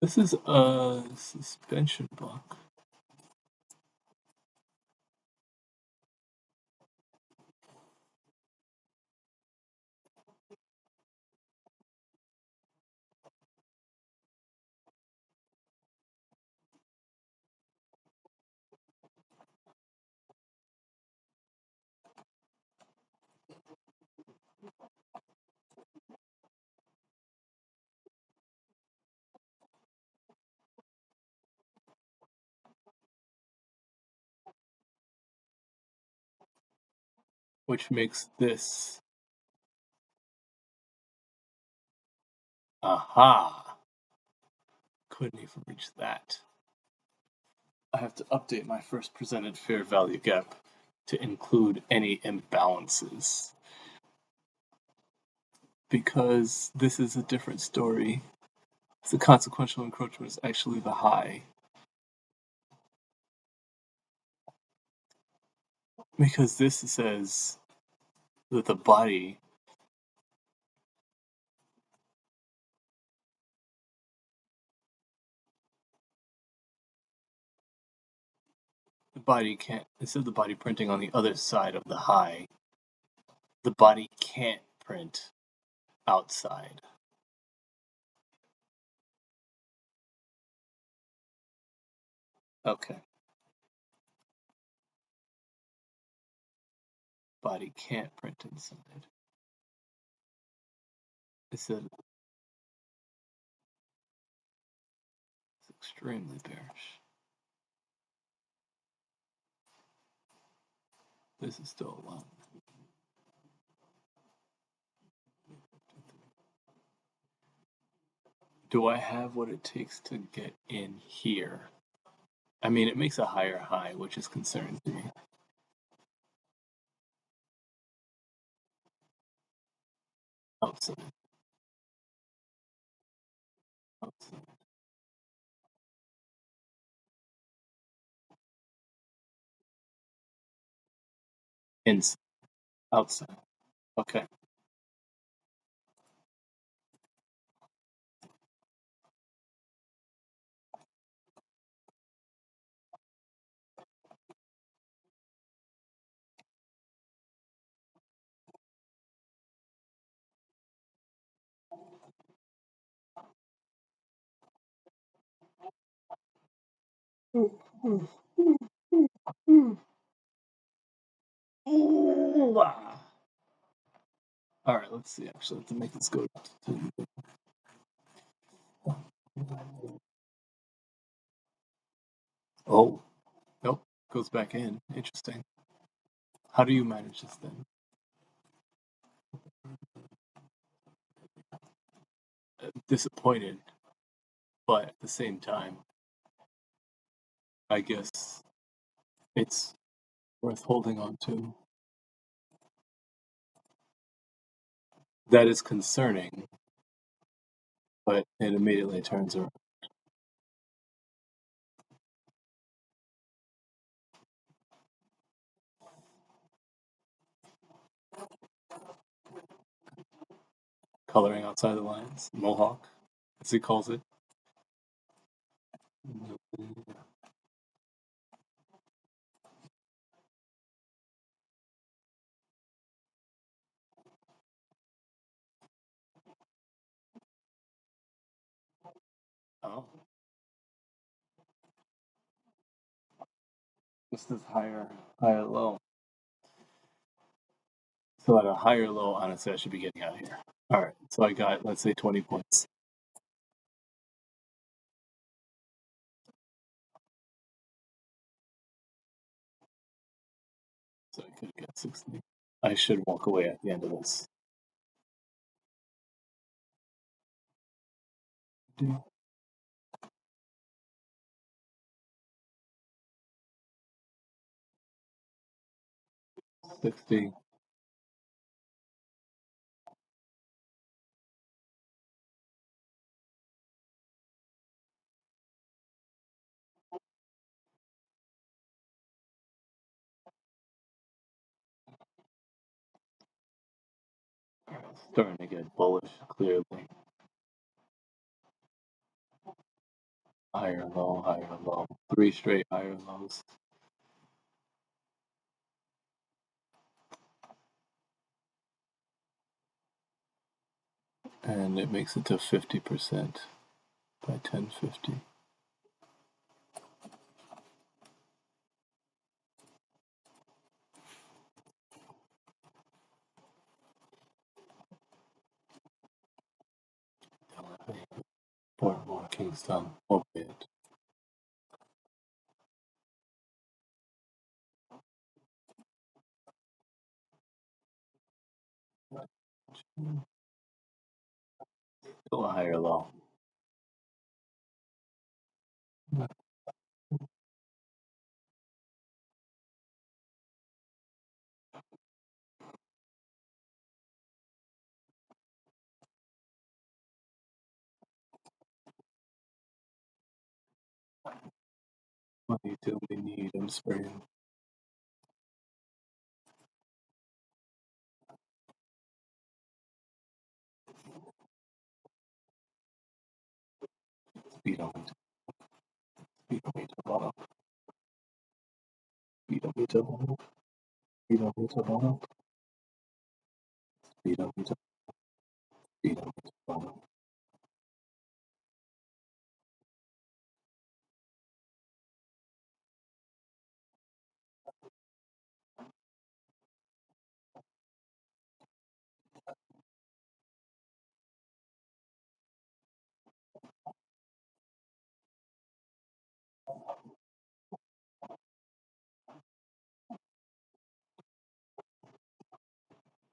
This is a suspension block. Which makes this. Aha! Couldn't even reach that. I have to update my first presented fair value gap to include any imbalances. Because this is a different story. The consequential encroachment is actually the high. Because this says that the body can't, instead of the body printing on the other side of the high, the body can't print outside. Okay. Body can't print inside. It said it's extremely bearish. This is still a lot. Do I have what it takes to get in here? I mean, it makes a higher high, which is concerning to me. Outside. Outside. Inside. Outside. Okay. All right, let's see. Actually, I have to make this go to. Oh, nope, goes back in. Interesting. How do you manage this then? Disappointed, but at the same time, I guess it's worth holding on to. That is concerning, but it immediately turns around. Coloring outside the lines, mohawk, as he calls it. Oh, this is higher, low. So at a higher low, honestly, I should be getting out of here. All right, so I got, let's say, 20 points. So I could get 60. I should walk away at the end of this. 60. Starting to get bullish, clearly. Higher low, higher low. 3 straight higher lows. And it makes it to 50% by 1050. Portmore, Kingston, albeit. Still a higher low. Money till we need, I'm spraying. Speedometer. Speedometer bottom. Speedometer bottom. Speedometer bottom. Speedometer. Speedometer bottom.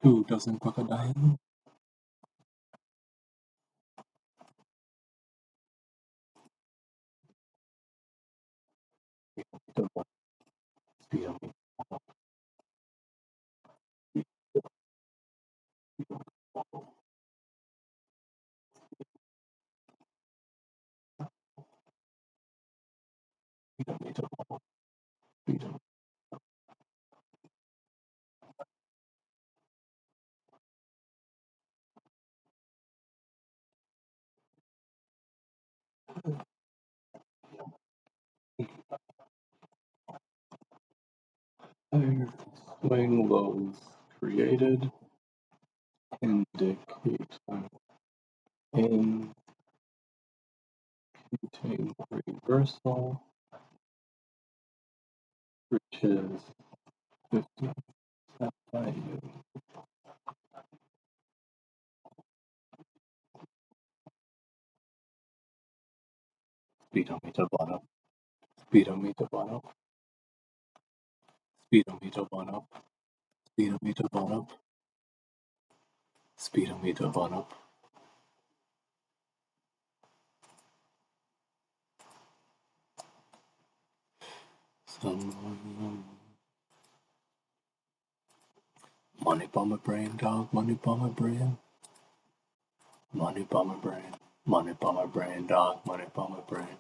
Who doesn't book a dime? Speedometer bottom. Speedometer bottom. Speedometer bottom. Speedometer. Higher swing lows created. Indicator. Indicating reversal. which is 50 by you. Speedometer bono. Speedometer bono. Speedometer bono. Speedometer bono. Speedometer bono. Money bomb my brain, dog. Money bomb my brain. Money bomb my brain. Money bomb my brain, dog. Money bomb my brain.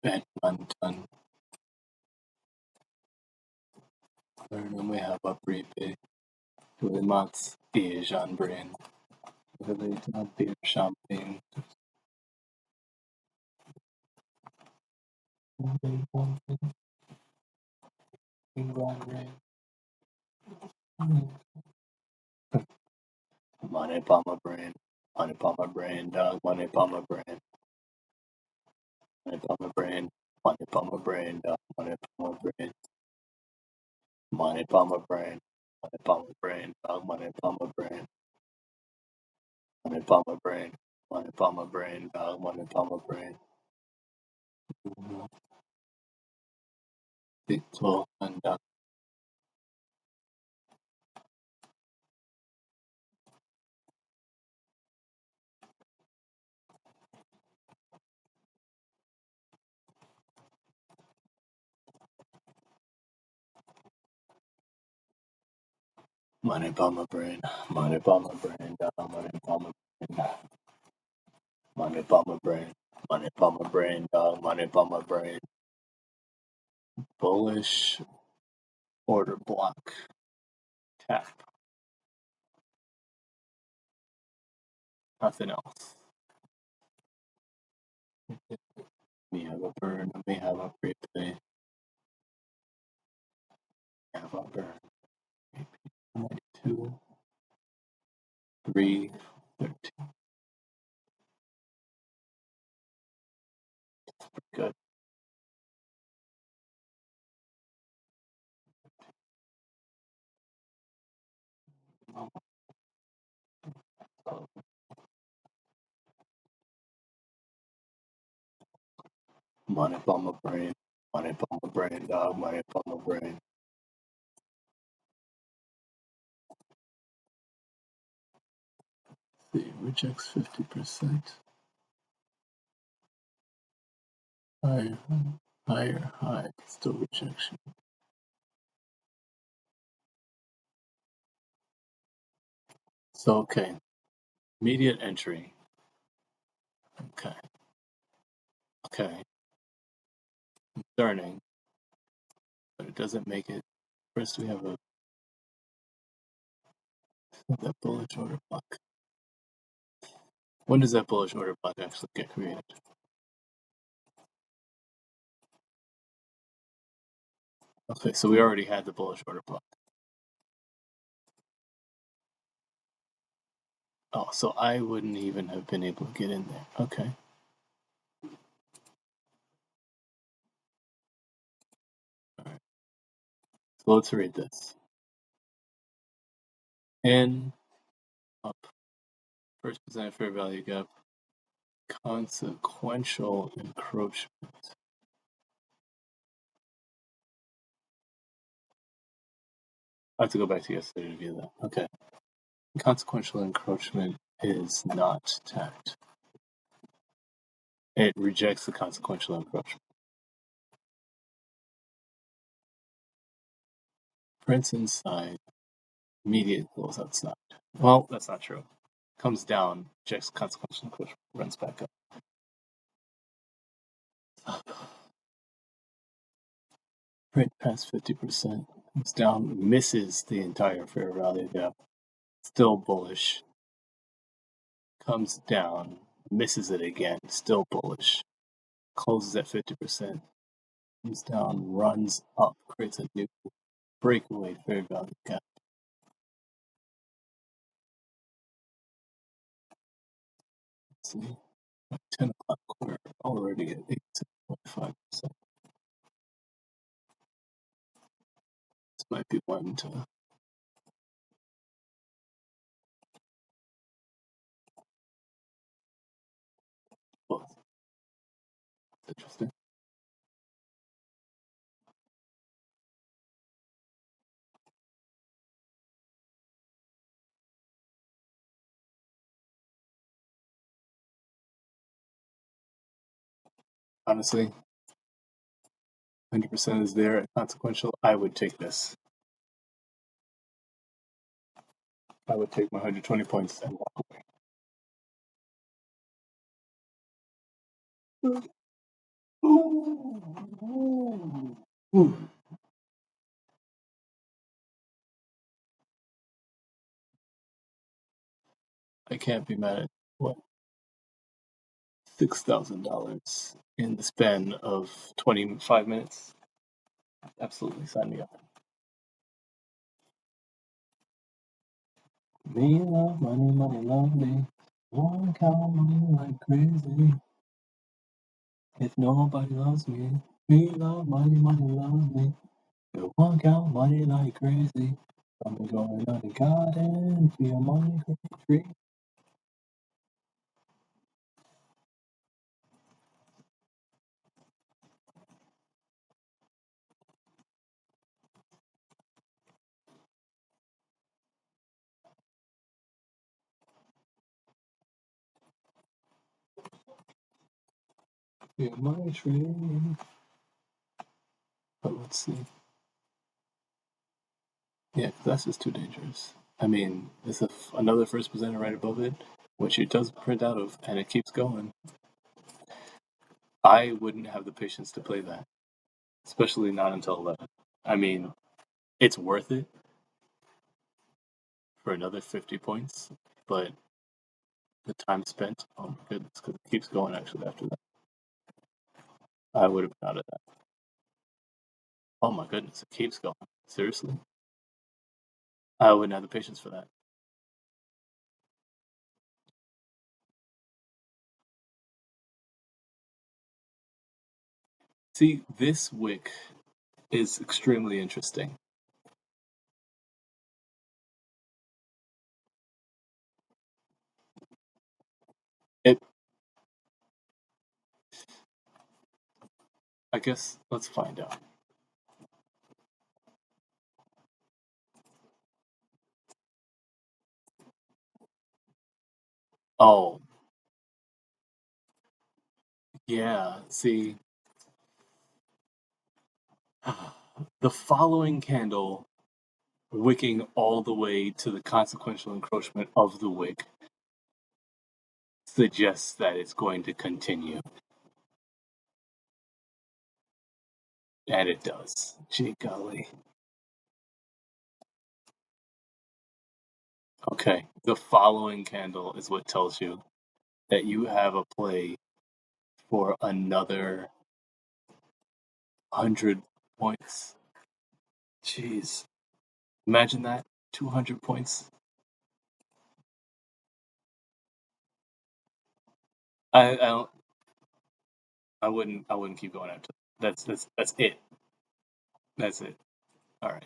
Ben 1 ton. Learn we have a prepay. Tous mats et Jean Brain. Related beer champagne. Money bomb my brain. Money bomb my brain, dog. Money bomb my brain. Money bomb my brain. Money bomb my brain, dog. Money bomb my brain. Money bomb my brain. Money bomb my brain, dog. Money bomb my brain. Money bomb my brain. Money bomb my brain, dog. Money bomb my brain. Big flow and dog. Money bomb my brain. Money bomb my brain, dog. Money bomb my brain. Money bomb my brain. Money bomb my brain, dog. Money bomb my brain. Bullish order block. Tap. Nothing else. We have a burn. We have a prepay. We have a burn. 92. 3. 13. Good. Money bomb my brain. Money bomb my brain, dog. Money bomb my brain. See, rejects 50%. Higher, higher, high. Still rejection. So, okay. Immediate entry. Okay. Okay. Concerning. But it doesn't make it. First, we have that bullish order block. When does that bullish order block actually get created? Okay, so we already had the bullish order block. Oh, so I wouldn't even have been able to get in there. Okay. All right. So let's read this. In, up, first percent fair value gap, consequential encroachment. I have to go back to yesterday to view that. Okay. Consequential encroachment is not tapped. It rejects the consequential encroachment. Prints inside, immediate goes outside. Well, that's not true. Comes down, rejects consequential encroachment, runs back up. Print past 50%, comes down, misses the entire fair value gap, still bullish. Comes down, misses it again, still bullish. Closes at 50%, comes down, runs up, creates a new breakaway fair value gap. see. 10 o'clock quarter already at 87.5%. This might be one to. Well, interesting. Honestly, 100% is there at consequential. I would take this. I would take my 120 points and walk away. Ooh. I can't be mad at what $6,000 in the span of 25 minutes. Absolutely, sign me up. Me love money, money love me. Wanna count money like crazy. If nobody loves me, me love money, money love me. You wanna count money like crazy. I'm going on the garden, feel money tree. Feel money tree. But let's see. Yeah, 'cause that's just too dangerous. I mean, there's another first presenter right above it, which it does print out of, and it keeps going. I wouldn't have the patience to play that, especially not until 11. I mean, it's worth it for another 50 points, but the time spent, oh my goodness, because it keeps going actually after that. I would have been out of that. Oh my goodness, it keeps going. Seriously? I wouldn't have the patience for that. See, this wick is extremely interesting. It, I guess, let's find out. Oh, yeah, see, the following candle wicking all the way to the consequential encroachment of the wick suggests that it's going to continue. And it does. Gee golly. Okay, the following candle is what tells you that you have a play for another 100 points. Jeez. Imagine that. 200 points. I don't. I wouldn't keep going after. That's it. That's it. All right.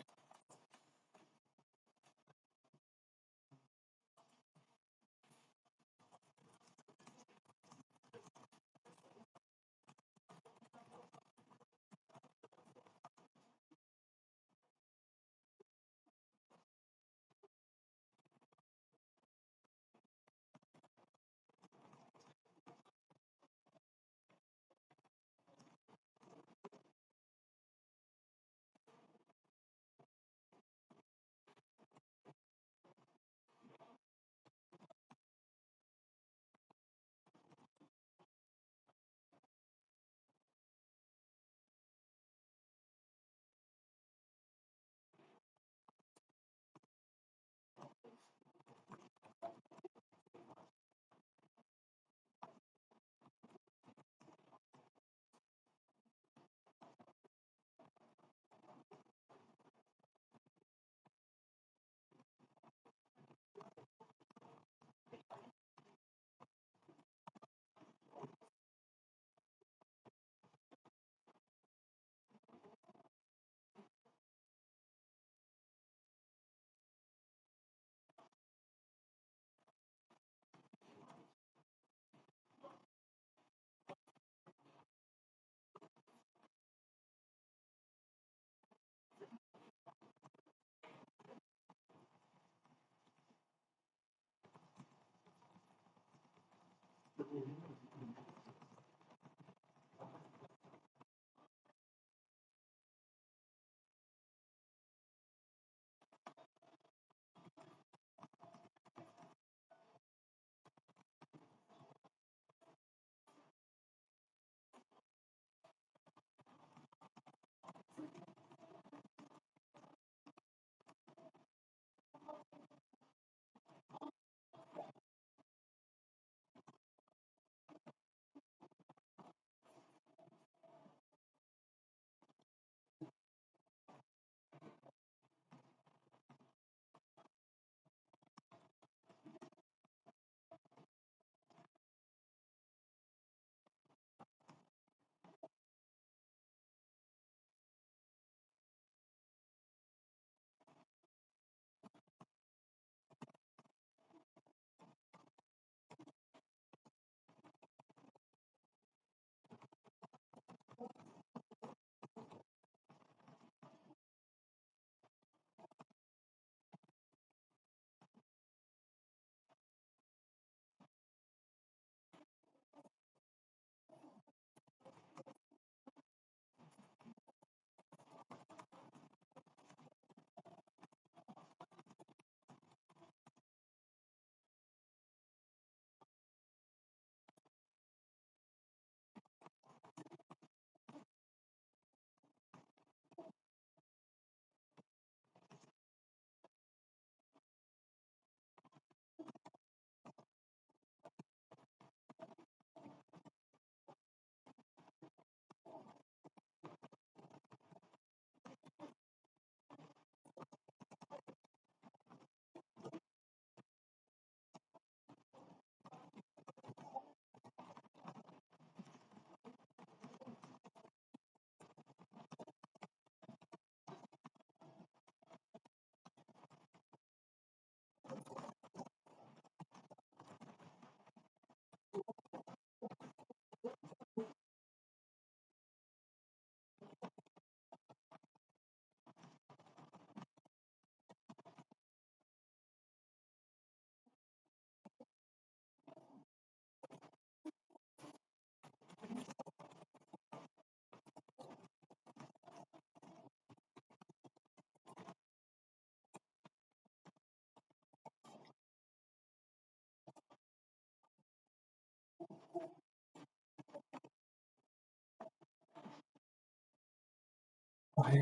All right.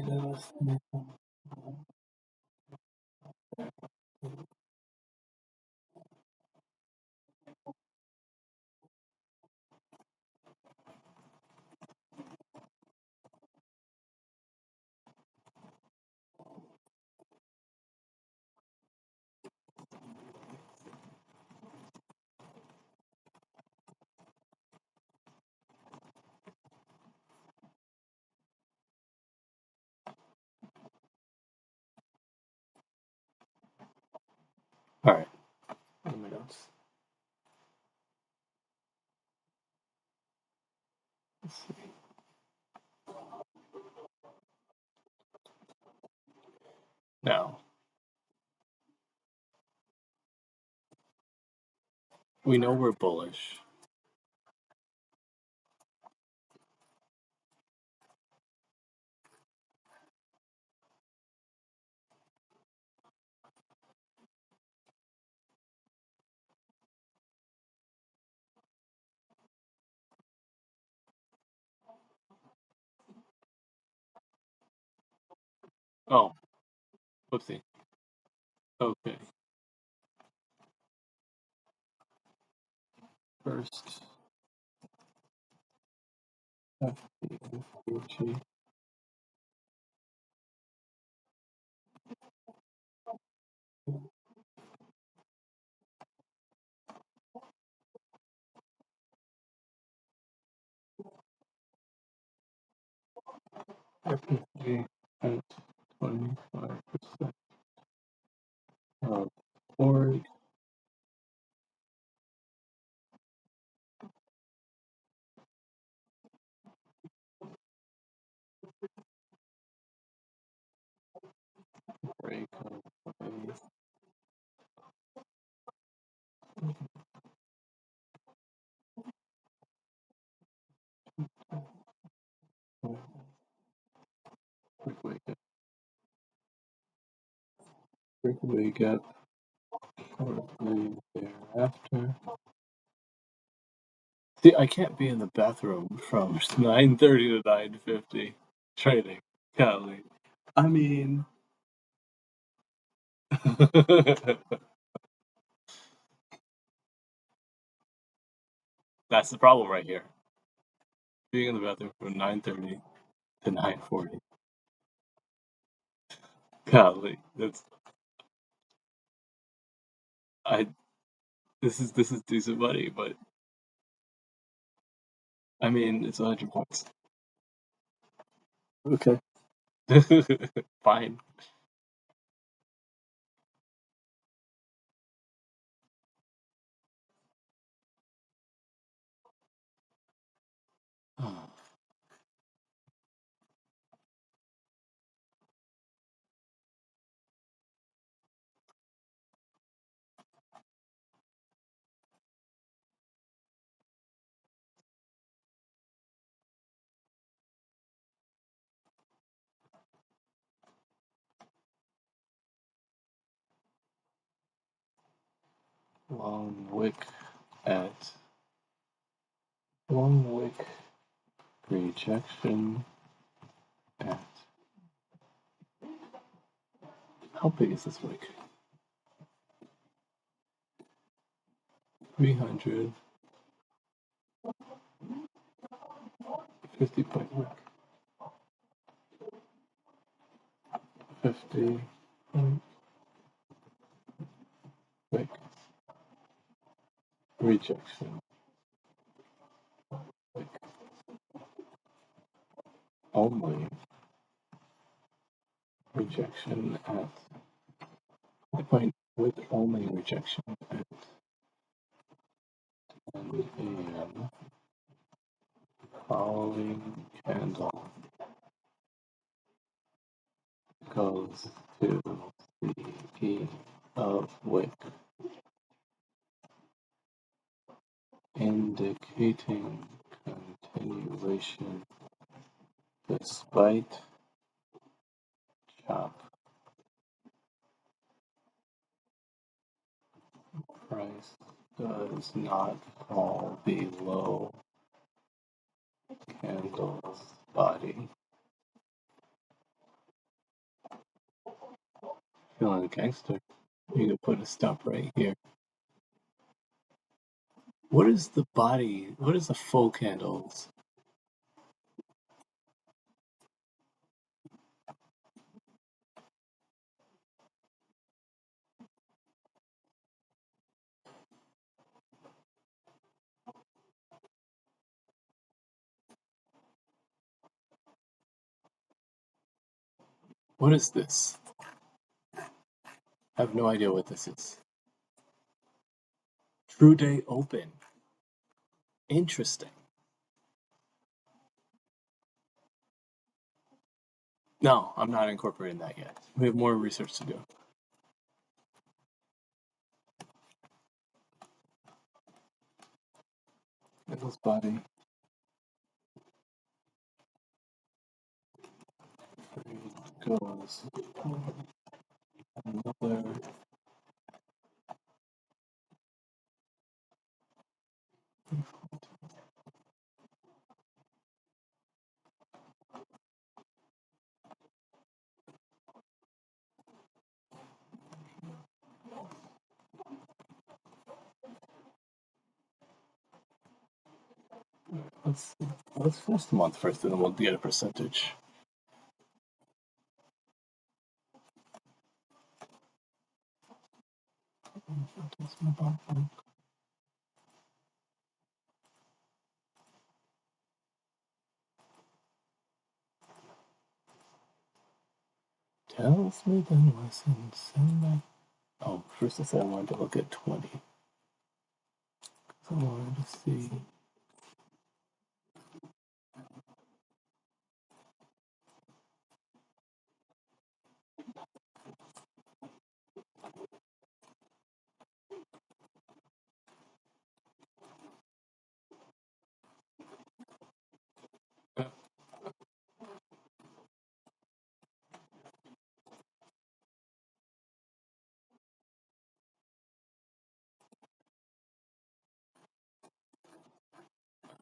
What are my notes? Let's see. Now, we know we're bullish. Oh, whoopsie. Okay. First, FDG. FDG at 25% of org. Break away. Breakaway gap. Breakaway gap. Shortly thereafter. See, I can't be in the bathroom from 9:30 to 9:50 trading. Golly. I mean, that's the problem right here. Being in the bathroom from 9:30 to 9:40. Golly, I this is decent money, but I mean it's 100 points. Okay. Fine. Long wick rejection at, how big is this wick? 350-point wick. 50-point wick rejection. Wick only rejection at point with only rejection at 10 a.m. Following candle goes to the E of wick, indicating continuation despite chop. Price does not fall below candle's body. Oh, gangster. You can put a stop right here. What is the body? What is the full candles? What is this? I have no idea what this is. True Day Open. Interesting. No, I'm not incorporating that yet. We have more research to do. Nicholas body. Goes another. Let's finish the month first, and then we'll get a percentage. Tells me then listen, send back. Oh, first I said I wanted to look at 20. I wanted to see.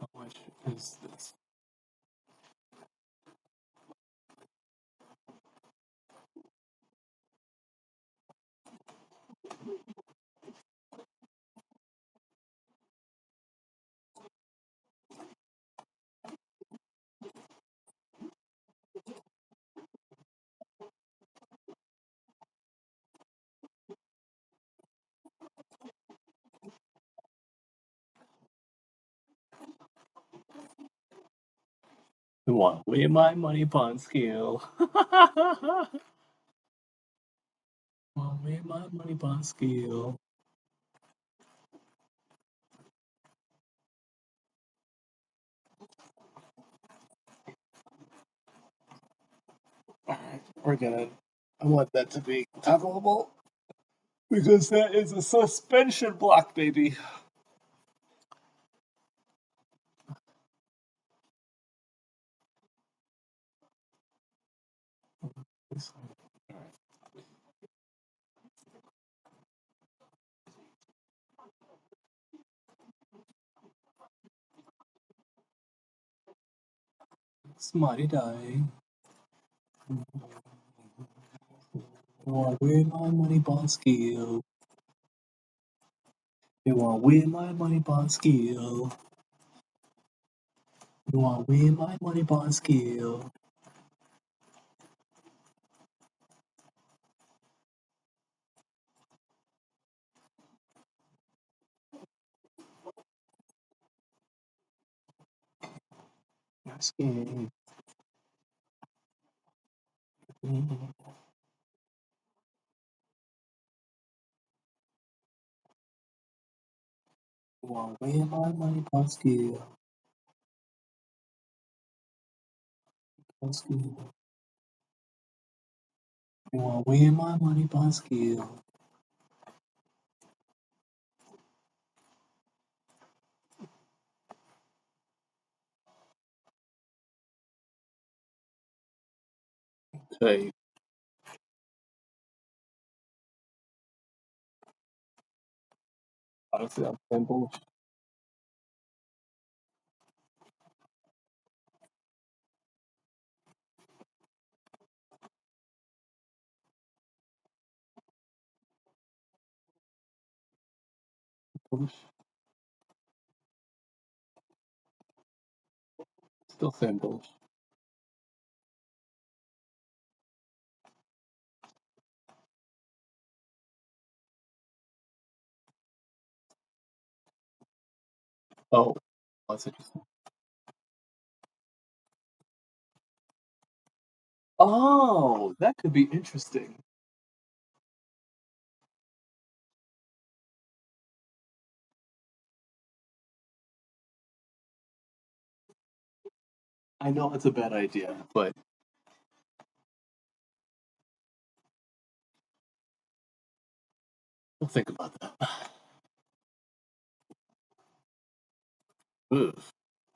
How much is this? I want weigh my money upon scale. Weigh my money upon scale. Alright, we're gonna. I want that to be toggleable because that is a suspension block, baby. Alright. Smarty die. Want weigh my money upon scale. You want weigh my money upon scale. You want weigh my money upon scale. Scale. You want weigh my money upon scale. Upon scale. You want weigh my money upon scale. Okay. Honestly, I'm playing bullish. Still saying bullish. Oh, that's interesting. Oh, that could be interesting. I know it's a bad idea, but we'll think about that. Ugh.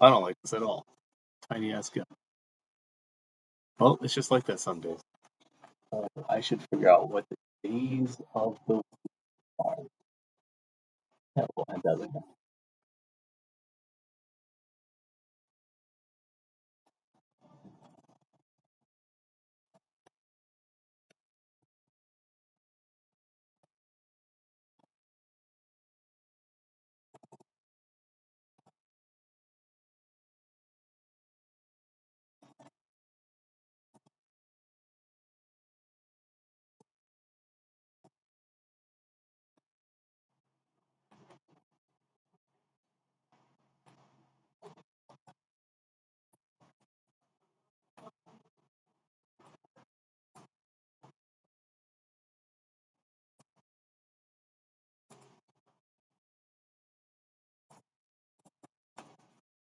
I don't like this at all. Tiny ass gun. Well, it's just like that some days. I should figure out what the days of the week are. That will end up again.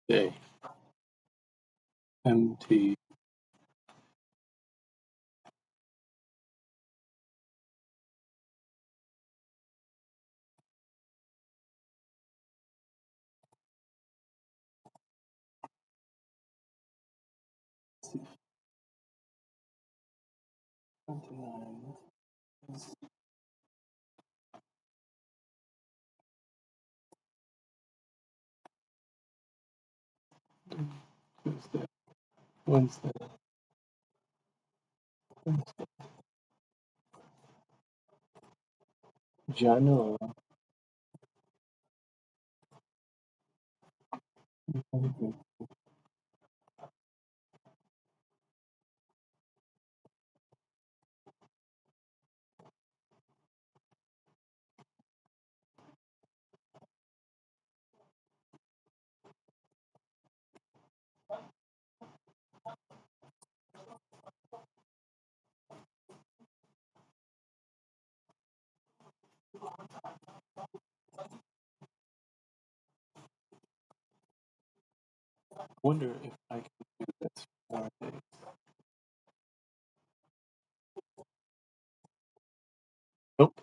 Day. MT. See, 29. Tuesday. Wednesday. January. Wonder if I can do this 4 days. Nope.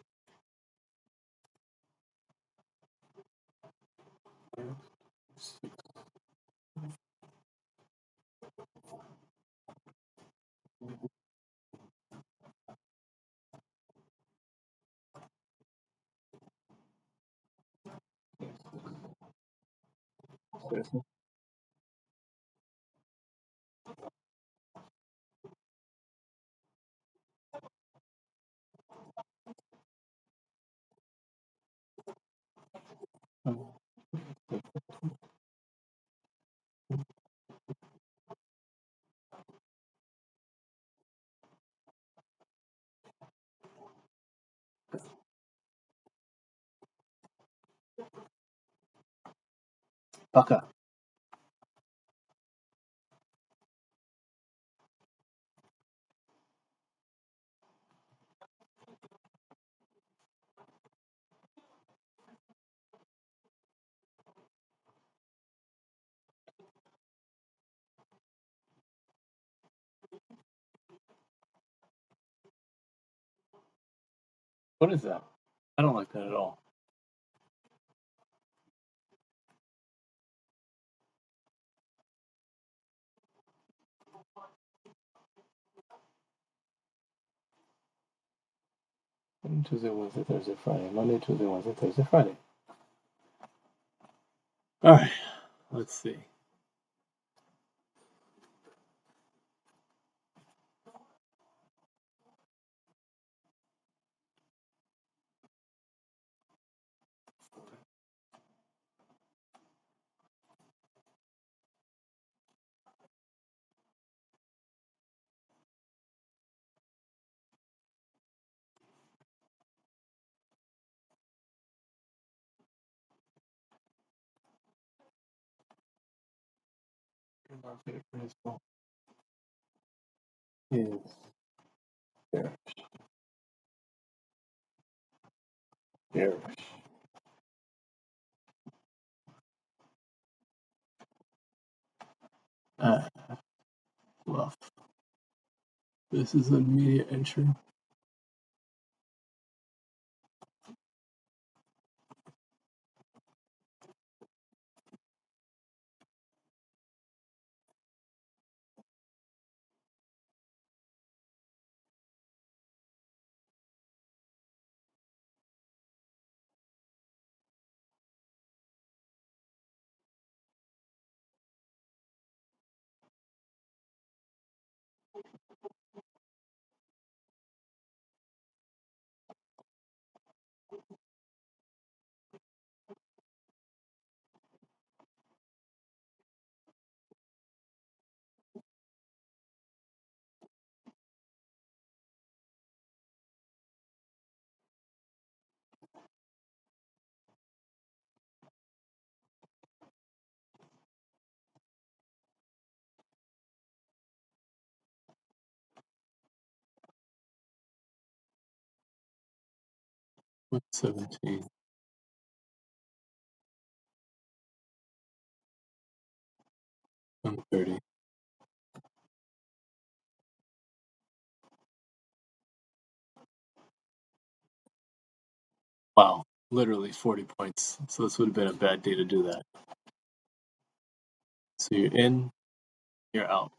Seriously? Baka. What is that? I don't like that at all. Monday, Tuesday, Wednesday, Thursday, Friday. Monday, Tuesday, Wednesday, Thursday, Friday. All right. Let's see. Market for his phone is bearish. Bearish. Bluff. This is an immediate entry. With 17. And 30. Wow, literally 40 points. So this would have been a bad day to do that. So you're in, you're out.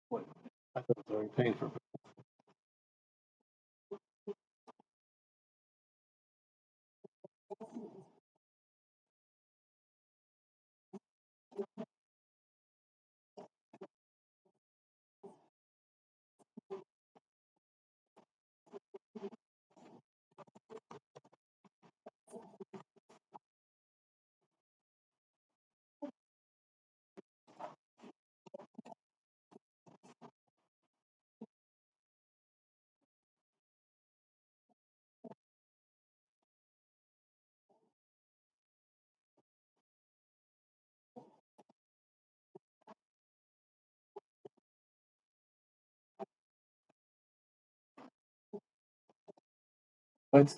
What? I thought it was already paying for. What?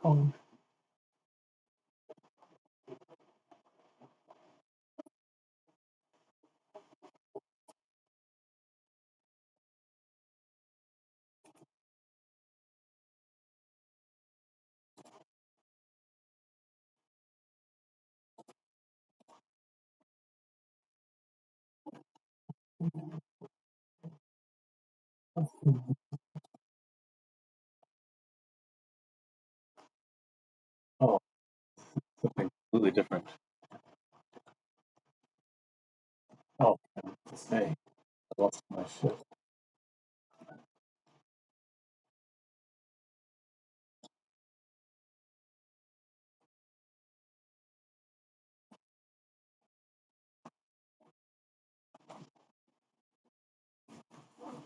phone. Oh, something completely different. Oh, I meant to say, I lost my shit.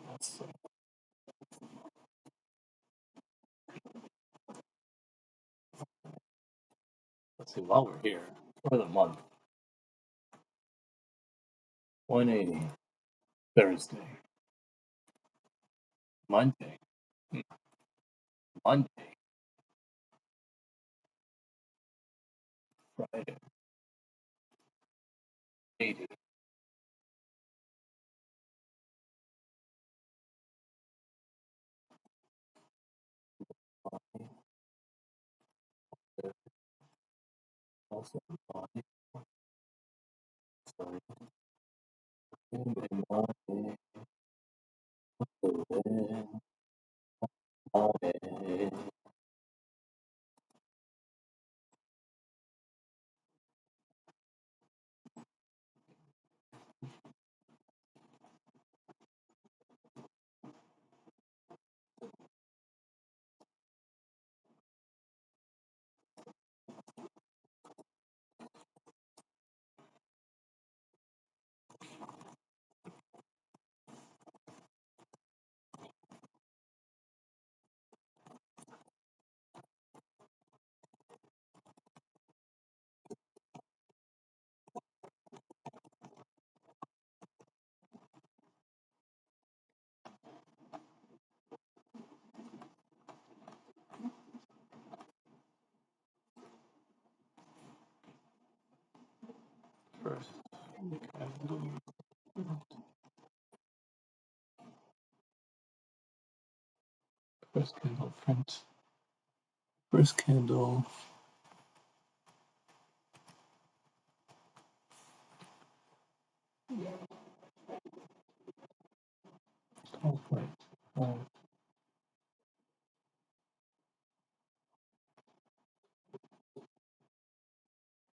Let's see. Let's see, while we're here, for the month, 180, Thursday, Monday, Monday, Friday, 80, Friday, also Friday, sorry, Monday, Monday. First candle, first candle print, first candle, conflict,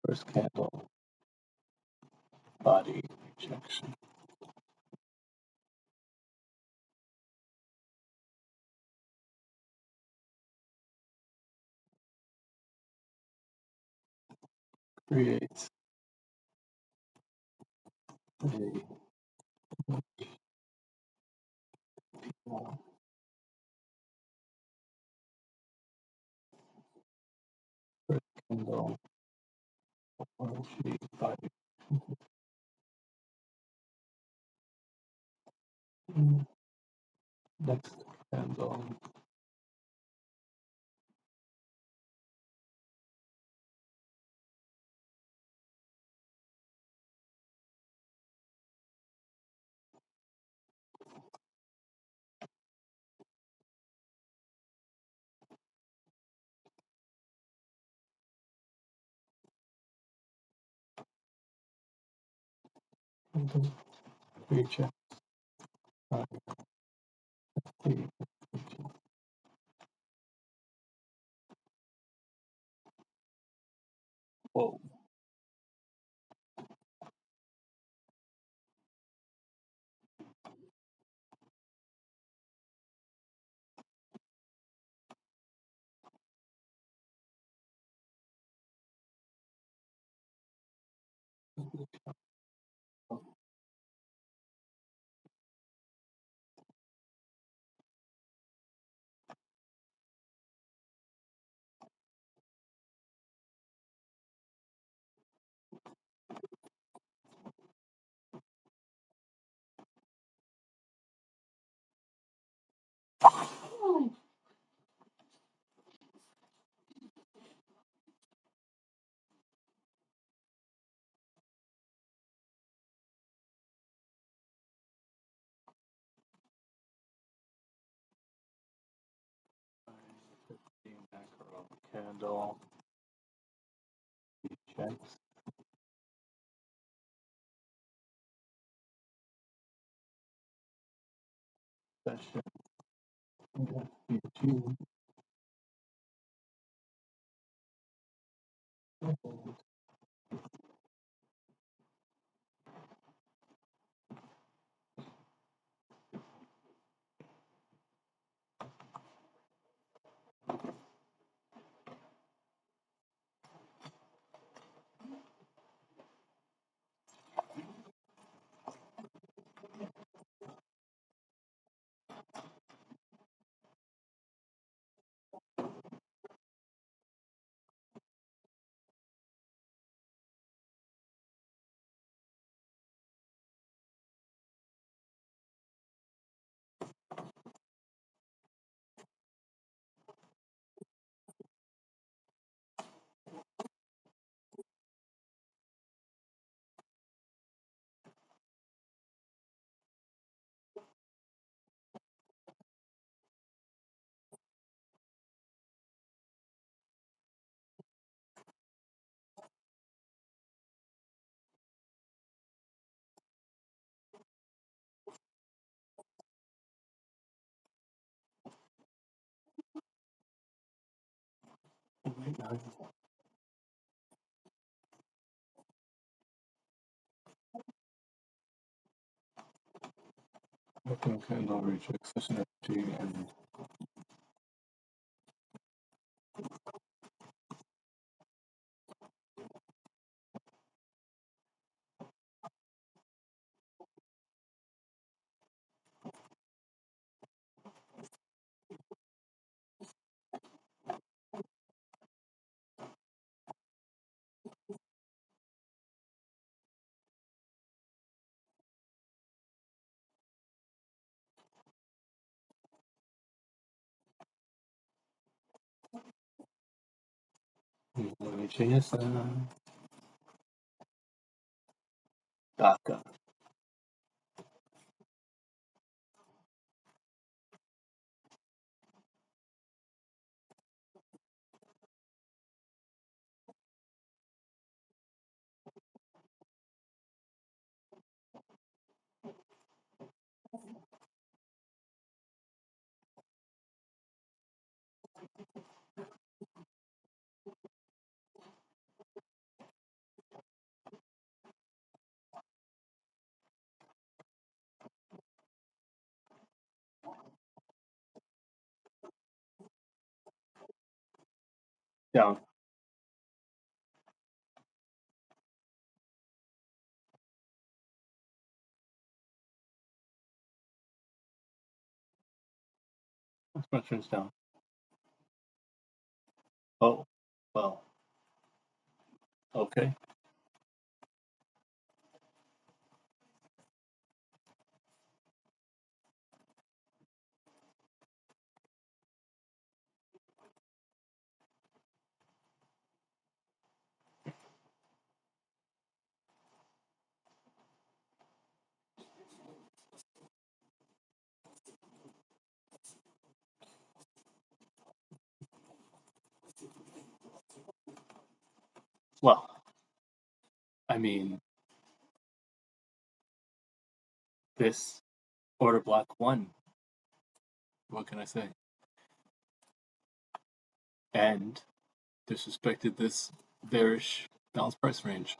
first candle, body rejection, create a first candle, orgy, body, next candle, candle, reject, body, whoa, Candle. Checks. Session. FPG. Okay, candle reject session FPG and JSN. DACA. Down. My turns down. Oh, well. Okay. Well, I mean, this order block won. What can I say? And disrespected this bearish balanced price range.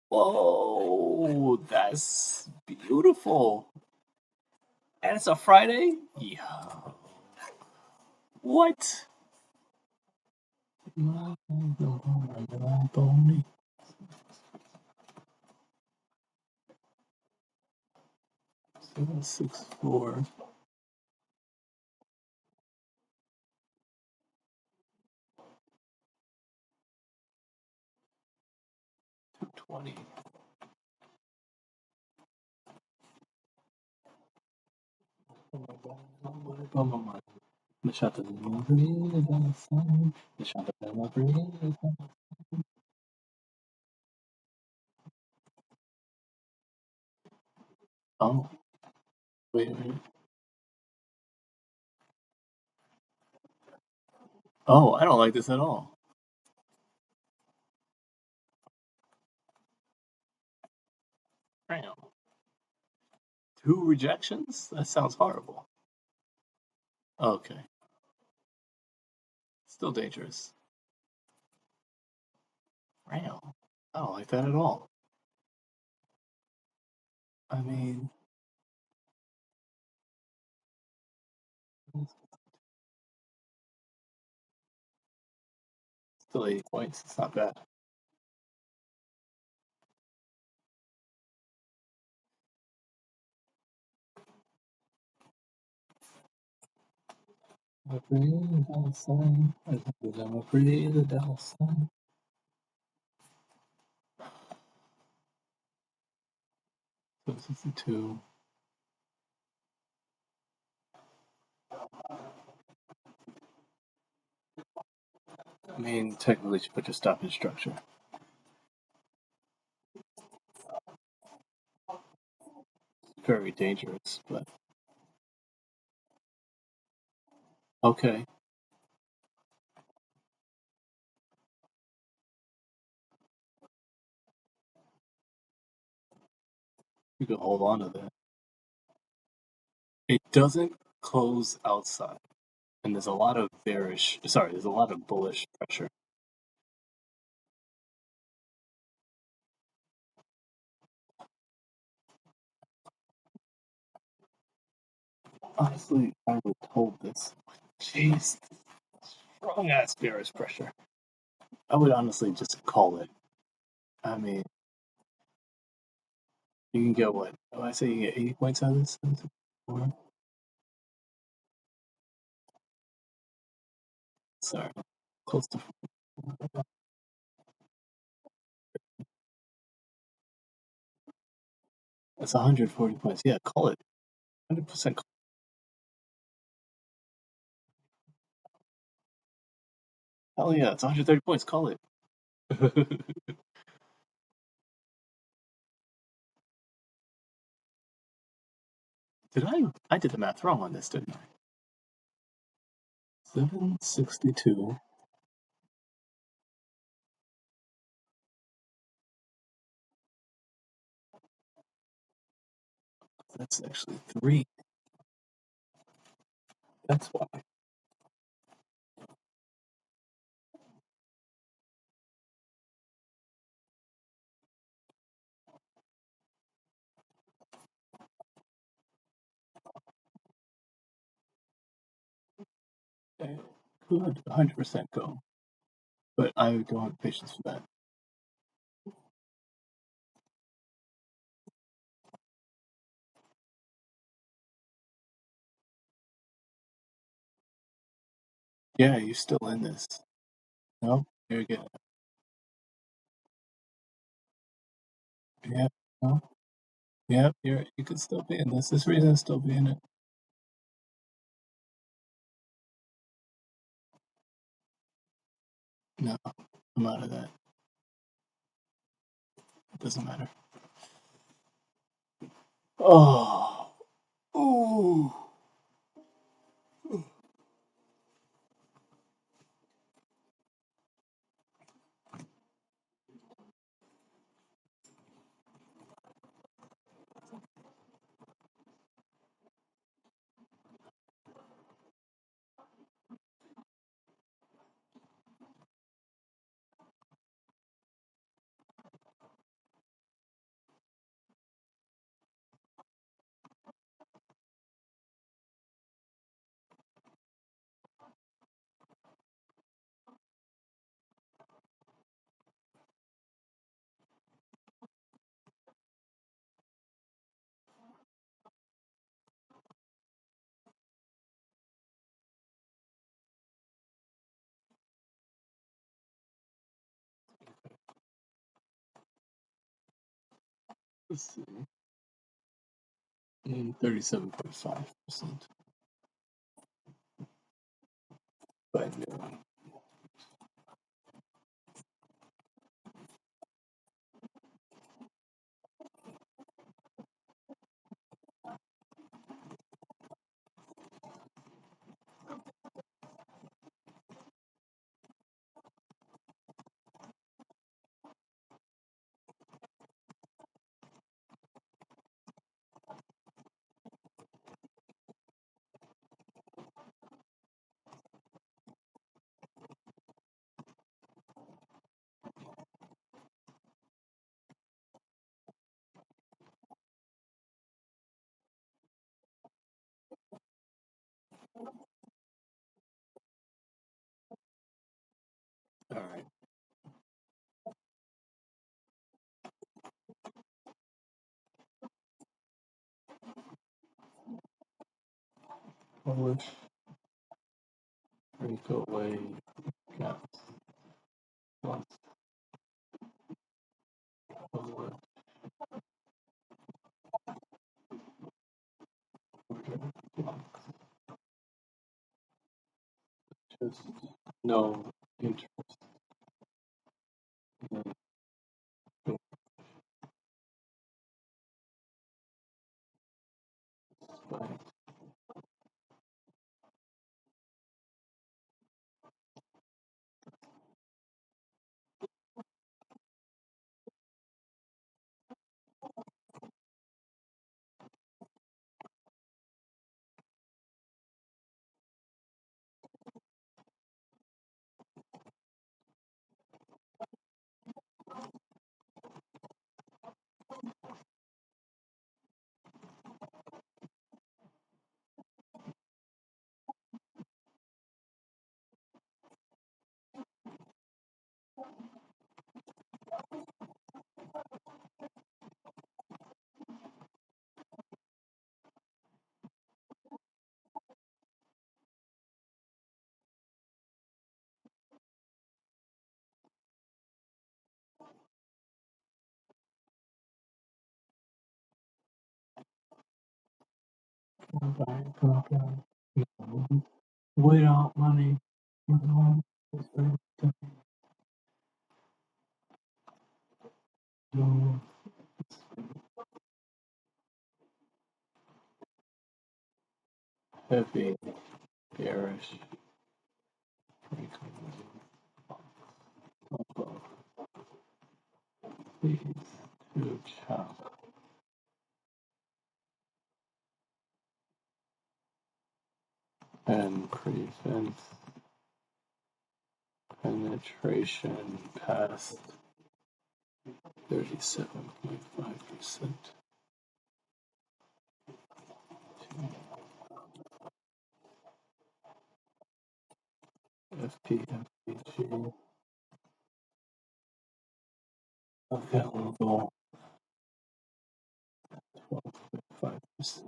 Whoa, that's beautiful. And it's a Friday? Yeah. What? Seven, 6, 4. 220. Lasciate di morire dal sole, lasciate per morire. Oh, wait a minute. Oh, I don't like this at all. Damn. 2 rejections? That sounds horrible. Okay. Still dangerous. Damn. I don't like that at all. I mean, still 80 points. It's not bad. I'm a pretty little son. I'm a pretty little son. So 62. I mean, technically, you should put your stopping structure. Very dangerous, but okay. You can hold on to that. It doesn't close outside, and there's a lot of there's a lot of bullish pressure. Honestly, I would hold this. Jeez, strong ass bearish pressure. I would honestly just call it. I mean, you can get what? Oh, I say you get 80 points out of this? Sorry, close to. That's 140 points. Yeah, call it. 100%. Hell yeah, it's 130 points. Call it. Did I did the math wrong on this, didn't I? 762. That's actually 3. That's why. It could 100% go, but I don't have patience for that. Yeah, you're still in this. No, you're good. Yeah, no, yeah, you could still be in this. This reason still be in it. No, I'm out of that. It doesn't matter. Oh, ooh. Let's see. 37.5%. But no. Polish, breakaway, gaps, plus, Polish, order, blocks, just no interest in the spike. Without money, no heavy, bearish, breakaway, above, these two chop, and prevent penetration past 37.5%. FPFPG available 12.5%.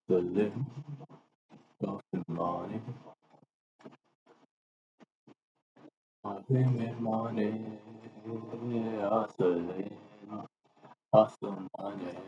The limb of the morning, morning, hustling, hustle money.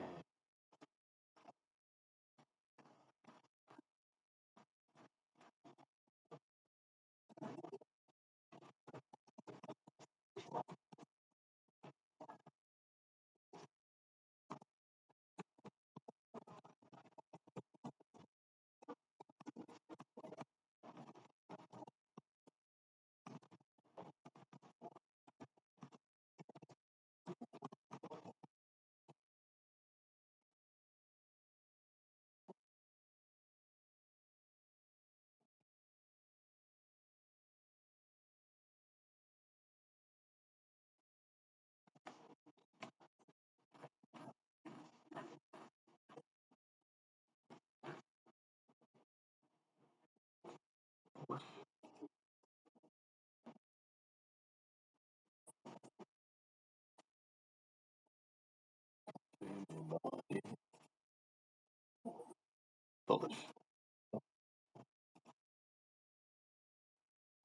Bullish.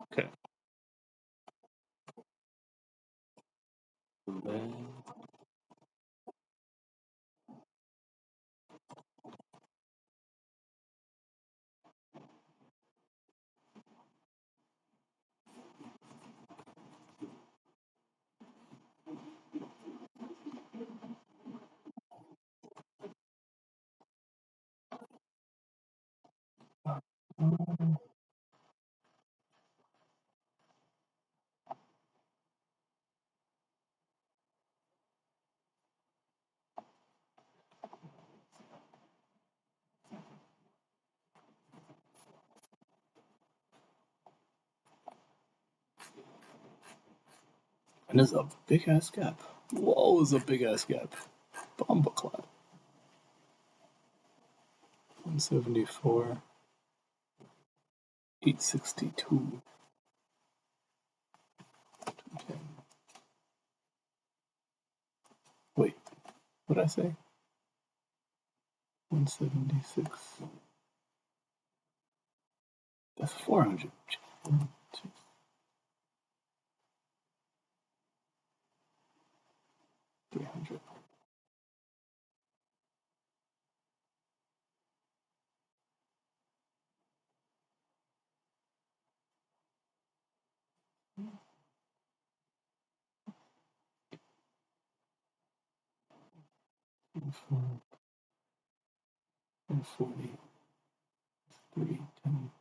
Okay. Then And there's a big ass gap. Whoa, there's a big ass gap. Bomba clot. 174. 862. 210. Wait, what did I say? 176. That's 400. 300. And 40. 310.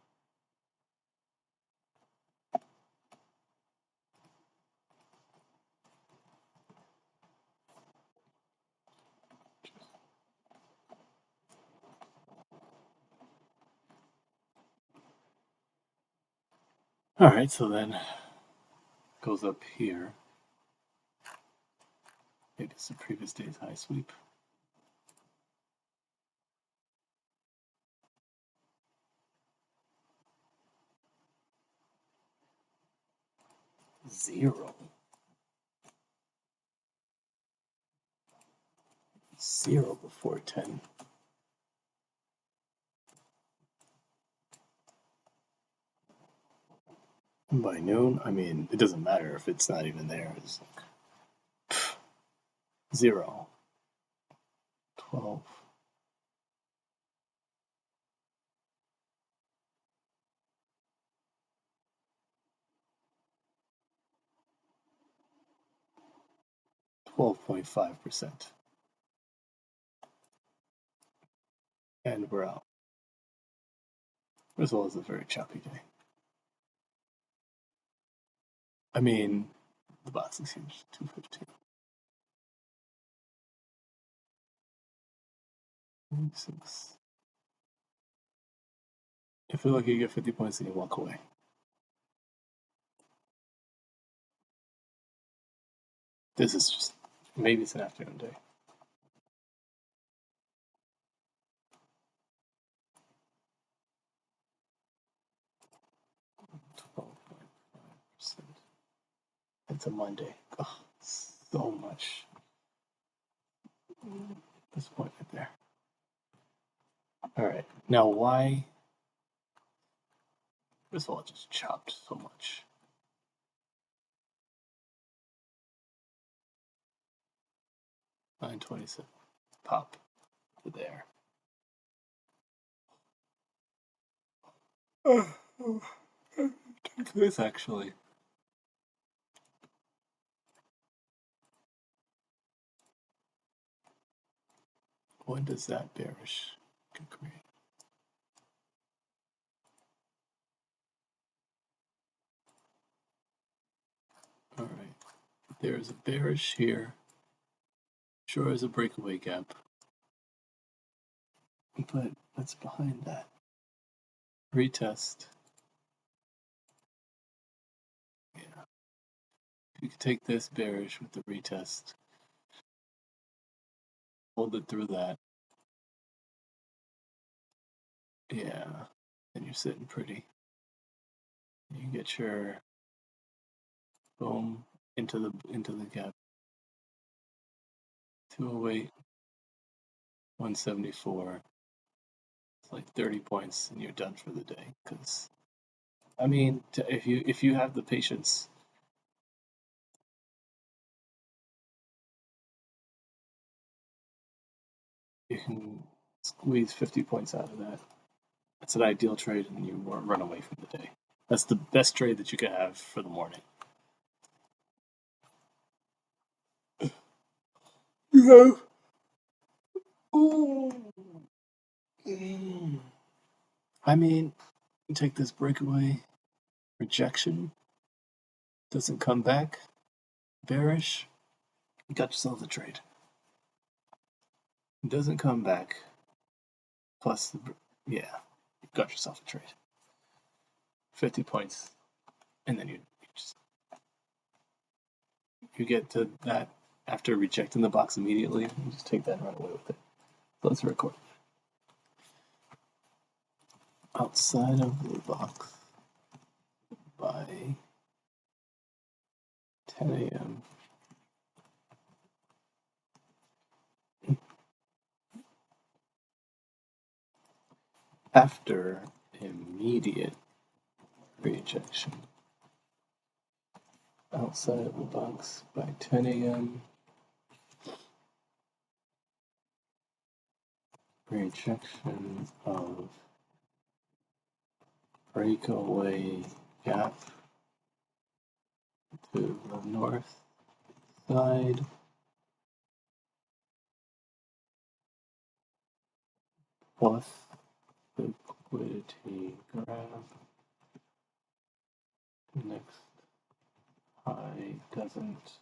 Alright, so then goes up here. Maybe it's the previous day's high sweep. Zero. Zero before 10. And by noon, I mean, it doesn't matter if it's not even there. It's like, 0. 12. 12.5%. And we're out. As well as a very choppy day. I mean, the box is huge. 215. 26. I feel like you get 50 points and you walk away. This is just, maybe it's an afternoon day. It's a Monday. Oh, so much disappointment there. All right, now why? First of all, it just chopped so much. $9.27. Pop to there. Take this actually. When does that bearish get created? All right, there's a bearish here. Sure is a breakaway gap, but what's behind that? Retest. Yeah, you could take this bearish with the retest, hold it through that. Yeah, and you're sitting pretty. You get your boom into the gap. 208, 174. It's like 30 points and you're done for the day. Because I mean, if you have the patience, you can squeeze 50 points out of that. That's an ideal trade, and you run away from the day. That's the best trade that you can have for the morning. You have. I mean, you take this breakaway rejection, doesn't come back, bearish, you got yourself a trade. It doesn't come back, plus, yeah, you got yourself a trade. 50 points, and then you just you get to that after rejecting the box immediately. You just take that and run away with it. So let's record. Outside of the box by 10 a.m. After immediate rejection. Outside of the box by 10 a.m. Rejection of breakaway gap to the north side plus liquidity graph. Next high doesn't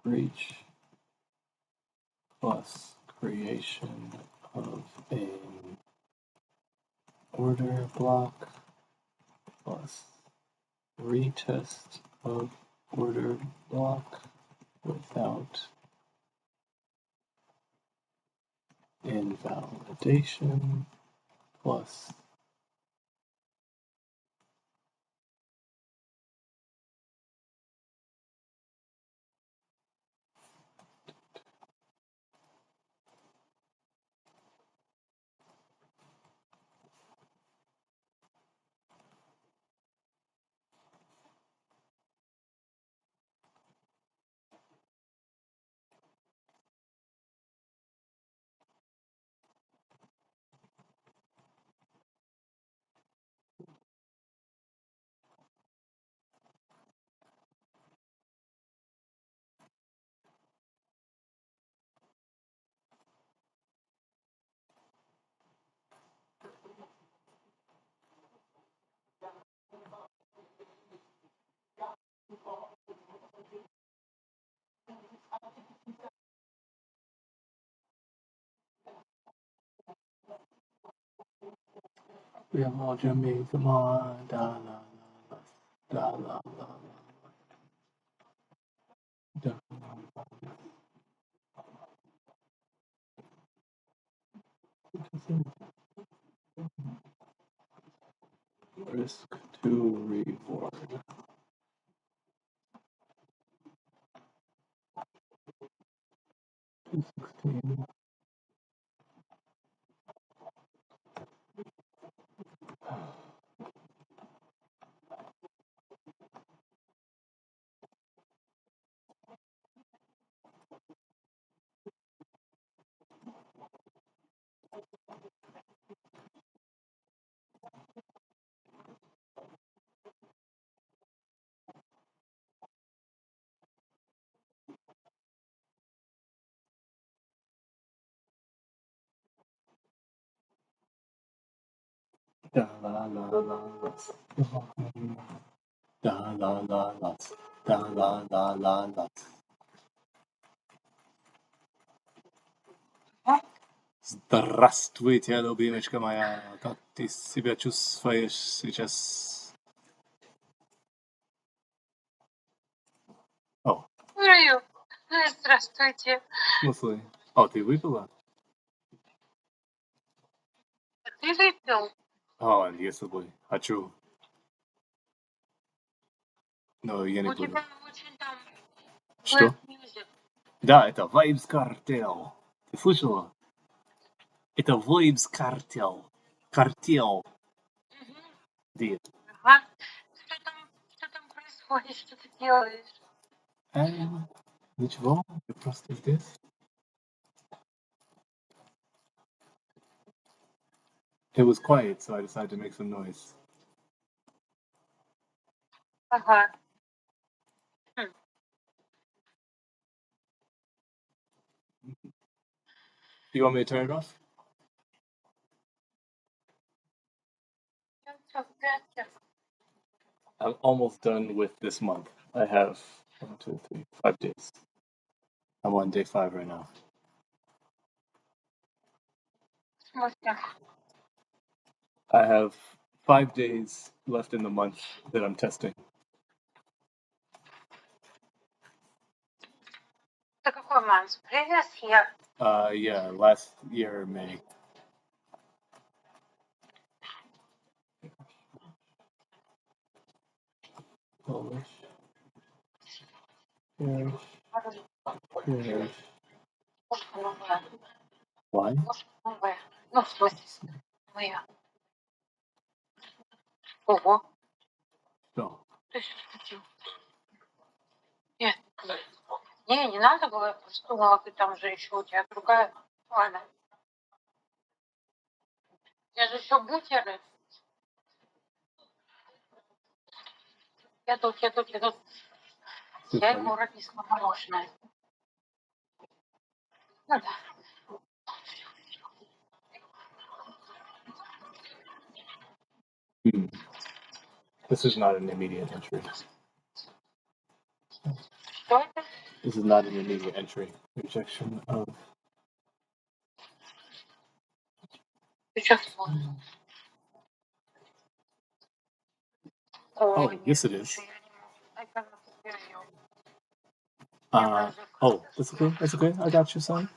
reach plus creation of an order block plus retest of order block without invalidation plus we are all Jamaica, da la la da la la da. Risk to reward. 216. Da la la la da la la la da la la la la. Здравствуйте, любимочка моя. Как ты себя чувствуешь сейчас? О, Здравствуйте. в смысле? О, ты выпила? Ты выпил? О, я с собой. Хочу. Но я не У буду. тебя очень там Что? music. Да, это Vibes Cartel. Ты слышала? Это Vibes Cartel. Картел. Где? Ага. Что там происходит? Что ты делаешь? Ничего, я просто здесь. It was quiet, so I decided to make some noise. Ага. You want me to turn it off? I'm almost done with this month. I have 1, 2, 3, 5 days. I'm on day 5 right now. В смысле? I have 5 days left in the month that I'm testing. Это какой month? Previous year? Yeah, last year May. Polish. Yes. Yes. Why? Новая. Ну, в смысле, моя. Ого. No. Ты что хотел? Нет. Не надо было, я просто думала, ты там же еще у тебя другая. Ладно. Я же еще бутеры. Я тут. Я ему прописала мороженое. Ну да. This is not an immediate entry. Что это? This is not an immediate entry. Rejection of. Ты что сказал? Oh, yes, it is. That's okay. That's okay. I got you, son.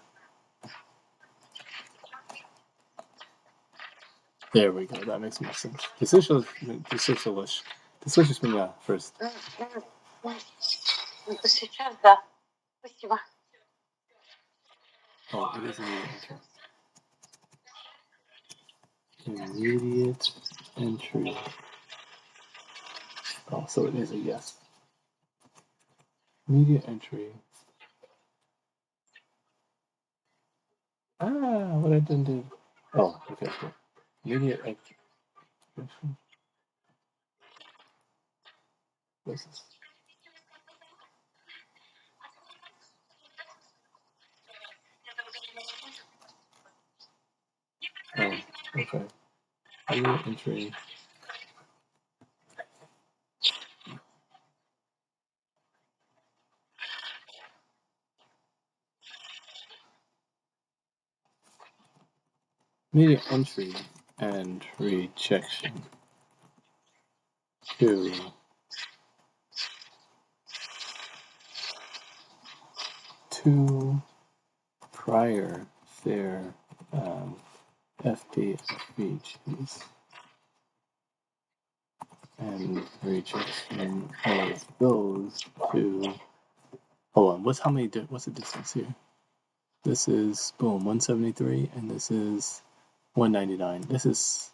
There we go. That makes more sense. Ты слышишь меня first? Сейчас, да. Спасибо. Oh, it is immediate entry. Oh, so it is a yes. Immediate entry. What I didn't do. Oh, okay, cool. Immediate entry. What's this? Oh, okay. Immediate entry. Immediate entry and rejection to two prior fair FPFVGs and rejection of those two. Hold on, what's the distance here? This is boom 173 and this is 199. This is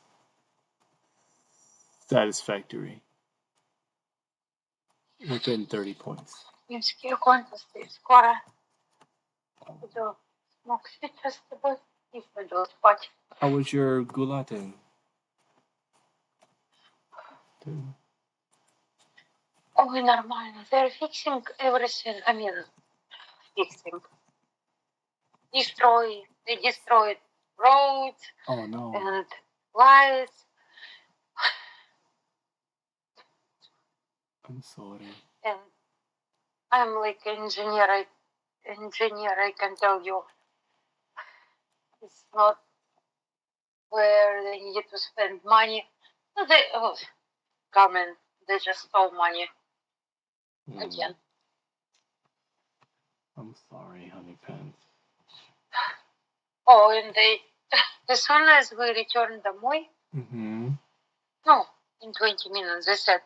satisfactory within 30 points. Минские конкурсы. Скоро буду смог сейчас с тобой и пойду спать. How was your gulating? Ой, нормально. They're fixing everything. I mean, fixing. They destroyed roads. Oh no. And lights. I'm sorry. And I'm like engineer. I can tell you, it's not where they needed to spend money. They government, they just stole money again. I'm sorry, honey pants. Oh, and as soon as we returned домой, no, in 20 minutes, they said,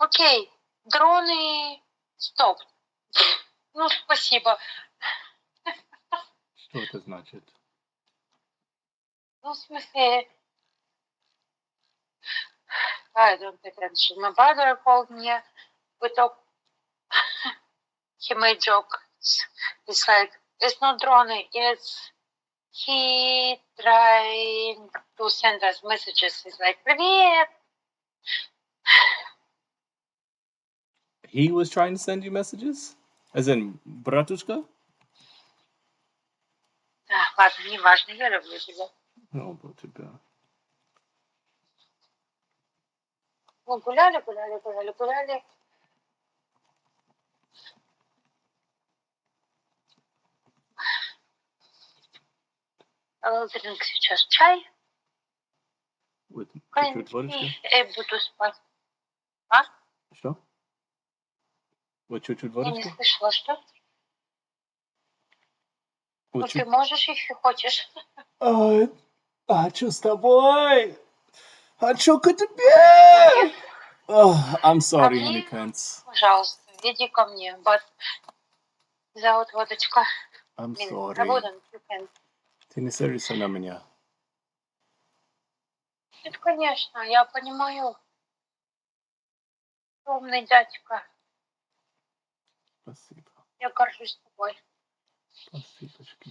okay, дроны stopped. Ну, спасибо. Что это значит? Ну, в смысле, I don't pay attention. My brother called me. We talked. He made jokes. It's like, it's not drone. It's he trying to send us messages. It's like, привет. He was trying to send you messages? As in, bratушка? Ладно, не важно, я люблю тебя. Ну, тебя. Мы гуляли. Drink сейчас чай. With чуть-чуть водочки? И буду спать. А? Что? With чуть-чуть водочки? Я не слышала, что? Ну, What ты you? можешь, если хочешь. Хочу с тобой. Хочу к тебе. Oh, I'm sorry, мне, honeypants. Пожалуйста, иди ко мне. But without водочка. I'm I sorry. wouldn't. You can. Ты не сердишься на меня? Нет, конечно, я понимаю. Умный дядька. Спасибо. Я горжусь тобой. Спасибочки.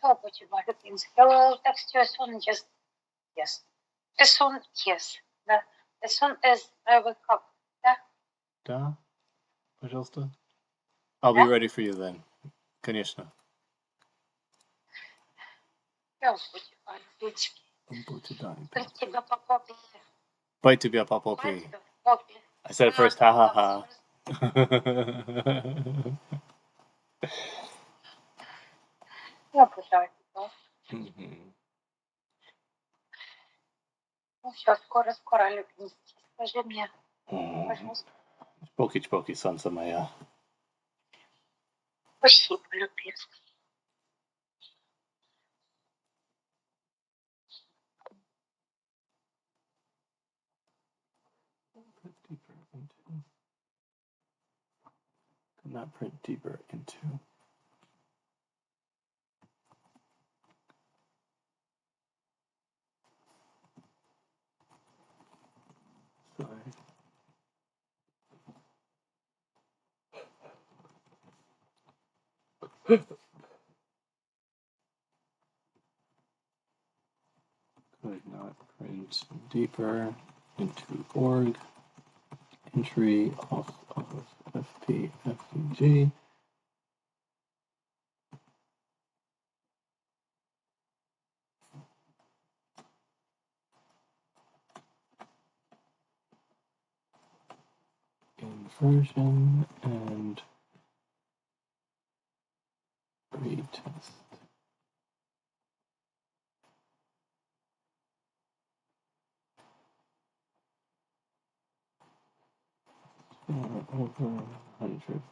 Help with you, Philippines. Hello, text you as soon as yes. As soon yes. Да. As soon as I wake up. Да. Да? Пожалуйста. I'll be ready for you then. Конечно. Help with you, Philippines. Будьте дани. Бить тебя по попе. Bite тебя по Бить попе. тебя по попе. I said it first. Ha ha ha. Я обожаю тебя. Ну все, скоро, любимый. Скажи мне, пожалуйста. Чпоки-чпоки, солнце моя. Спасибо, любимый. Could not print deeper into. Sorry. Could not print deeper into org. Entry off of FP FPG. Inversion and retest. Over 100.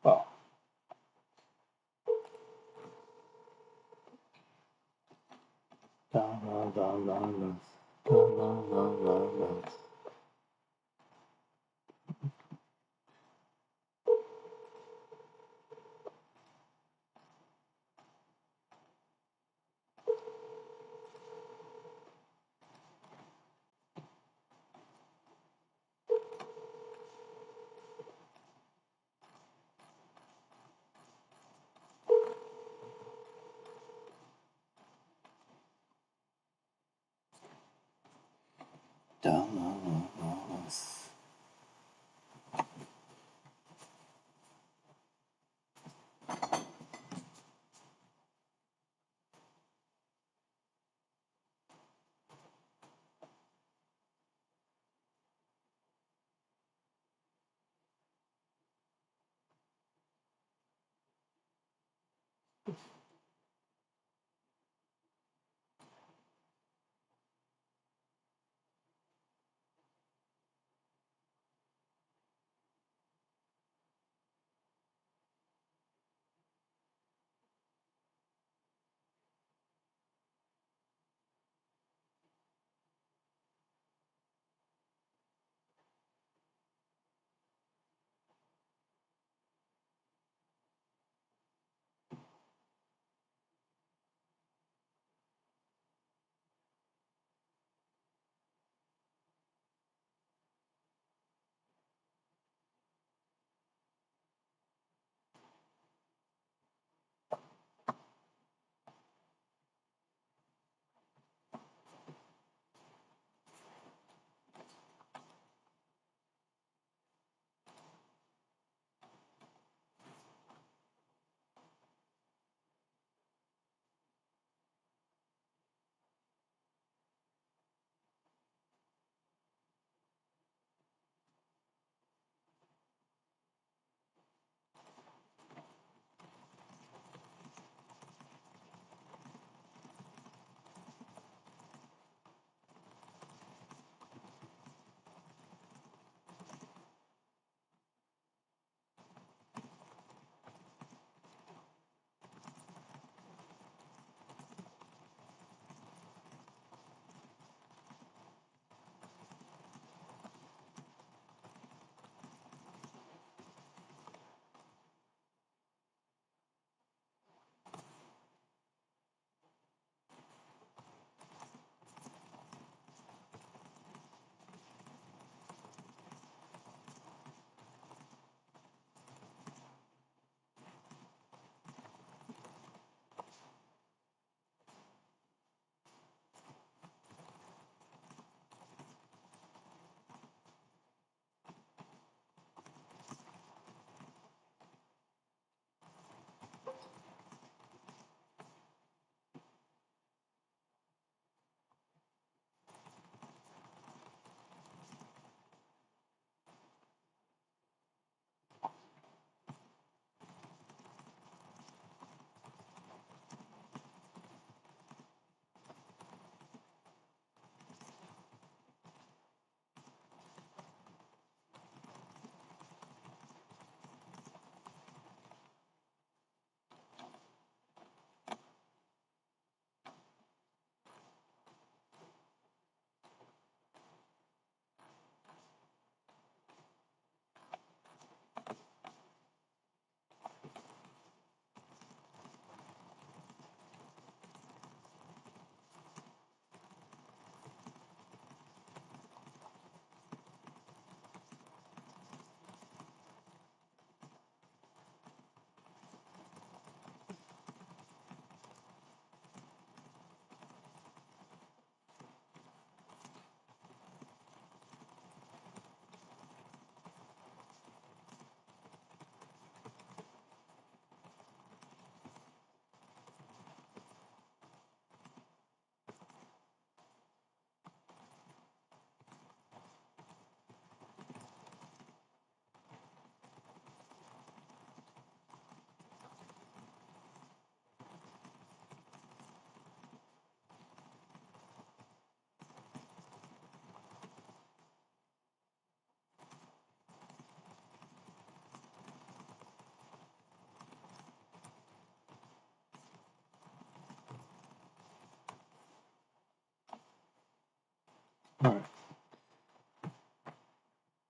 Wow.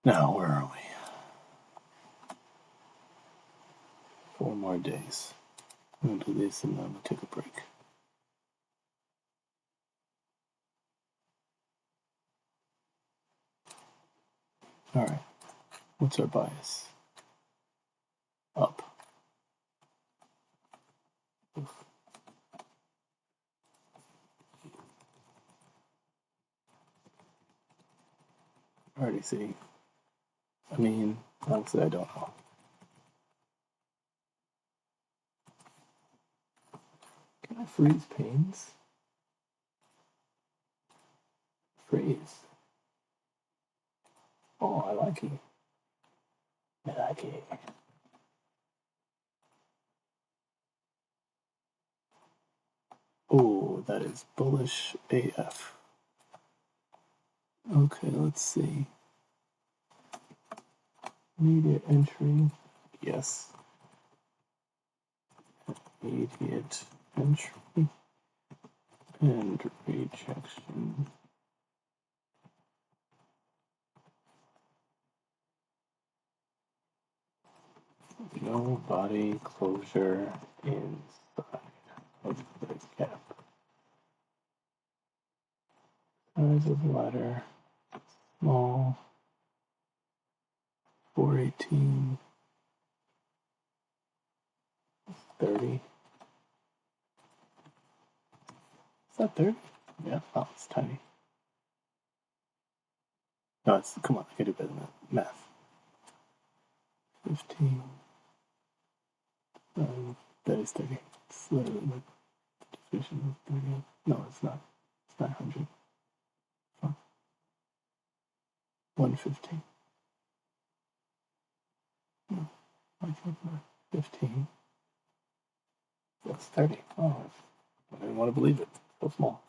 Now, where are we? 4 more days. I'm going to do this and then I'm going to take a break. Alright, what's our bias? Up. Oof. Already see. I mean, honestly, I don't know. Can I freeze panes? Freeze. Oh, I like it. I like it. Oh, that is bullish AF. Okay, let's see. Immediate entry. Yes. Immediate entry. And rejection. No body closure inside of the gap. Size of ladder. Small. 418. 30. Is that 30? Yeah, oh, it's tiny. No, it's, come on, I can do better than that. Math. 15. That is 30. It's literally the division of 30. No, it's not. It's 900. 115. No, 15. That's 30. Oh, I didn't want to believe it. So small.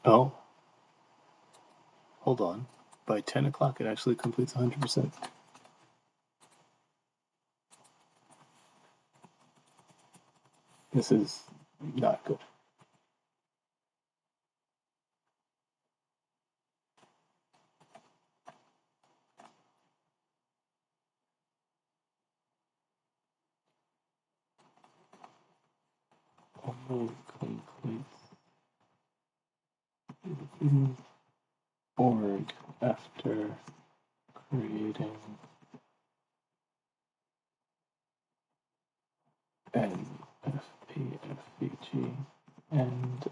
Oh, hold on. By 10 o'clock, it actually completes 100%. This is not good. Almost complete. Org after creating NFPFVG and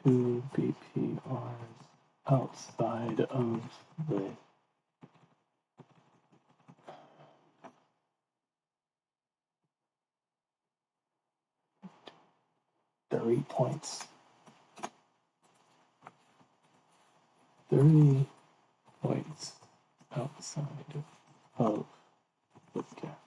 2 BPRs outside of the 30 points. 30 points outside of this gap.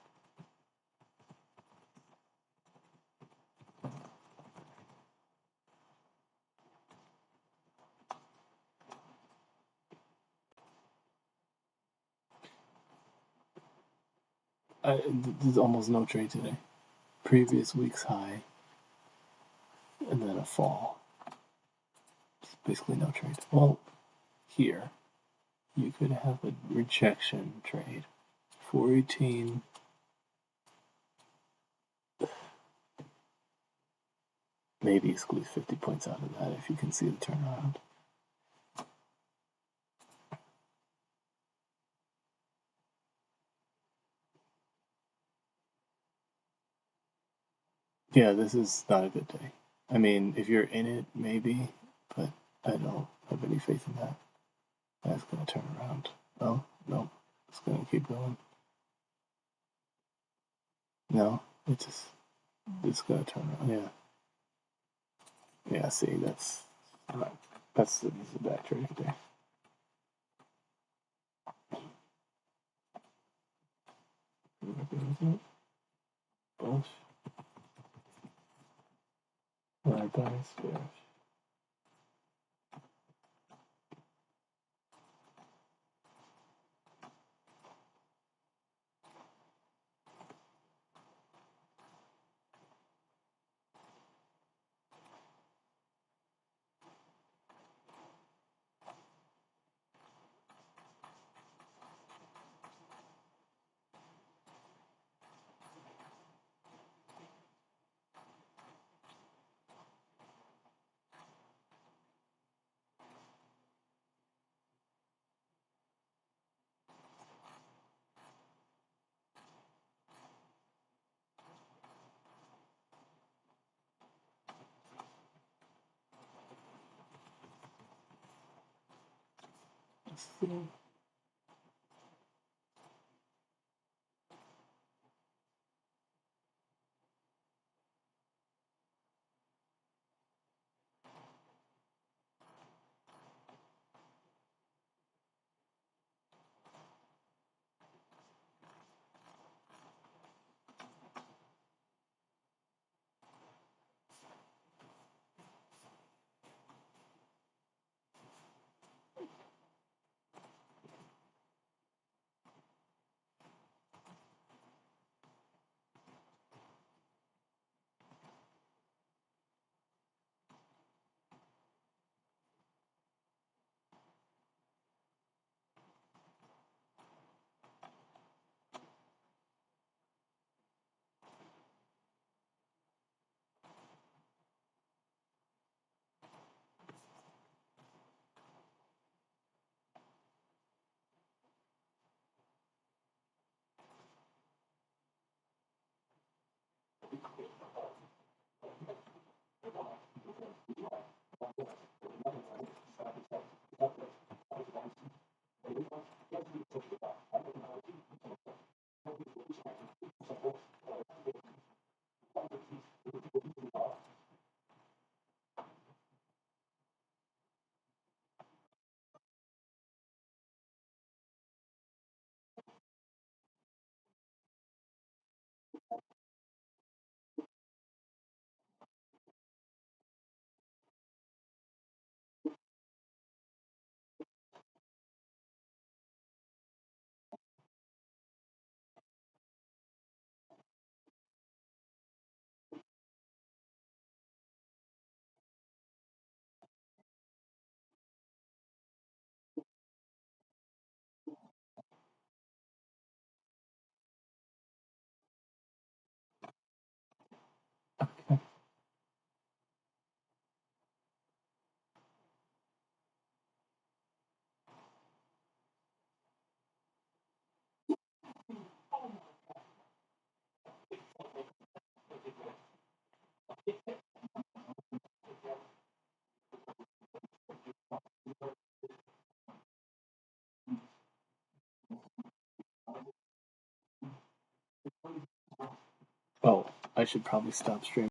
There's almost no trade today. Previous week's high, and then a fall. It's basically no trade. Well, here, you could have a rejection trade. 418. Maybe squeeze 50 points out of that if you can see the turnaround. Yeah, this is not a good day. I mean, if you're in it, maybe, but I don't have any faith in that. That's going to turn around. Oh, no, it's going to keep going. No, it just It's gonna turn on. Yeah. Yeah. See, that's the battery right there. Bush. Spirit. Oh, I should probably stop streaming.